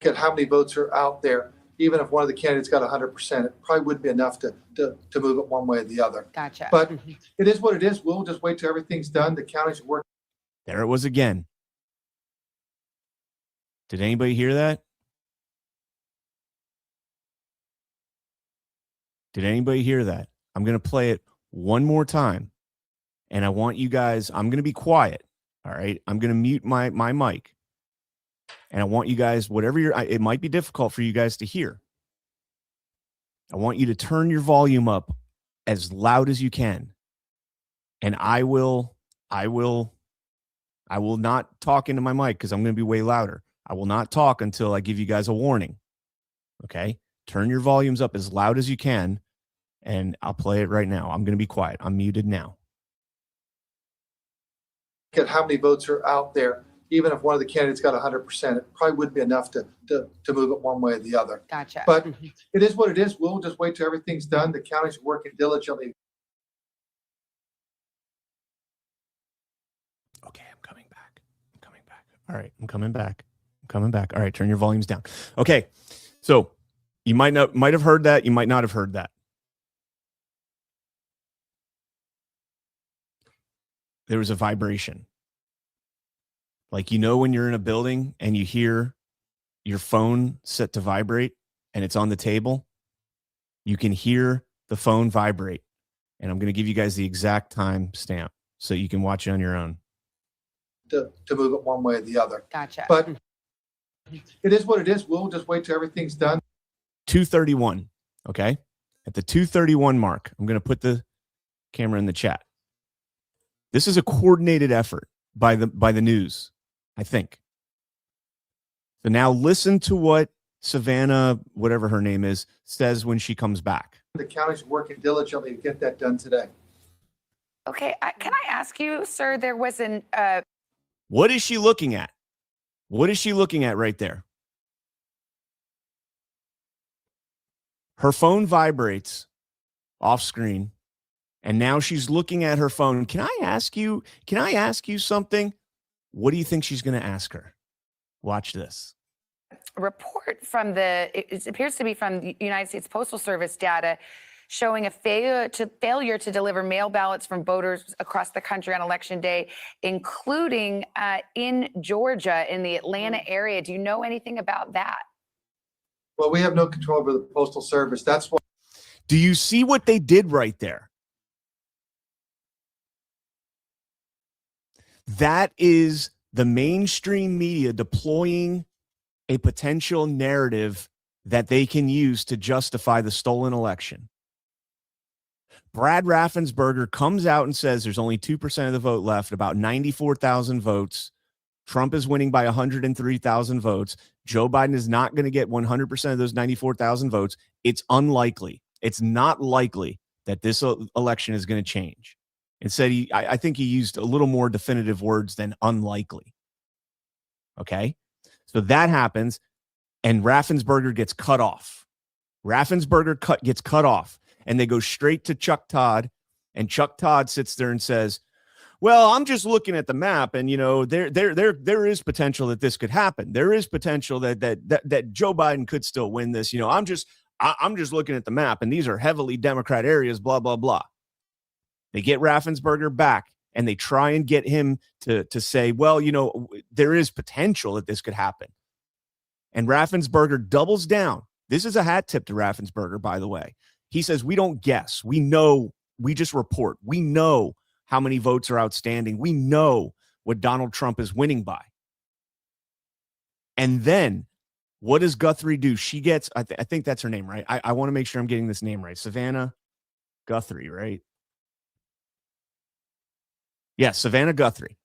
Look at how many votes are out there. Even if one of the candidates got 100%, it probably wouldn't be enough to move it one way or the other. Gotcha. But it is what it is. We'll just wait till everything's done. The counties are working. There it was again. Did anybody hear that? Did anybody hear that? I'm going to play it one more time. And I want you guys, I'm going to be quiet. All right. I'm going to mute my mic. And I want you guys, whatever it might be difficult for you guys to hear. I want you to turn your volume up as loud as you can. And I will not talk into my mic because I'm going to be way louder. I will not talk until I give you guys a warning. Okay? Turn your volumes up as loud as you can, and I'll play it right now. I'm going to be quiet. I'm muted now. At how many votes are out there, even if one of the candidates got 100%, it probably wouldn't be enough to move it one way or the other. Gotcha. But it is what it is. We'll just wait till everything's done. The county's working diligently. Okay, I'm coming back. All right, I'm coming back. All right, turn your volumes down. Okay, so you might have heard that. You might not have heard that. There was a vibration. Like, when you're in a building and you hear your phone set to vibrate and it's on the table, you can hear the phone vibrate. And I'm going to give you guys the exact time stamp so you can watch it on your own. To move it one way or the other. Gotcha. But it is what it is. We'll just wait till everything's done. 2:31. Okay. At the 2:31 mark, I'm going to put the camera in the chat. This is a coordinated effort by the news, I think. So now listen to what Savannah, whatever her name is, says when she comes back. The county's working diligently to get that done today. Okay, can I ask you, sir, there was an... What is she looking at? What is she looking at right there? Her phone vibrates off screen, and now she's looking at her phone. Can I ask you something? What do you think she's going to ask her? Watch this. report from it appears to be from the United States Postal Service data showing a failure to deliver mail ballots from voters across the country on Election Day, including in Georgia, in the Atlanta area. Do you know anything about that? Well, we have no control over the Postal Service. That's why. Do you see what they did right there? That is the mainstream media deploying a potential narrative that they can use to justify the stolen election. Brad Raffensperger comes out and says there's only 2% of the vote left, about 94,000 votes. Trump is winning by 103,000 votes. Joe Biden is not going to get 100% of those 94,000 votes. It's unlikely. It's not likely that this election is going to change. Instead, I think he used a little more definitive words than unlikely. Okay? So that happens, and Raffensperger gets cut off. Gets cut off, and they go straight to Chuck Todd, and Chuck Todd sits there and says, well, I'm just looking at the map, and there is potential that this could happen. There is potential that Joe Biden could still win this. I'm just looking at the map, and these are heavily Democrat areas, blah, blah, blah. They get Raffensperger back, and they try and get him to say, well, there is potential that this could happen. And Raffensperger doubles down. This is a hat tip to Raffensperger, by the way. He says, we don't guess. We know. We just report. We know how many votes are outstanding. We know what Donald Trump is winning by. And then what does Guthrie do? She gets, I think that's her name, right? I want to make sure I'm getting this name right. Savannah Guthrie, right? Yes, Savannah Guthrie.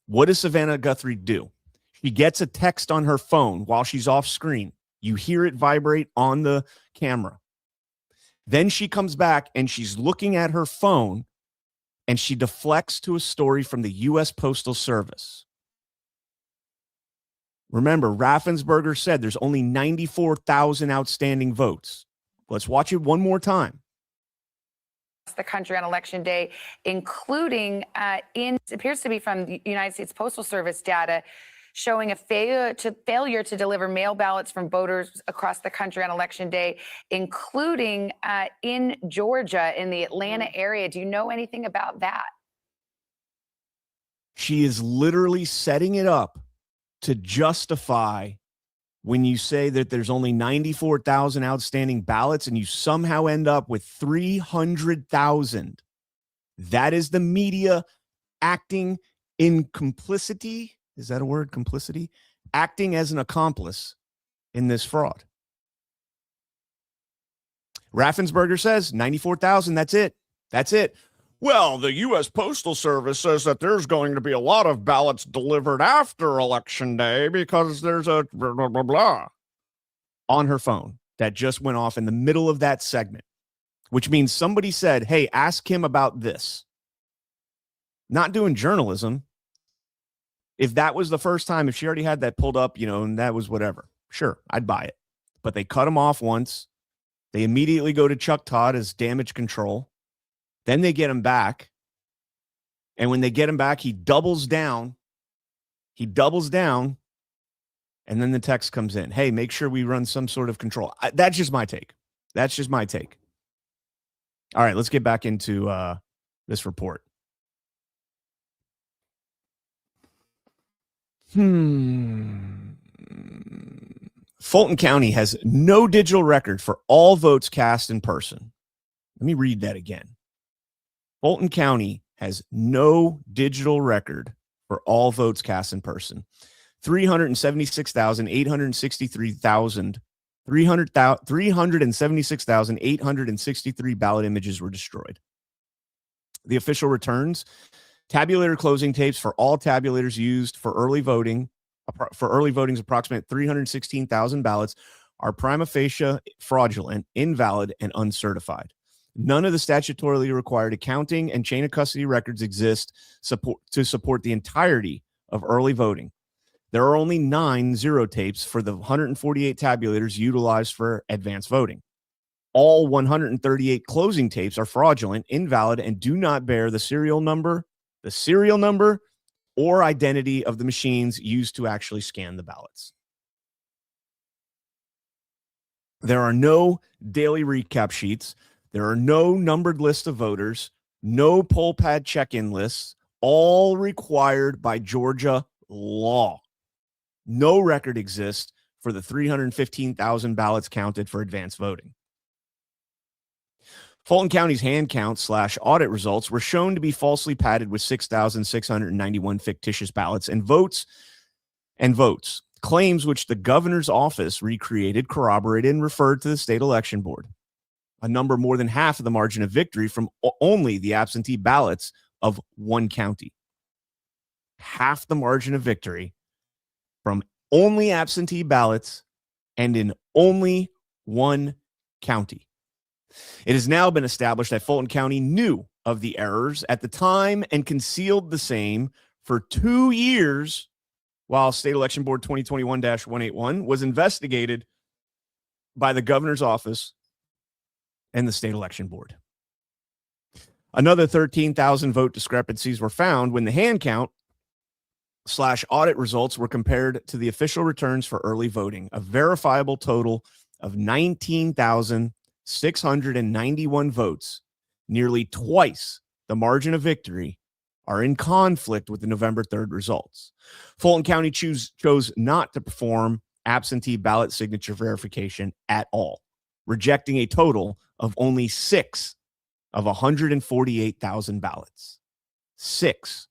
What does Savannah Guthrie do? She gets a text on her phone while she's off screen. You hear it vibrate on the camera. Then she comes back and she's looking at her phone and she deflects to a story from the U.S. Postal Service. Remember, Raffensperger said there's only 94,000 outstanding votes. Let's watch it one more time. The country on Election Day, including it appears to be from the United States Postal Service data showing a failure to deliver mail ballots from voters across the country on Election Day, including in Georgia, in the Atlanta area. Do you know anything about that? She is literally setting it up to justify when you say that there's only 94,000 outstanding ballots and you somehow end up with 300,000 That is the media acting in complicity. Is that a word? Complicity? Acting as an accomplice in this fraud. Raffensperger says 94,000. That's it. That's it. Well, the U.S. Postal Service says that there's going to be a lot of ballots delivered after Election Day because there's a blah, blah, blah, blah on her phone that just went off in the middle of that segment, which means somebody said, hey, ask him about this. Not doing journalism. If that was the first time, if she already had that pulled up, and that was whatever, sure, I'd buy it. But they cut him off once. They immediately go to Chuck Todd as damage control. Then they get him back. And when they get him back, he doubles down. And then the text comes in. Hey, make sure we run some sort of control. That's just my take. All right, let's get back into this report. Fulton County has no digital record for all votes cast in person. Let me read that again. Fulton County has no digital record for all votes cast in person. 376,863 ballot images were destroyed. The official returns, tabulator closing tapes for all tabulators used for early voting, voting's approximate 316,000 ballots are prima facie fraudulent, invalid, and uncertified. None of the statutorily required accounting and chain of custody records exist to support the entirety of early voting. There are only 9 zero tapes for the 148 tabulators utilized for advanced voting. All 138 closing tapes are fraudulent, invalid, and do not bear the serial number, or identity of the machines used to actually scan the ballots. There are no daily recap sheets. There are no numbered lists of voters, no poll pad check-in lists, all required by Georgia law. No record exists for the 315,000 ballots counted for advanced voting. Fulton County's hand count / audit results were shown to be falsely padded with 6,691 fictitious ballots and votes. Claims which the governor's office recreated, corroborated, and referred to the state election board. A number more than half of the margin of victory from only the absentee ballots of one county. Half the margin of victory from only absentee ballots and in only one county. It has now been established that Fulton County knew of the errors at the time and concealed the same for 2 years while State Election Board 2021-181 was investigated by the governor's office and the State Election Board. Another 13,000 vote discrepancies were found when the hand count / audit results were compared to the official returns for early voting. A verifiable total of 19,691 votes, nearly twice the margin of victory, are in conflict with the November 3rd results. Fulton County chose not to perform absentee ballot signature verification at all, rejecting a total of only 6 of 148,000 ballots. 6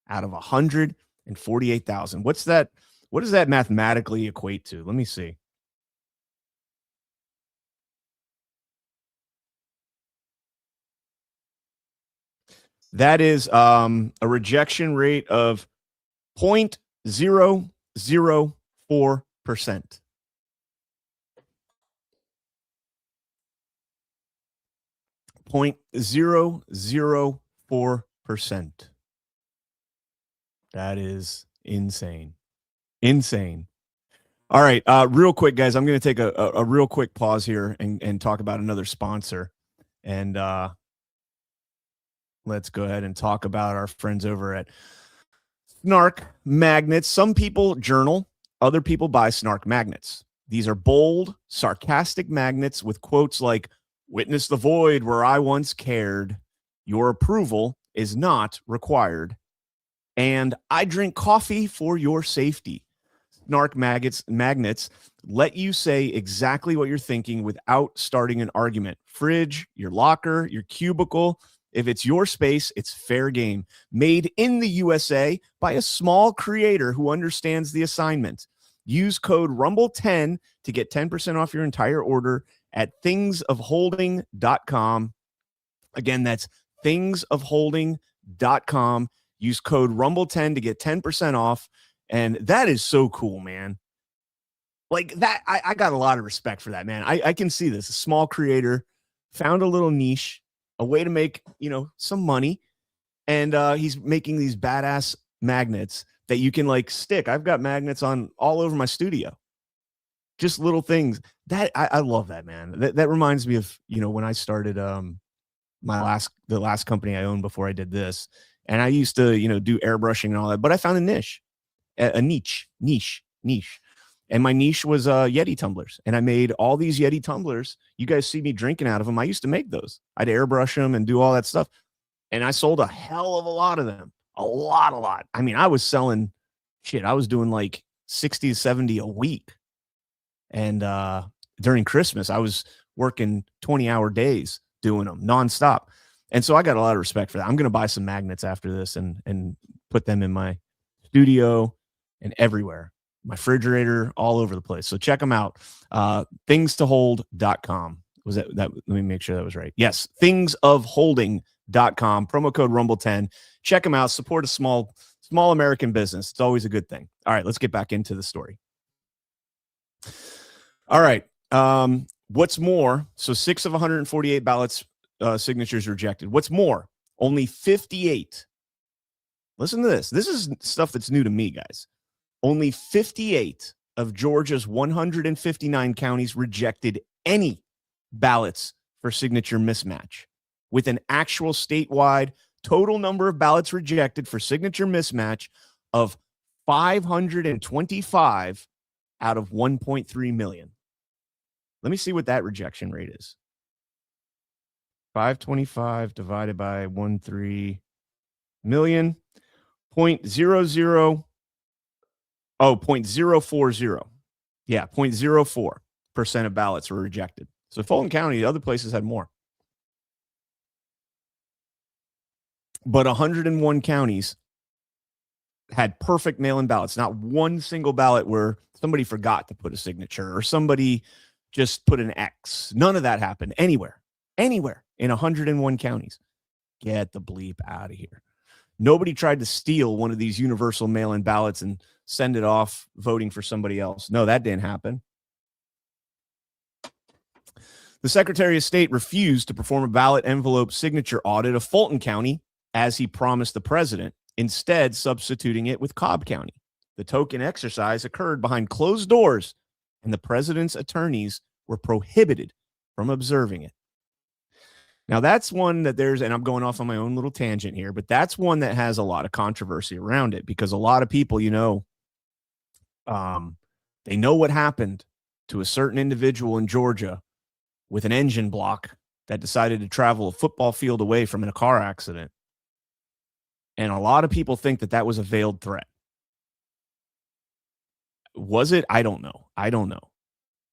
out of 148,000. What's that? What does that mathematically equate to? Let me see. That is a rejection rate of 0.004%. 0.004%. That is insane. Insane. All right. Real quick, guys, I'm going to take a real quick pause here and talk about another sponsor. And let's go ahead and talk about our friends over at Snark Magnets. Some people journal, other people buy Snark Magnets. These are bold, sarcastic magnets with quotes like, "Witness the void where I once cared. Your approval is not required. And I drink coffee for your safety." Snark magnets let you say exactly what you're thinking without starting an argument. Fridge, your locker, your cubicle, If it's your space, it's fair game. Made in the USA by a small creator who understands the assignment. Use code RUMBLE10 to get 10% off your entire order at thingsofholding.com. Again, that's thingsofholding.com. Use code RUMBLE10 to get 10% off. And that is so cool, man. Like that, I got a lot of respect for that, man. I can see this. A small creator found a little niche, a way to make, some money. And he's making these badass magnets that you can like stick. I've got magnets on all over my studio. Just little things that I love that, man. That reminds me of, when I started the last company I owned before I did this. And I used to, do airbrushing and all that, but I found a niche. And my niche was Yeti tumblers. And I made all these Yeti tumblers. You guys see me drinking out of them. I used to make those. I'd airbrush them and do all that stuff. And I sold a hell of a lot of them. A lot. I mean, I was selling shit. I was doing like 60 to 70 a week. And during Christmas, I was working 20-hour days doing them nonstop. And so I got a lot of respect for that. I'm going to buy some magnets after this and put them in my studio and everywhere. My refrigerator, all over the place. So check them out. Thingstohold.com. Was that? Let me make sure that was right. Yes, thingsofholding.com. Promo code RUMBLE10. Check them out. Support a small American business. It's always a good thing. All right, let's get back into the story. All right. What's more? So 6 of 148 ballots signatures rejected. What's more? Only 58. Listen to this. This is stuff that's new to me, guys. Only 58 of Georgia's 159 counties rejected any ballots for signature mismatch, with an actual statewide total number of ballots rejected for signature mismatch of 525 out of 1.3 million. Let me see what that rejection rate is. 525 divided by 1.3 million, 0.040. Yeah, 0.04% of ballots were rejected. So Fulton County, other places had more. But 101 counties had perfect mail-in ballots. Not one single ballot where somebody forgot to put a signature or somebody just put an X. None of that happened anywhere in 101 counties. Get the bleep out of here. Nobody tried to steal one of these universal mail-in ballots and send it off voting for somebody else. No, that didn't happen. The Secretary of State refused to perform a ballot envelope signature audit of Fulton County as he promised the president, instead substituting it with Cobb County. The token exercise occurred behind closed doors, and the president's attorneys were prohibited from observing it. Now, that's one that and I'm going off on my own little tangent here, but that's one that has a lot of controversy around it because a lot of people, they know what happened to a certain individual in Georgia with an engine block that decided to travel a football field away from a car accident. And a lot of people think that was a veiled threat. Was it? I don't know.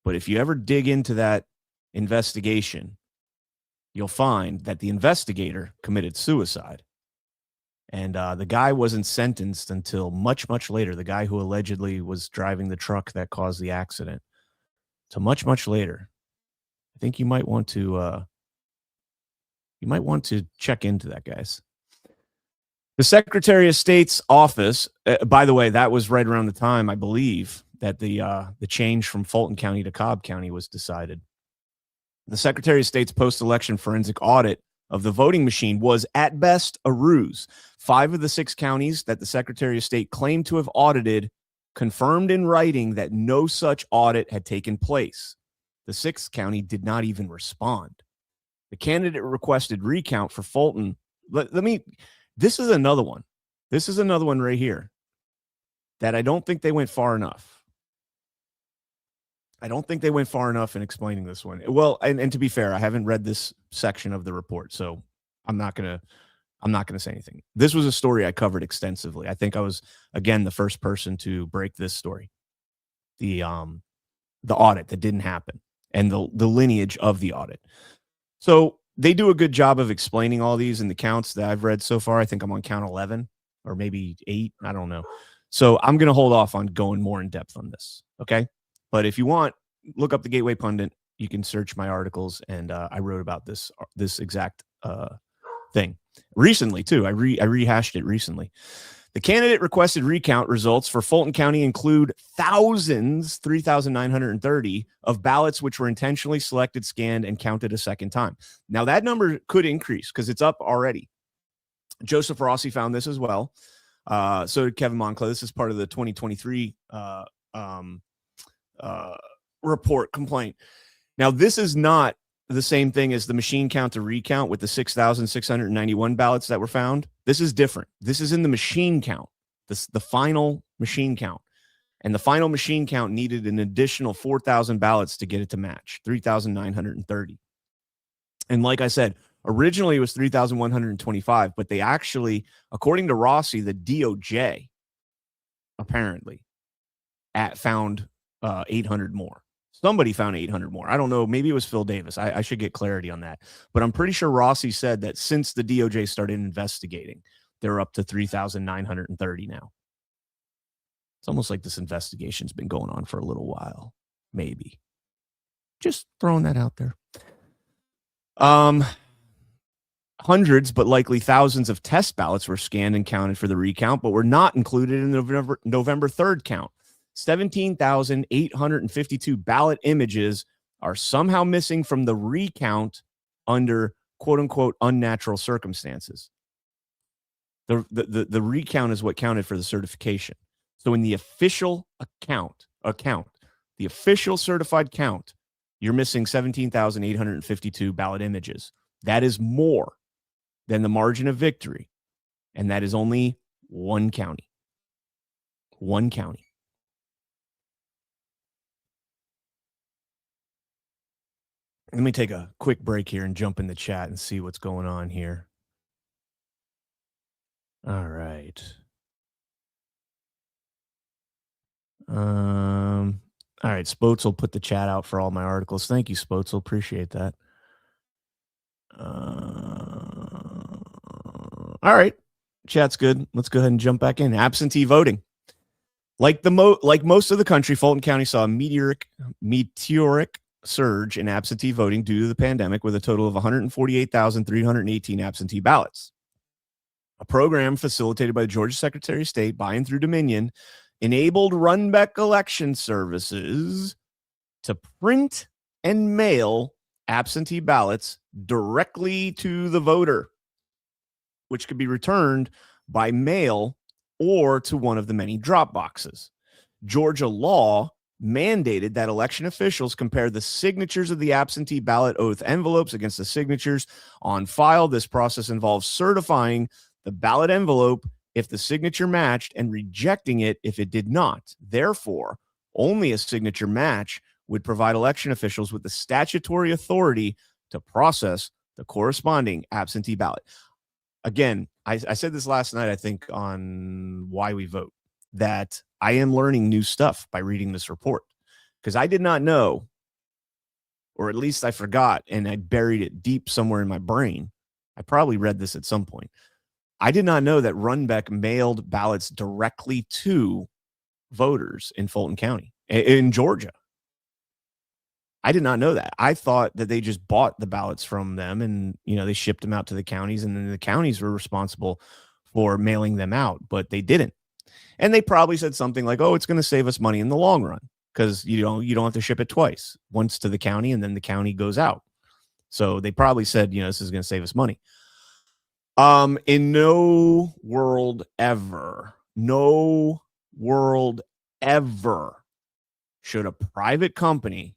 But if you ever dig into that investigation, you'll find that the investigator committed suicide. And the guy wasn't sentenced until much, much later. The guy who allegedly was driving the truck that caused the accident. So much, much later. I think you might want to check into that, guys. The Secretary of State's office, by the way, that was right around the time, I believe, that the change from Fulton County to Cobb County was decided. The Secretary of State's post-election forensic audit of the voting machine was, at best, a ruse. 5 of the 6 counties that the Secretary of State claimed to have audited confirmed in writing that no such audit had taken place. The 6th county did not even respond. The candidate requested recount for Fulton. This is another one. This is another one right here that I don't think they went far enough. I don't think they went far enough in explaining this one. Well, and to be fair, I haven't read this section of the report, so I'm not gonna say anything. This was a story I covered extensively. I think I was, again, the first person to break this story. The audit that didn't happen and the lineage of the audit. So they do a good job of explaining all these in the counts that I've read so far. I think I'm on count 11 or maybe 8. I don't know. So I'm going to hold off on going more in depth on this. Okay. But if you want, look up the Gateway Pundit. You can search my articles, and I wrote about this exact thing recently too. I rehashed it recently. The candidate requested recount results for Fulton County include thousands, 3,930 of ballots which were intentionally selected, scanned, and counted a second time. Now that number could increase because it's up already. Joseph Rossi found this as well. So did Kevin Moncla. This is part of the 2023 report complaint. Now, this is not the same thing as the machine count to recount with the 6,691 ballots that were found. This is different. This is in the machine count, the final machine count. And the final machine count needed an additional 4,000 ballots to get it to match, 3,930. And like I said, originally it was 3,125, but they actually, according to Rossi, the DOJ apparently found 800 more. Somebody found 800 more. I don't know. Maybe it was Phil Davis. I should get clarity on that. But I'm pretty sure Rossi said that since the DOJ started investigating, they're up to 3,930 now. It's almost like this investigation's been going on for a little while. Maybe. Just throwing that out there. Hundreds, but likely thousands of test ballots were scanned and counted for the recount, but were not included in the November 3rd count. 17,852 ballot images are somehow missing from the recount under quote unquote unnatural circumstances. The recount is what counted for the certification. So in the official account, the official certified count, you're missing 17,852 ballot images. That is more than the margin of victory. And that is only one county. One county. Let me take a quick break here and jump in the chat and see what's going on here. All right. All right. Spotes will put the chat out for all my articles. Thank you, Spotes. Appreciate that. All right. Chat's good. Let's go ahead and jump back in. Absentee voting. Like most of the country, Fulton County saw a meteoric surge in absentee voting due to the pandemic, with a total of 148,318 absentee ballots. A program facilitated by the Georgia Secretary of State by and through Dominion enabled Runbeck Election Services to print and mail absentee ballots directly to the voter, which could be returned by mail or to one of the many drop boxes. Georgia law mandated that election officials compare the signatures of the absentee ballot oath envelopes against the signatures on file. This process involves certifying the ballot envelope if the signature matched and rejecting it if it did not. Therefore, only a signature match would provide election officials with the statutory authority to process the corresponding absentee ballot. Again, I said this last night, I think, on Why We Vote, that I am learning new stuff by reading this report, because I did not know, or at least I forgot, and I buried it deep somewhere in my brain. I probably read this at some point. I did not know that Runbeck mailed ballots directly to voters in Fulton County, in Georgia. I did not know that. I thought that they just bought the ballots from them and, they shipped them out to the counties, and then the counties were responsible for mailing them out, but they didn't. And they probably said something like, oh, it's going to save us money in the long run because you don't have to ship it twice, once to the county and then the county goes out. So they probably said, this is going to save us money. In no world ever should a private company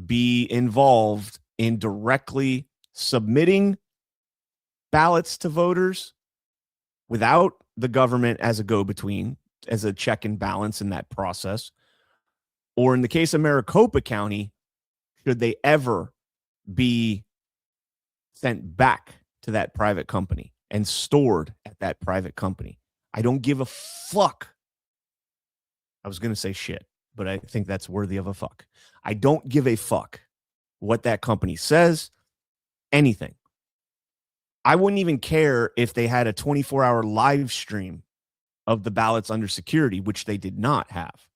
be involved in directly submitting ballots to voters without the government as a go-between, as a check and balance in that process. Or in the case of Maricopa County, should they ever be sent back to that private company and stored at that private company? I don't give a fuck. I was going to say shit, but I think that's worthy of a fuck. I don't give a fuck what that company says, anything. I wouldn't even care if they had a 24-hour live stream of the ballots under security, which they did not have.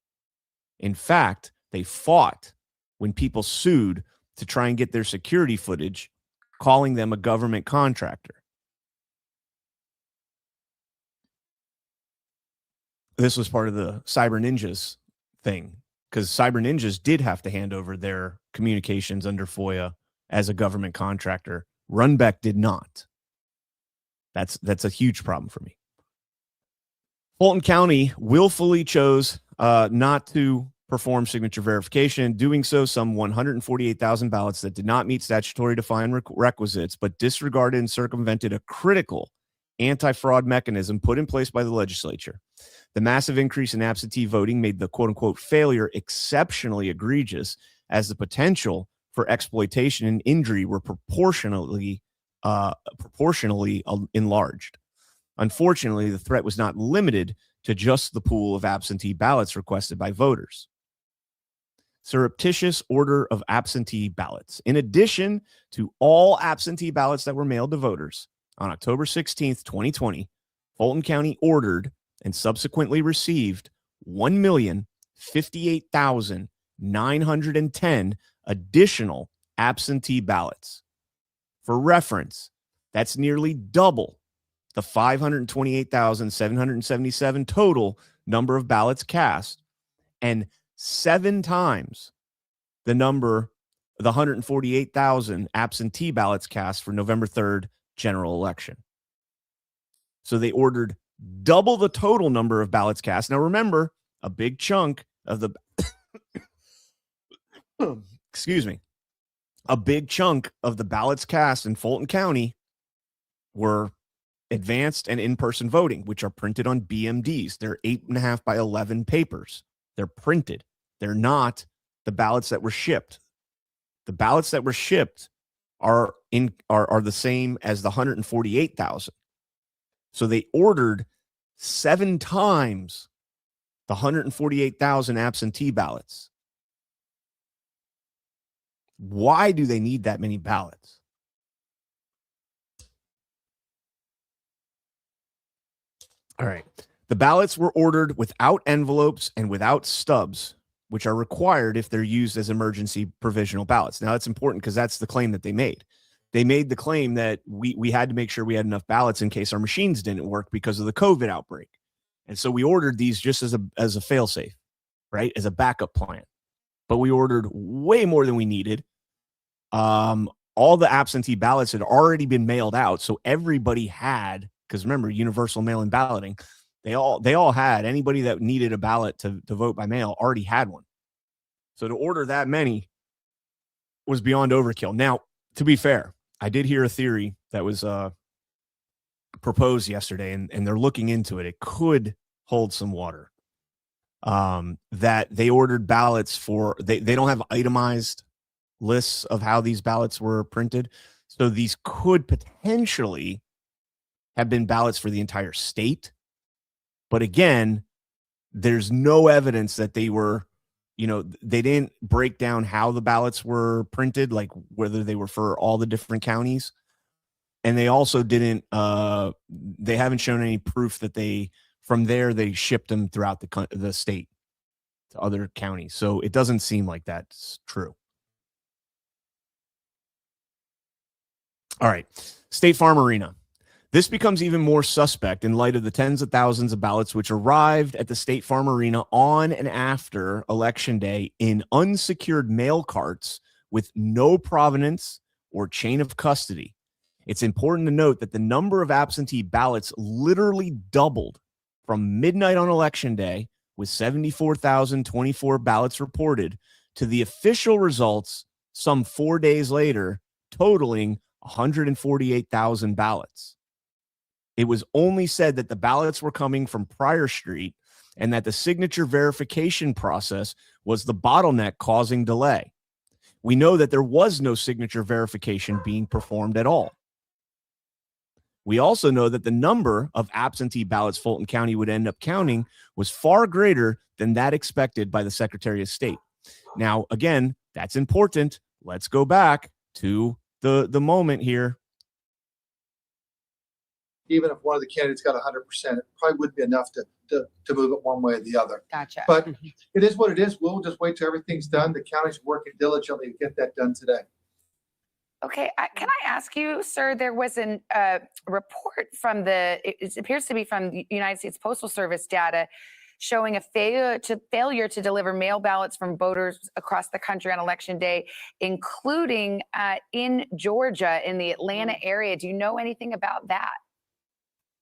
In fact, they fought when people sued to try and get their security footage, calling them a government contractor. This was part of the Cyber Ninjas thing, because Cyber Ninjas did have to hand over their communications under FOIA as a government contractor. Runbeck did not. That's a huge problem for me. Fulton County willfully chose not to perform signature verification. Doing so, some 148,000 ballots that did not meet statutory defined requisites, but disregarded and circumvented a critical anti-fraud mechanism put in place by the legislature. The massive increase in absentee voting made the quote-unquote failure exceptionally egregious, as the potential for exploitation and injury were proportionally enlarged. Unfortunately, the threat was not limited to just the pool of absentee ballots requested by voters. Surreptitious order of absentee ballots. In addition to all absentee ballots that were mailed to voters, on October 16th, 2020, Fulton County ordered and subsequently received 1,058,910 additional absentee ballots. For reference, that's nearly double the 528,777 total number of ballots cast, and 7 times the 148,000 absentee ballots cast for November 3rd general election. So they ordered double the total number of ballots cast. Now remember, a big chunk of the a big chunk of the ballots cast in Fulton County were advanced and in-person voting, which are printed on BMDs. They're 8.5 by 11 papers. They're printed. They're not the ballots that were shipped. The ballots that were shipped are the same as the 148,000. So they ordered 7 times the 148,000 absentee ballots. Why do they need that many ballots? All right. The ballots were ordered without envelopes and without stubs, which are required if they're used as emergency provisional ballots. Now, that's important because that's the claim that they made. They made the claim that we had to make sure we had enough ballots in case our machines didn't work because of the COVID outbreak. And so we ordered these just as a fail-safe, right, as a backup plan. But we ordered way more than we needed. All the absentee ballots had already been mailed out, so everybody had, because remember, universal mail-in balloting, they all had, anybody that needed a ballot to vote by mail already had one. So to order that many was beyond overkill. Now, to be fair, I did hear a theory that was proposed yesterday, and they're looking into it. It could hold some water. That they ordered ballots for, they don't have itemized lists of how these ballots were printed. So these could potentially have been ballots for the entire state. But again, there's no evidence that they were, they didn't break down how the ballots were printed, like whether they were for all the different counties. And they also didn't, they haven't shown any proof that they shipped them throughout the state to other counties. So it doesn't seem like that's true. All right. State Farm Arena. This becomes even more suspect in light of the tens of thousands of ballots which arrived at the State Farm Arena on and after Election Day in unsecured mail carts with no provenance or chain of custody. It's important to note that the number of absentee ballots literally doubled from midnight on Election Day, with 74,024 ballots reported, to the official results some 4 days later, totaling 148,000 ballots. It was only said that the ballots were coming from Pryor Street and that the signature verification process was the bottleneck causing delay. We know that there was no signature verification being performed at all. We also know that the number of absentee ballots Fulton County would end up counting was far greater than that expected by the Secretary of State. Now, again, that's important. Let's go back to the moment here. Even if one of the candidates got 100%, it probably wouldn't be enough to move it one way or the other. Gotcha. But it is what it is. We'll just wait till everything's done. The county's working diligently to get that done today. Okay, can I ask you, sir, there was a report from it appears to be from the United States Postal Service data showing a failure to deliver mail ballots from voters across the country on Election Day, including in Georgia, in the Atlanta area. Do you know anything about that?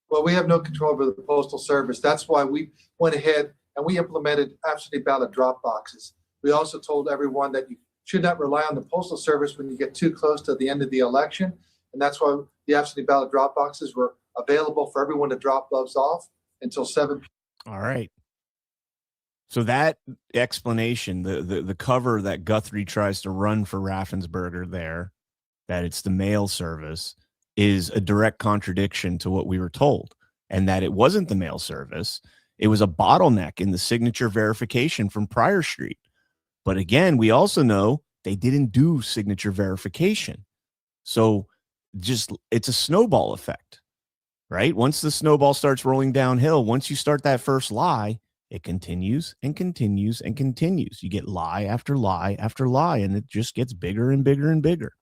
Well, we have no control over the Postal Service. That's why we went ahead and we implemented absentee ballot drop boxes. We also told everyone that you should not rely on the Postal Service when you get too close to the end of the election. And that's why the absentee ballot drop boxes were available for everyone to drop those off until 7 p.m. All right. So that explanation, the cover that Guthrie tries to run for Raffensperger there, that it's the mail service, is a direct contradiction to what we were told, and that it wasn't the mail service. It was a bottleneck in the signature verification from Pryor Street. But again, we also know they didn't do signature verification. So it's a snowball effect, right? Once the snowball starts rolling downhill, once you start that first lie, it continues and continues and continues. You get lie after lie after lie, and it just gets bigger and bigger and bigger.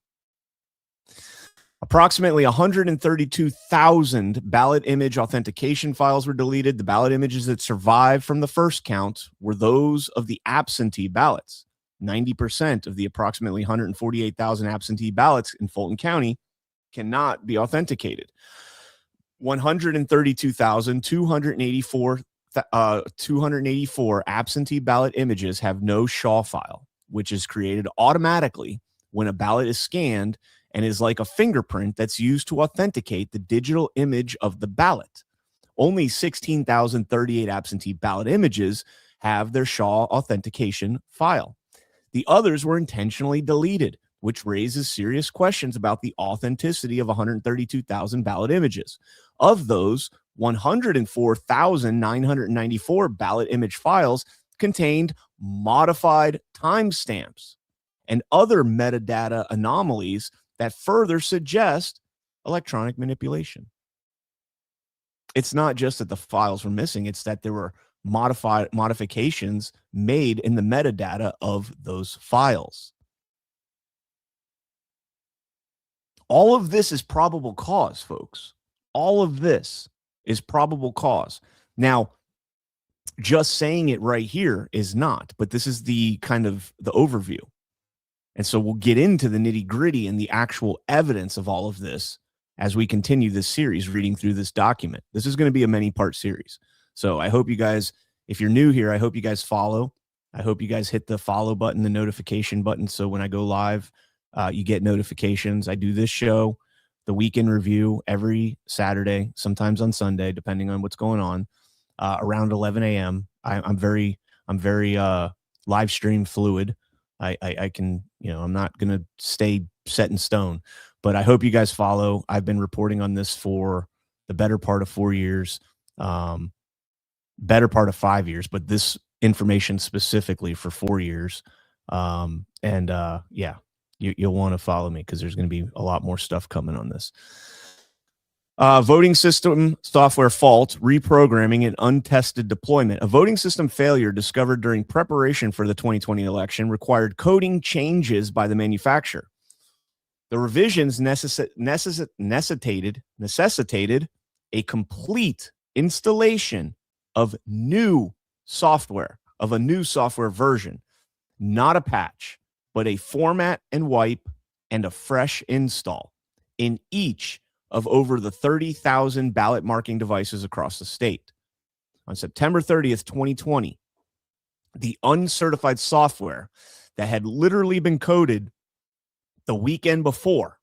Approximately 132,000 ballot image authentication files were deleted. The ballot images that survived from the first count were those of the absentee ballots. 90% of the approximately 148,000 absentee ballots in Fulton County cannot be authenticated. 132,284 absentee ballot images have no SHA file, which is created automatically when a ballot is scanned and is like a fingerprint that's used to authenticate the digital image of the ballot. Only 16,038 absentee ballot images have their SHA authentication file. The others were intentionally deleted, which raises serious questions about the authenticity of 132,000 ballot images. Of those, 104,994 ballot image files contained modified timestamps and other metadata anomalies that further suggest electronic manipulation. It's not just that the files were missing, it's that there were modifications made in the metadata of those files. All of this is probable cause, folks. All of this is probable cause. Now, just saying it right here is not, but this is the kind of the overview. And so we'll get into the nitty gritty and the actual evidence of all of this as we continue this series, reading through this document. This is going to be a many-part series. So I hope you guys, if you're new here, I hope you guys follow. I hope you guys hit the follow button, the notification button. So when I go live, you get notifications. I do this show, the weekend review, every Saturday, sometimes on Sunday, depending on what's going on, around 11 a.m. I'm very live stream fluid. I can, I'm not going to stay set in stone, but I hope you guys follow. I've been reporting on this for the better part of 4 years, better part of 5 years, but this information specifically for 4 years. You'll want to follow me because there's going to be a lot more stuff coming on this. Voting system software fault, reprogramming, and untested deployment. A voting system failure discovered during preparation for the 2020 election required coding changes by the manufacturer. The revisions necessitated a complete installation of new software, of a new software version, not a patch, but a format and wipe and a fresh install in each of over the 30,000 ballot marking devices across the state. On September 30th, 2020, the uncertified software that had literally been coded the weekend before,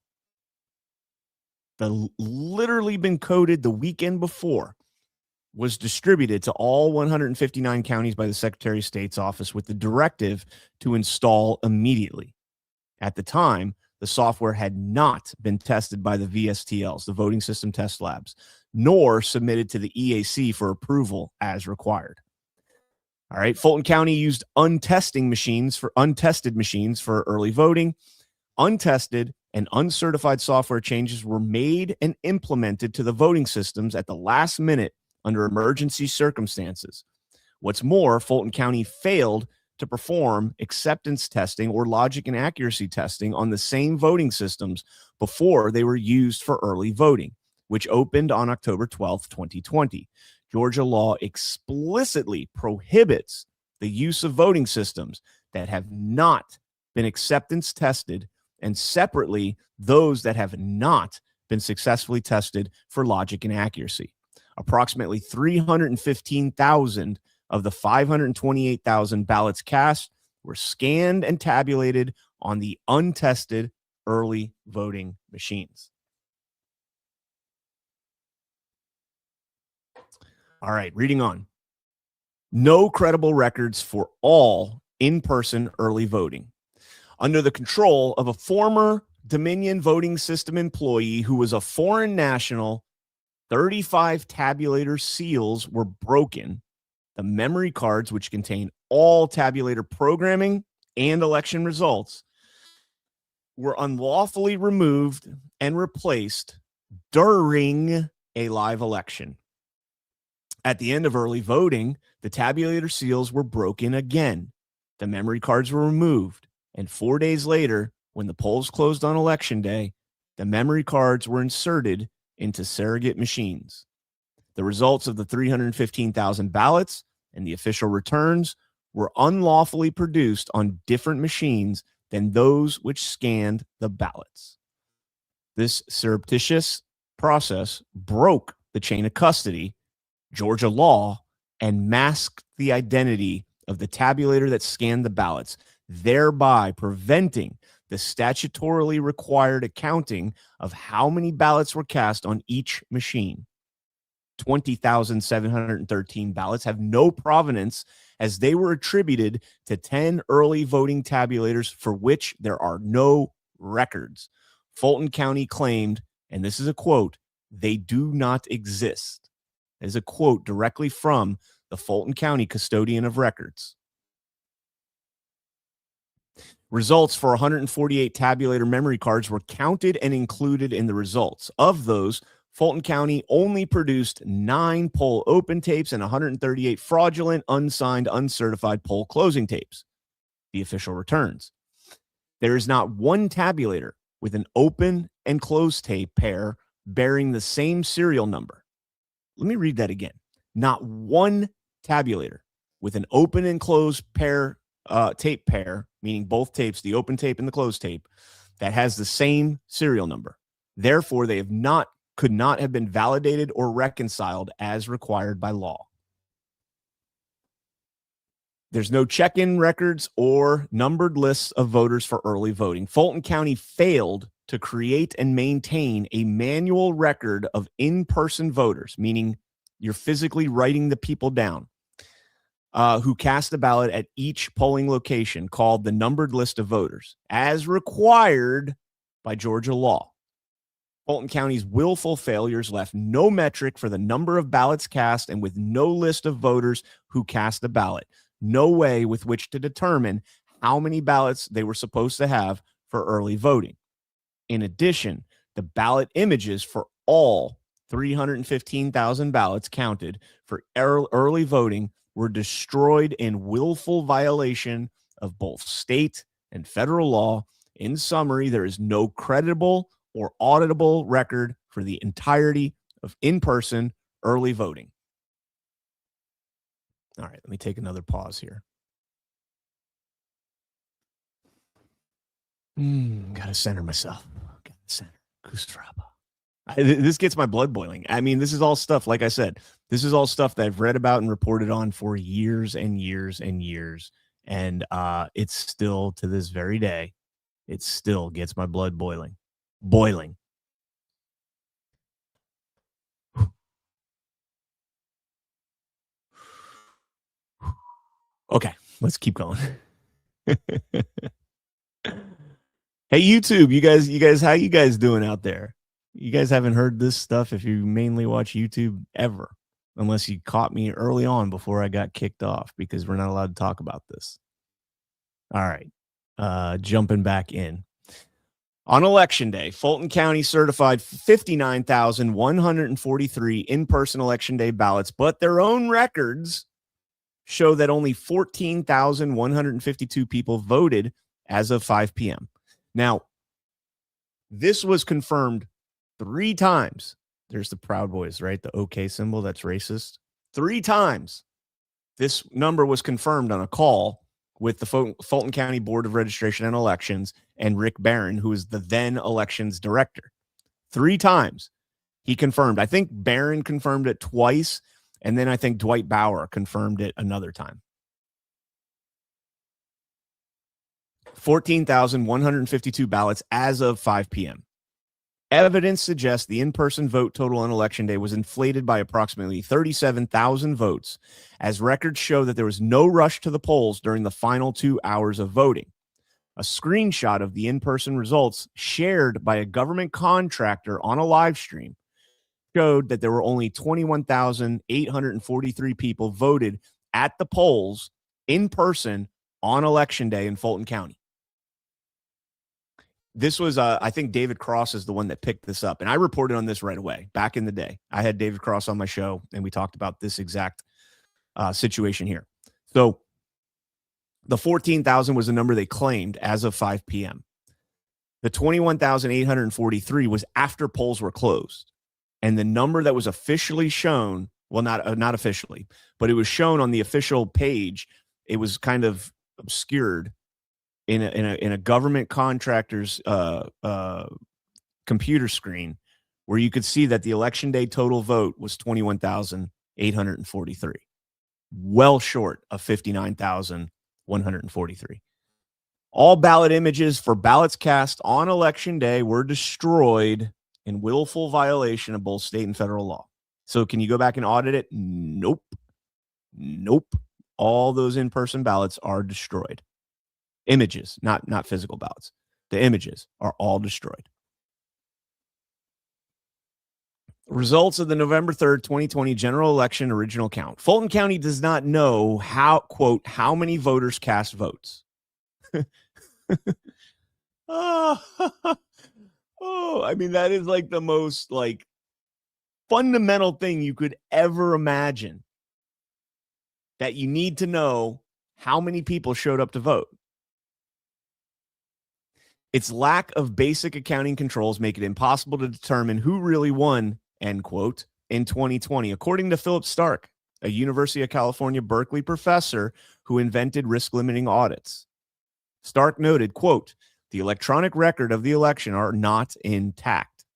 was distributed to all 159 counties by the Secretary of State's office with the directive to install immediately. At the time, the software had not been tested by the VSTLs, the voting system test labs, nor submitted to the EAC for approval as required. All right, Fulton County used untested machines for early voting. Untested and uncertified software changes were made and implemented to the voting systems at the last minute under emergency circumstances. What's more, Fulton County failed to perform acceptance testing or logic and accuracy testing on the same voting systems before they were used for early voting, which opened on October 12, 2020. Georgia law explicitly prohibits the use of voting systems that have not been acceptance tested, and separately, those that have not been successfully tested for logic and accuracy. Approximately 315,000 of the 528,000 ballots cast were scanned and tabulated on the untested early voting machines. All right, reading on. No credible records for all in-person early voting. Under the control of a former Dominion voting system employee who was a foreign national, 35 tabulator seals were broken. The memory cards, which contain all tabulator programming and election results, were unlawfully removed and replaced during a live election. At the end of early voting, the tabulator seals were broken again. The memory cards were removed, and 4 days later, when the polls closed on Election Day, the memory cards were inserted into surrogate machines. The results of the 315,000 ballots and the official returns were unlawfully produced on different machines than those which scanned the ballots. This surreptitious process broke the chain of custody, Georgia law, and masked the identity of the tabulator that scanned the ballots, thereby preventing the statutorily required accounting of how many ballots were cast on each machine. 20,713 ballots have no provenance, as they were attributed to 10 early voting tabulators for which there are no records. Fulton County claimed, and this is a quote, "they do not exist." That is a quote directly from the Fulton County Custodian of Records. Results for 148 tabulator memory cards were counted and included in the results. Of those, Fulton County only produced 9 poll open tapes and 138 fraudulent, unsigned, uncertified poll closing tapes, the official returns. There is not one tabulator with an open and closed tape pair bearing the same serial number. Let me read that again. Not one tabulator with an open and closed tape pair, meaning both tapes, the open tape and the closed tape, that has the same serial number. Therefore, they could not have been validated or reconciled as required by law. There's no check-in records or numbered lists of voters for early voting. Fulton County failed to create and maintain a manual record of in-person voters, meaning you're physically writing the people down, who cast a ballot at each polling location, called the numbered list of voters, as required by Georgia law. Fulton County's willful failures left no metric for the number of ballots cast, and with no list of voters who cast a ballot, no way with which to determine how many ballots they were supposed to have for early voting. In addition, the ballot images for all 315,000 ballots counted for early voting were destroyed in willful violation of both state and federal law. In summary, there is no credible or auditable record for the entirety of in-person early voting. All right, let me take another pause here. Gotta center myself. Gotta center. Kustrapa. This gets my blood boiling. I mean, this is all stuff, like I said, this is all stuff that I've read about and reported on for years and years and years. And it's still, to this very day, it still gets my blood boiling. Boiling. Okay, let's keep going. Hey, YouTube, you guys, how you guys doing out there? You guys haven't heard this stuff if you mainly watch YouTube ever, unless you caught me early on before I got kicked off, because we're not allowed to talk about this. All right, jumping back in. On election day, Fulton County certified 59,143 in-person election day ballots, but their own records show that only 14,152 people voted as of 5 p.m. Now, this was confirmed 3 times. There's the Proud Boys, right? The OK symbol, that's racist. 3 times this number was confirmed on a call with the Fulton County Board of Registration and Elections and Rick Barron, who is the then elections director. 3 times he confirmed. I think Barron confirmed it twice, and then I think Dwight Bauer confirmed it another time. 14,152 ballots as of 5 p.m. Evidence suggests the in-person vote total on Election Day was inflated by approximately 37,000 votes, as records show that there was no rush to the polls during the final 2 hours of voting. A screenshot of the in-person results shared by a government contractor on a live stream showed that there were only 21,843 people voted at the polls in person on Election Day in Fulton County. This was, I think David Cross is the one that picked this up. And I reported on this right away back in the day. I had David Cross on my show, and we talked about this exact situation here. So the 14,000 was the number they claimed as of 5 p.m. The 21,843 was after polls were closed. And the number that was officially shown, well, not officially, but it was shown on the official page. It was kind of obscured in a government contractor's computer screen, where you could see that the Election Day total vote was 21,843, well short of 59,143. All ballot images for ballots cast on Election Day were destroyed in willful violation of both state and federal law. So can you go back and audit it? Nope. All those in-person ballots are destroyed. Images, not physical ballots. The images are all destroyed. Results of the November 3rd, 2020 general election original count. Fulton County does not know how many voters cast votes. I mean, that is like the most fundamental thing you could ever imagine, that you need to know how many people showed up to vote. Its lack of basic accounting controls make it impossible to determine who really won, end quote, in 2020, according to Philip Stark, a University of California, Berkeley professor who invented risk-limiting audits. Stark noted, quote, the electronic record of the election are not intact.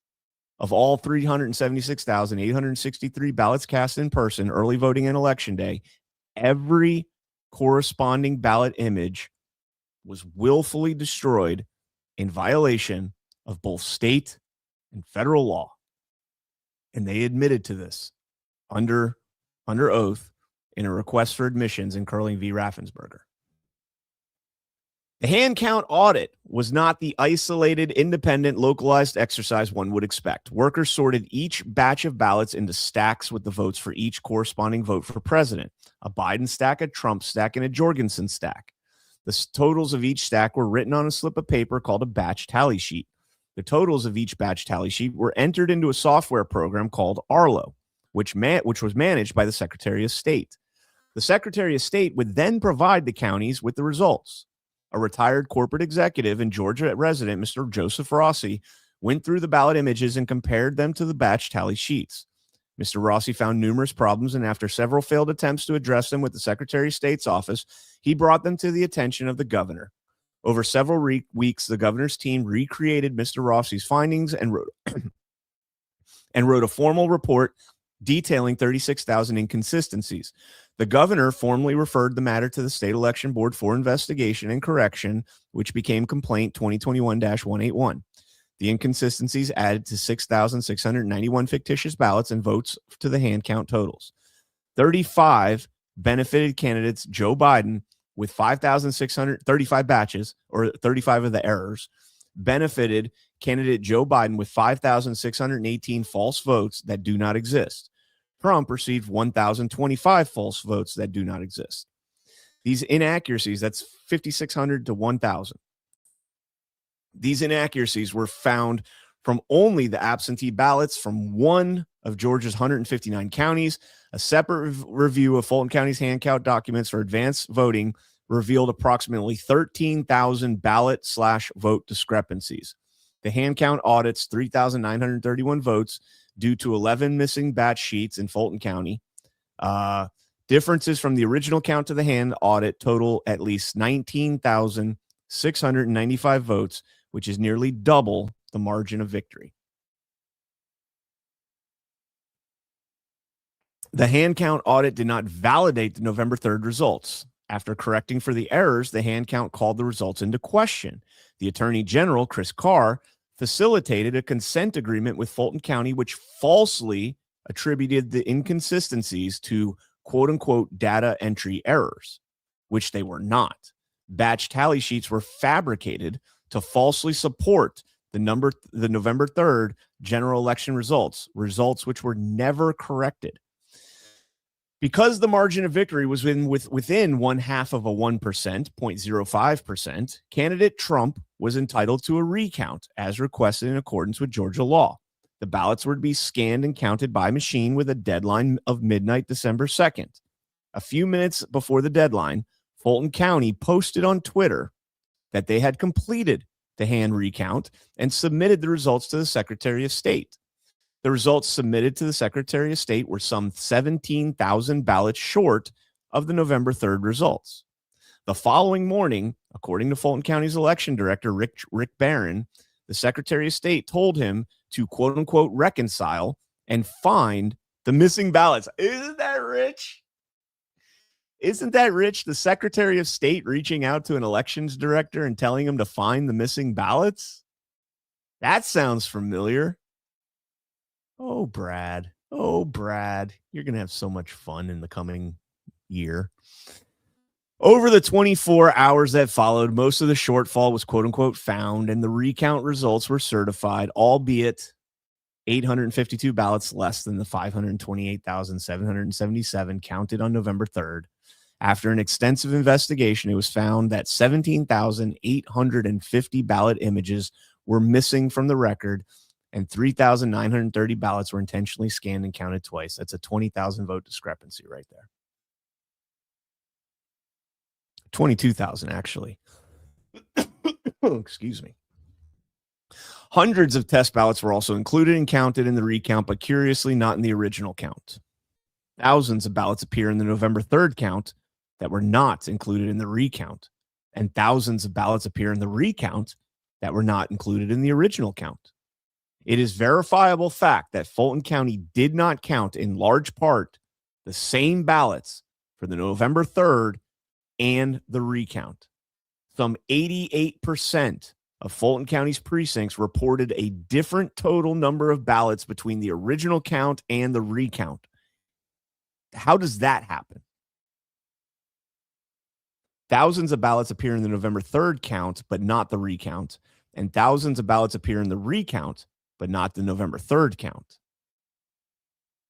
Of all 376,863 ballots cast in person, early voting and Election Day, every corresponding ballot image was willfully destroyed in violation of both state and federal law. And they admitted to this under oath in a request for admissions in Curling v. Raffensperger. The hand count audit was not the isolated, independent, localized exercise one would expect. Workers sorted each batch of ballots into stacks with the votes for each corresponding vote for president, a Biden stack, a Trump stack, and a Jorgensen stack. The totals of each stack were written on a slip of paper called a batch tally sheet. The totals of each batch tally sheet were entered into a software program called Arlo, which was managed by the Secretary of State. The Secretary of State would then provide the counties with the results. A retired corporate executive and Georgia resident, Mr. Joseph Rossi, went through the ballot images and compared them to the batch tally sheets. Mr. Rossi found numerous problems, and after several failed attempts to address them with the Secretary of State's office, he brought them to the attention of the governor. Over several weeks, the governor's team recreated Mr. Rossi's findings and wrote a formal report detailing 36,000 inconsistencies. The governor formally referred the matter to the State Election Board for investigation and correction, which became Complaint 2021-181. The inconsistencies added to 6,691 fictitious ballots and votes to the hand count totals. 35 benefited candidates Joe Biden with 5,635 batches, or 35 of the errors, benefited candidate Joe Biden with 5,618 false votes that do not exist. Trump received 1,025 false votes that do not exist. These inaccuracies, that's 5,600 to 1,000. These inaccuracies were found from only the absentee ballots from one of Georgia's 159 counties. A separate review of Fulton County's hand count documents for advanced voting revealed approximately 13,000 ballot/vote discrepancies. The hand count audits 3,931 votes due to 11 missing batch sheets in Fulton County. Differences from the original count to the hand audit total at least 19,695 votes, which is nearly double the margin of victory. The hand count audit did not validate the November 3rd results. After correcting for the errors, the hand count called the results into question. The Attorney General, Chris Carr, facilitated a consent agreement with Fulton County, which falsely attributed the inconsistencies to quote-unquote data entry errors, which they were not. Batch tally sheets were fabricated to falsely support the November 3rd general election results which were never corrected. Because the margin of victory was within 0.5% of 0.05%, candidate Trump was entitled to a recount as requested in accordance with Georgia law. The ballots were to be scanned and counted by machine with a deadline of midnight December 2nd. A few minutes before the deadline, Fulton County posted on Twitter that they had completed the hand recount and submitted the results to the Secretary of State. The results submitted to the Secretary of State were some 17,000 ballots short of the November 3rd results. The following morning, according to Fulton County's election director, Rick Barron, the Secretary of State told him to quote-unquote reconcile and find the missing ballots. Isn't that rich? Isn't that rich? The Secretary of State reaching out to an elections director and telling him to find the missing ballots? That sounds familiar. Oh, Brad. Oh, Brad. You're going to have so much fun in the coming year. Over the 24 hours that followed, most of the shortfall was quote-unquote found, and the recount results were certified, albeit 852 ballots less than the 528,777 counted on November 3rd. After an extensive investigation, it was found that 17,850 ballot images were missing from the record, and 3,930 ballots were intentionally scanned and counted twice. That's a 20,000 vote discrepancy right there. 22,000, actually. Excuse me. Hundreds of test ballots were also included and counted in the recount, but curiously not in the original count. Thousands of ballots appear in the November 3rd count that were not included in the recount, and thousands of ballots appear in the recount that were not included in the original count. It is verifiable fact that Fulton County did not count in large part the same ballots for the November 3rd and the recount. Some 88% of Fulton County's precincts reported a different total number of ballots between the original count and the recount. How does that happen? Thousands of ballots appear in the November 3rd count, but not the recount. And thousands of ballots appear in the recount, but not the November 3rd count.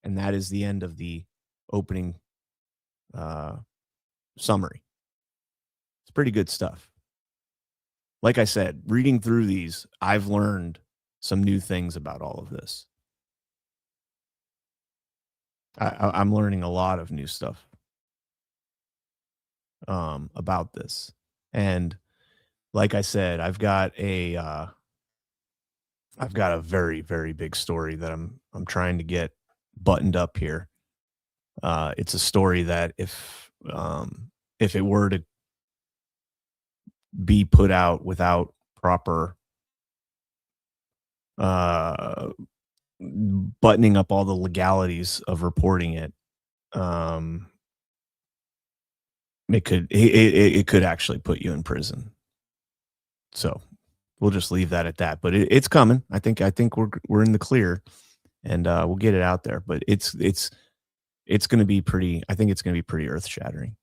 And that is the end of the opening summary. It's pretty good stuff. Like I said, reading through these, I've learned some new things about all of this. I'm learning a lot of new stuff about this. And like I said, I've got a very, very big story that I'm trying to get buttoned up here. It's a story that if it were to be put out without proper buttoning up all the legalities of reporting it, it could actually put you in prison. So we'll just leave that at that. But it's coming. I think we're in the clear, and we'll get it out there. But it's going to be pretty. I think it's going to be pretty earth shattering.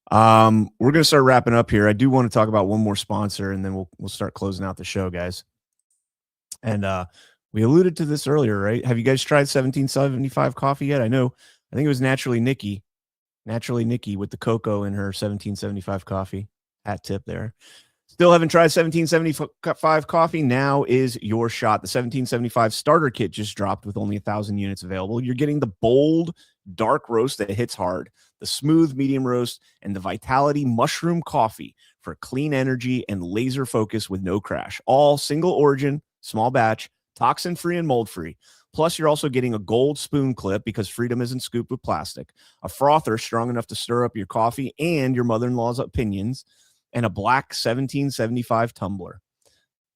We're going to start wrapping up here. I do want to talk about one more sponsor, and then we'll start closing out the show, guys. And we alluded to this earlier, right? Have you guys tried 1775 coffee yet? I think it was Naturally Nikki with the cocoa in her 1775 coffee. Hat tip there. Still haven't tried 1775 coffee? Now is your shot. The 1775 starter kit just dropped with only 1,000 units available. You're getting the bold, dark roast that hits hard, the smooth medium roast, and the Vitality mushroom coffee for clean energy and laser focus with no crash. All single origin, small batch, toxin-free and mold-free. Plus, you're also getting a gold spoon clip because freedom isn't scooped with plastic, a frother strong enough to stir up your coffee and your mother-in-law's opinions, and a black 1775 tumbler.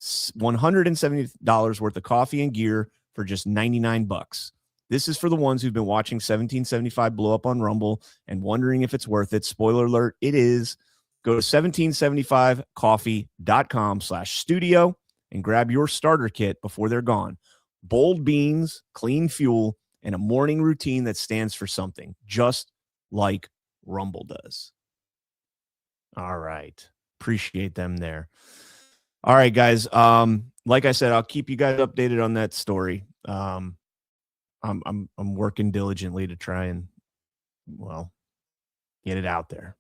$170 worth of coffee and gear for just $99. This is for the ones who've been watching 1775 blow up on Rumble and wondering if it's worth it. Spoiler alert, it is. Go to 1775coffee.com/studio and grab your starter kit before they're gone. Bold beans, clean fuel, and a morning routine that stands for something, just like Rumble does. All right. Appreciate them there. All right, guys. Like I said, I'll keep you guys updated on that story. I'm working diligently to try and, well, get it out there.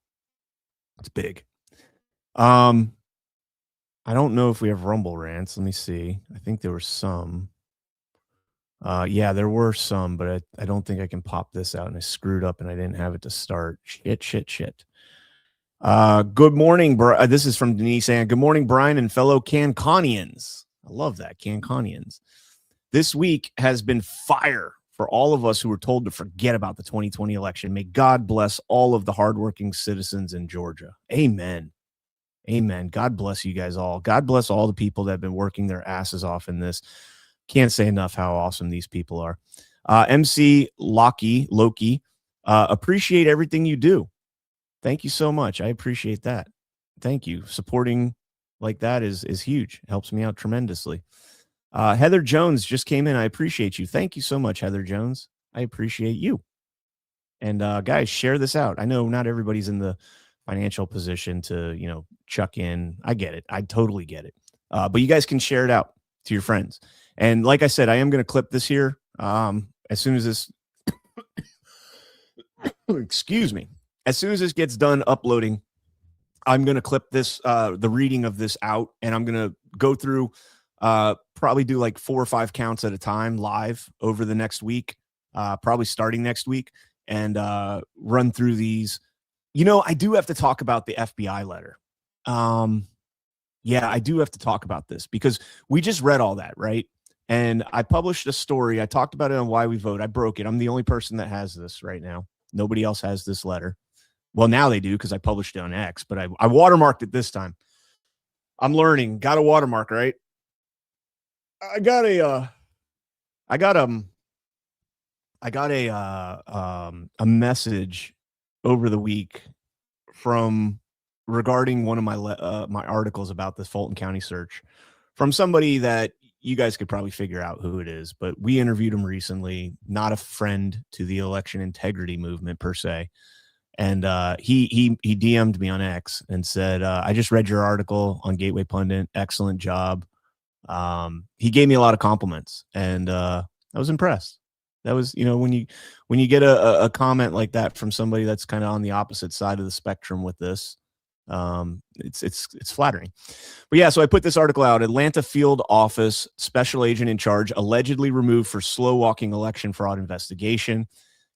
It's big. I don't know if we have Rumble rants. Let me see. I think there were some. Yeah, there were some, but I don't think I can pop this out, and I screwed up and I didn't have it to start. Shit. Good morning, this is from Denise Ann. Good morning, Brian and fellow CannConians. I love that, CannConians. This week has been fire for all of us who were told to forget about the 2020 election. May God bless all of the hardworking citizens in Georgia. Amen. Amen. God bless you guys all. God bless all the people that have been working their asses off in this. Can't say enough how awesome these people are. MC Loki, appreciate everything you do. Thank you so much. I appreciate that. Thank you. Supporting like that is huge. It helps me out tremendously. Heather Jones just came in. I appreciate you. Thank you so much, Heather Jones. I appreciate you. And guys, share this out. I know not everybody's in the financial position to, chuck in. I get it. I totally get it. But you guys can share it out to your friends. And like I said, I am going to clip this here as soon as this, excuse me, as soon as this gets done uploading, I'm going to clip this, the reading of this out, and I'm going to go through, probably do like 4 or 5 counts at a time live over the next week, probably starting next week, and run through these. I do have to talk about the FBI letter. Yeah, I do have to talk about this because we just read all that, right? And I published a story. I talked about it on Why We Vote. I broke it. I'm the only person that has this right now. Nobody else has this letter. Well, now they do because I published it on X, but I watermarked it this time. I'm learning. Got a watermark, right? I got a message over the week from regarding one of my articles about this Fulton County search from somebody that you guys could probably figure out who it is, but we interviewed him recently, not a friend to the election integrity movement per se. And he DM'd me on X and said, I just read your article on Gateway Pundit. Excellent job. He gave me a lot of compliments, and I was impressed. That was, when you get a comment like that from somebody that's kind of on the opposite side of the spectrum with this, it's flattering. But yeah, so I put this article out. Atlanta field office special agent in charge allegedly removed for slow walking election fraud investigation.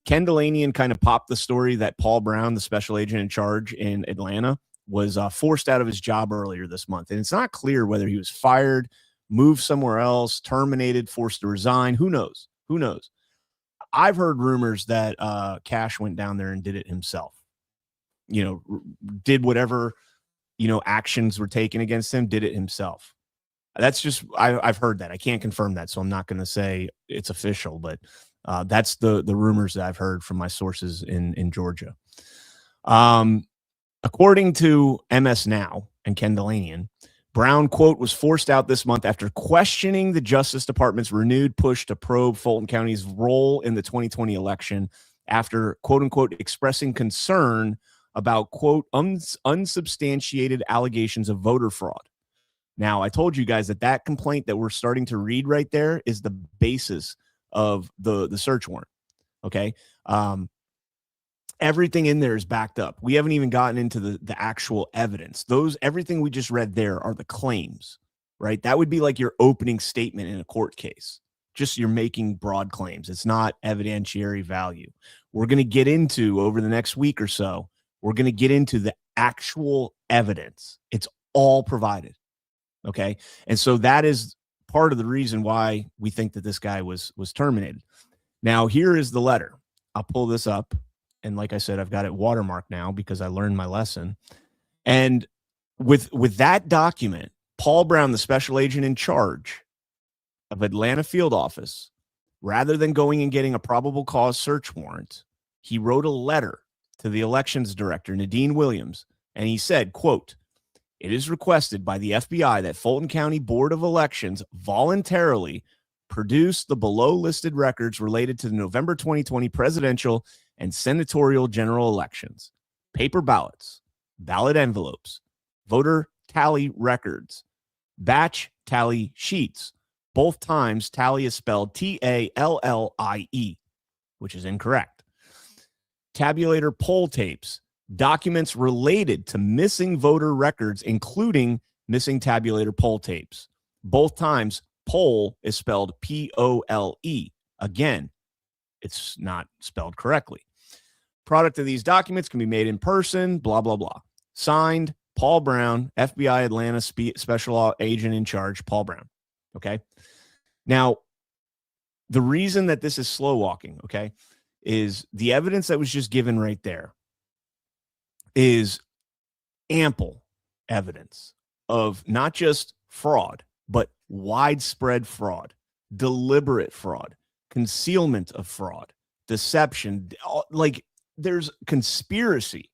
Ken Delanian kind of popped the story that Paul Brown, the special agent in charge in Atlanta, was forced out of his job earlier this month. And it's not clear whether he was fired, moved somewhere else, terminated, forced to resign. Who knows? I've heard rumors that Cash went down there and did it himself. Did whatever, actions were taken against him, did it himself. That's just, I've heard that. I can't confirm that, so I'm not going to say it's official, but that's the rumors that I've heard from my sources in Georgia. According to MS Now and Ken Delanian, Brown, quote, was forced out this month after questioning the Justice Department's renewed push to probe Fulton County's role in the 2020 election after, quote unquote, expressing concern about, quote, unsubstantiated allegations of voter fraud. Now, I told you guys that complaint that we're starting to read right there is the basis of the search warrant. Okay. everything in there is backed up. We haven't even gotten into the actual evidence. Everything we just read there are the claims, right? That would be like your opening statement in a court case. Just you're making broad claims. It's not evidentiary value. We're going to get into, over the next week or so, we're going to get into the actual evidence. It's all provided. Okay. And so that is part of the reason why we think that this guy was terminated. Now, here is the letter. I'll pull this up. And like I said, I've got it watermarked now because I learned my lesson. And with that document, Paul Brown, the special agent in charge of Atlanta field office, rather than going and getting a probable cause search warrant, he wrote a letter to the elections director, Nadine Williams, and he said, quote, "It is requested by the FBI that Fulton County Board of Elections voluntarily produce the below listed records related to the November 2020 presidential and senatorial general elections, paper ballots, ballot envelopes, voter tally records, batch tally sheets. Both times tally is spelled Tallie, which is incorrect. Tabulator poll tapes, documents related to missing voter records, including missing tabulator poll tapes. Both times poll is spelled Pole. Again, it's not spelled correctly. Product of these documents can be made in person, blah, blah, blah. Signed, Paul Brown, FBI Atlanta Special Agent in Charge, Paul Brown. Okay. Now, the reason that this is slow walking, okay, is the evidence that was just given right there is ample evidence of not just fraud, but widespread fraud, deliberate fraud, concealment of fraud, deception. Like, there's conspiracy.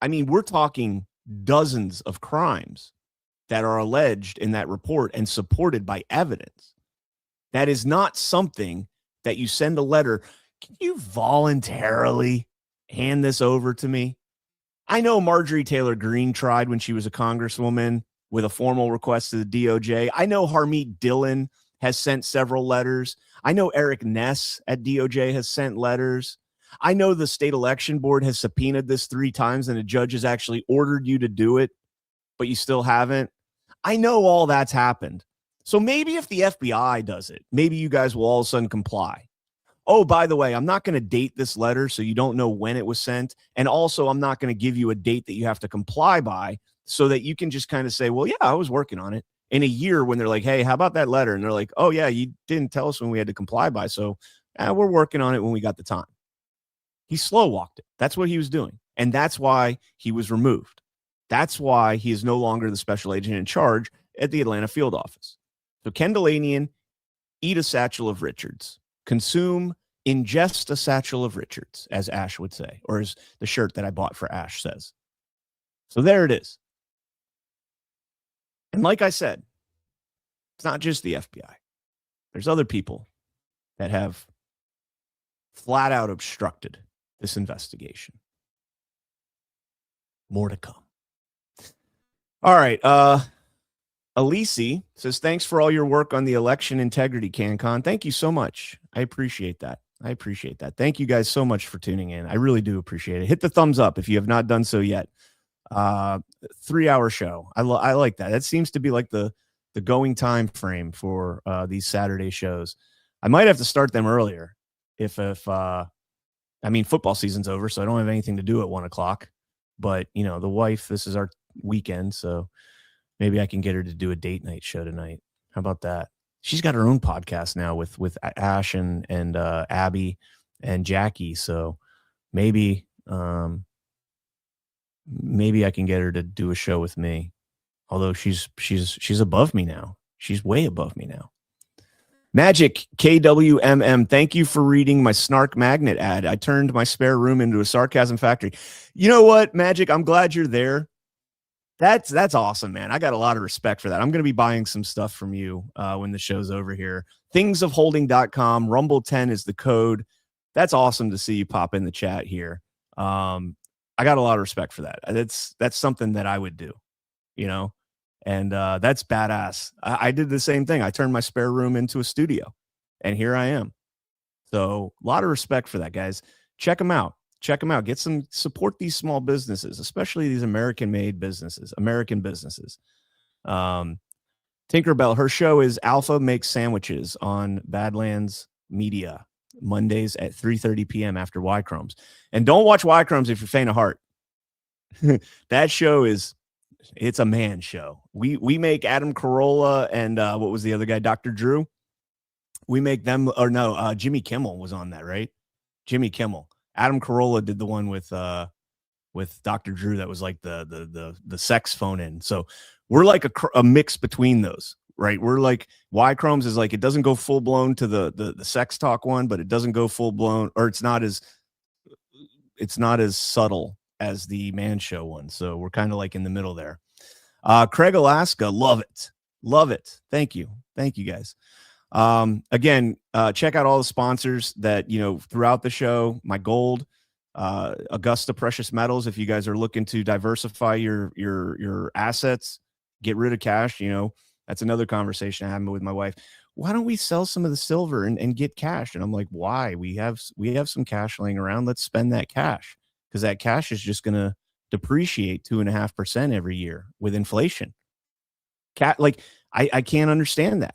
I mean, we're talking dozens of crimes that are alleged in that report and supported by evidence. That is not something that you send a letter. Can you voluntarily hand this over to me? I know Marjorie Taylor Greene tried when she was a congresswoman with a formal request to the DOJ. I know Harmeet Dillon has sent several letters. I know Eric Ness at DOJ has sent letters. I know the state election board has subpoenaed this 3 times and a judge has actually ordered you to do it, but you still haven't. I know all that's happened. So maybe if the FBI does it, maybe you guys will all of a sudden comply. Oh, by the way, I'm not going to date this letter so you don't know when it was sent. And also, I'm not going to give you a date that you have to comply by so that you can just kind of say, well, yeah, I was working on it. In a year when they're like, hey, how about that letter? And they're like, oh, yeah, you didn't tell us when we had to comply by. So we're working on it when we got the time. He slow walked it. That's what he was doing. And that's why he was removed. That's why he is no longer the special agent in charge at the Atlanta field office. So Ken Delanian, eat a satchel of Richards. Ingest a satchel of Richards, as Ash would say, or as the shirt that I bought for Ash says. So there it is. And like I said, it's not just the FBI. There's other people that have flat out obstructed this investigation. More to come. All right. Elise says, thanks for all your work on the election integrity, CannCon. Thank you so much. I appreciate that. Thank you guys so much for tuning in. I really do appreciate it. Hit the thumbs up if you have not done so yet. 3-hour show. I like that. That seems to be like the going time frame for these Saturday shows. I might have to start them earlier if I mean, football season's over, so I don't have anything to do at 1:00. But you know, the wife, this is our weekend, so maybe I can get her to do a date night show tonight. How about that? She's got her own podcast now with Ash and Abby and Jackie. So maybe I can get her to do a show with me. Although she's above me now. She's way above me now. Magic KWMM, thank you for reading my snark magnet ad. I turned my spare room into a sarcasm factory. You know what, Magic? I'm glad you're there. That's awesome, man. I got a lot of respect for that. I'm going to be buying some stuff from you when the show's over here. Thingsofholding.com. Rumble 10 is the code. That's awesome to see you pop in the chat here. I got a lot of respect for that. That's something that I would do, you know, and that's badass. I did the same thing. I turned my spare room into a studio, and here I am. So a lot of respect for that, guys. Check them out. Check them out. Support these small businesses, especially these American-made businesses, American businesses. Tinkerbell, her show is Alpha Makes Sandwiches on Badlands Media, Mondays at 3:30 p.m. after Y-Chromes. And don't watch Y-Chromes if you're faint of heart. That show it's a man show. We make Adam Carolla and what was the other guy, Dr. Drew? We make them, or no, Jimmy Kimmel was on that, right? Jimmy Kimmel. Adam Carolla did the one with Dr. Drew that was like the sex phone in. So we're like a mix between those, right? We're like Y-Chromes is like, it doesn't go full blown to the sex talk one, but it doesn't go full blown, or it's not as subtle as the man show one. So we're kind of like in the middle there. Craig Alaska, love it. Thank you guys. Again, check out all the sponsors that, throughout the show, my gold, Augusta Precious Metals. If you guys are looking to diversify your assets, get rid of cash, that's another conversation I had with my wife. Why don't we sell some of the silver and get cash? And I'm like, why? We have some cash laying around. Let's spend that cash, because that cash is just going to depreciate 2.5% every year with inflation. I can't understand that.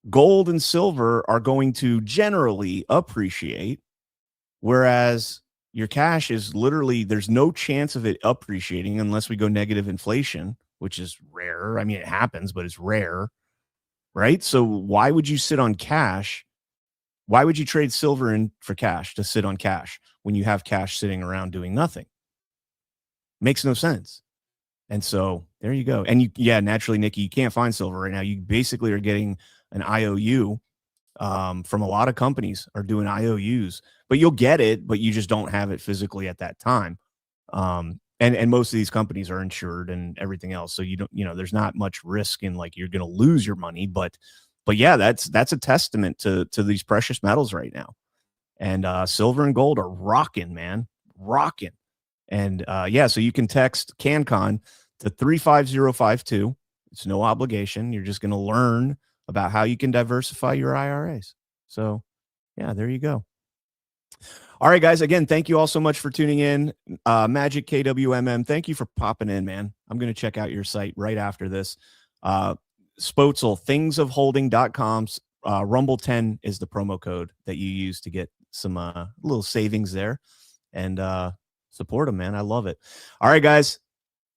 Gold and silver are going to generally appreciate, whereas your cash is literally, there's no chance of it appreciating unless we go negative inflation, which is rare. I mean, it happens, but it's rare, right? So why would you sit on cash? Why would you trade silver in for cash to sit on cash when you have cash sitting around doing nothing? Makes no sense. And so there you go. And naturally, Nikki, you can't find silver right now. You basically are getting an IOU from a lot of companies are doing IOUs, but you'll get it, but you just don't have it physically at that time. And most of these companies are insured and everything else. So you don't, there's not much risk in like you're going to lose your money, but yeah, that's a testament to these precious metals right now. And silver and gold are rocking, man, rocking. And so you can text CannCon to 35052. It's no obligation. You're just going to learn about how you can diversify your IRAs. So yeah, there you go. All right, guys. Again, thank you all so much for tuning in. Magic KWMM, thank you for popping in, man. I'm going to check out your site right after this. Spoetzel, thingsofholding.com. Rumble 10 is the promo code that you use to get some little savings there, and support them, man. I love it. All right, guys.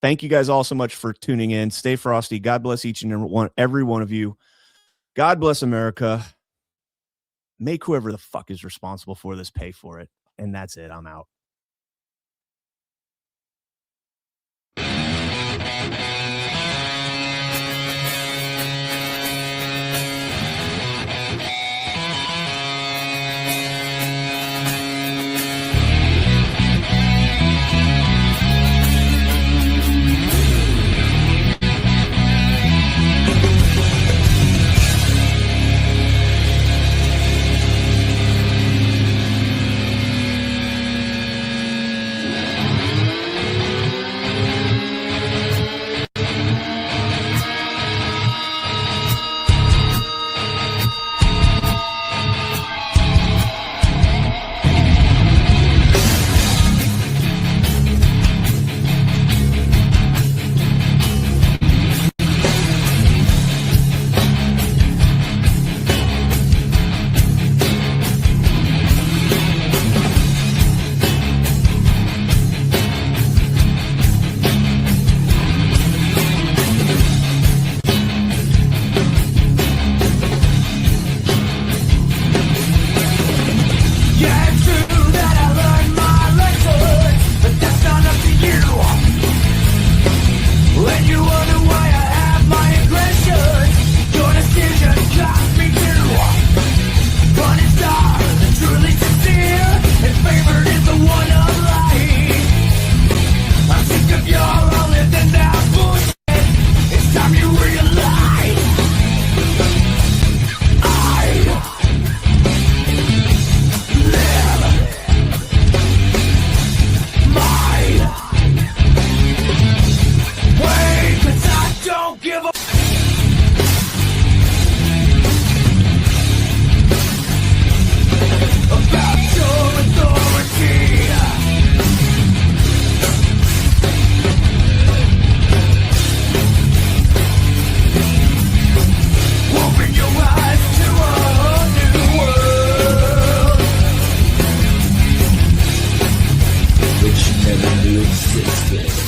Thank you guys all so much for tuning in. Stay frosty. God bless each and every one of you. God bless America. Make whoever the fuck is responsible for this pay for it. And that's it. I'm out. spin.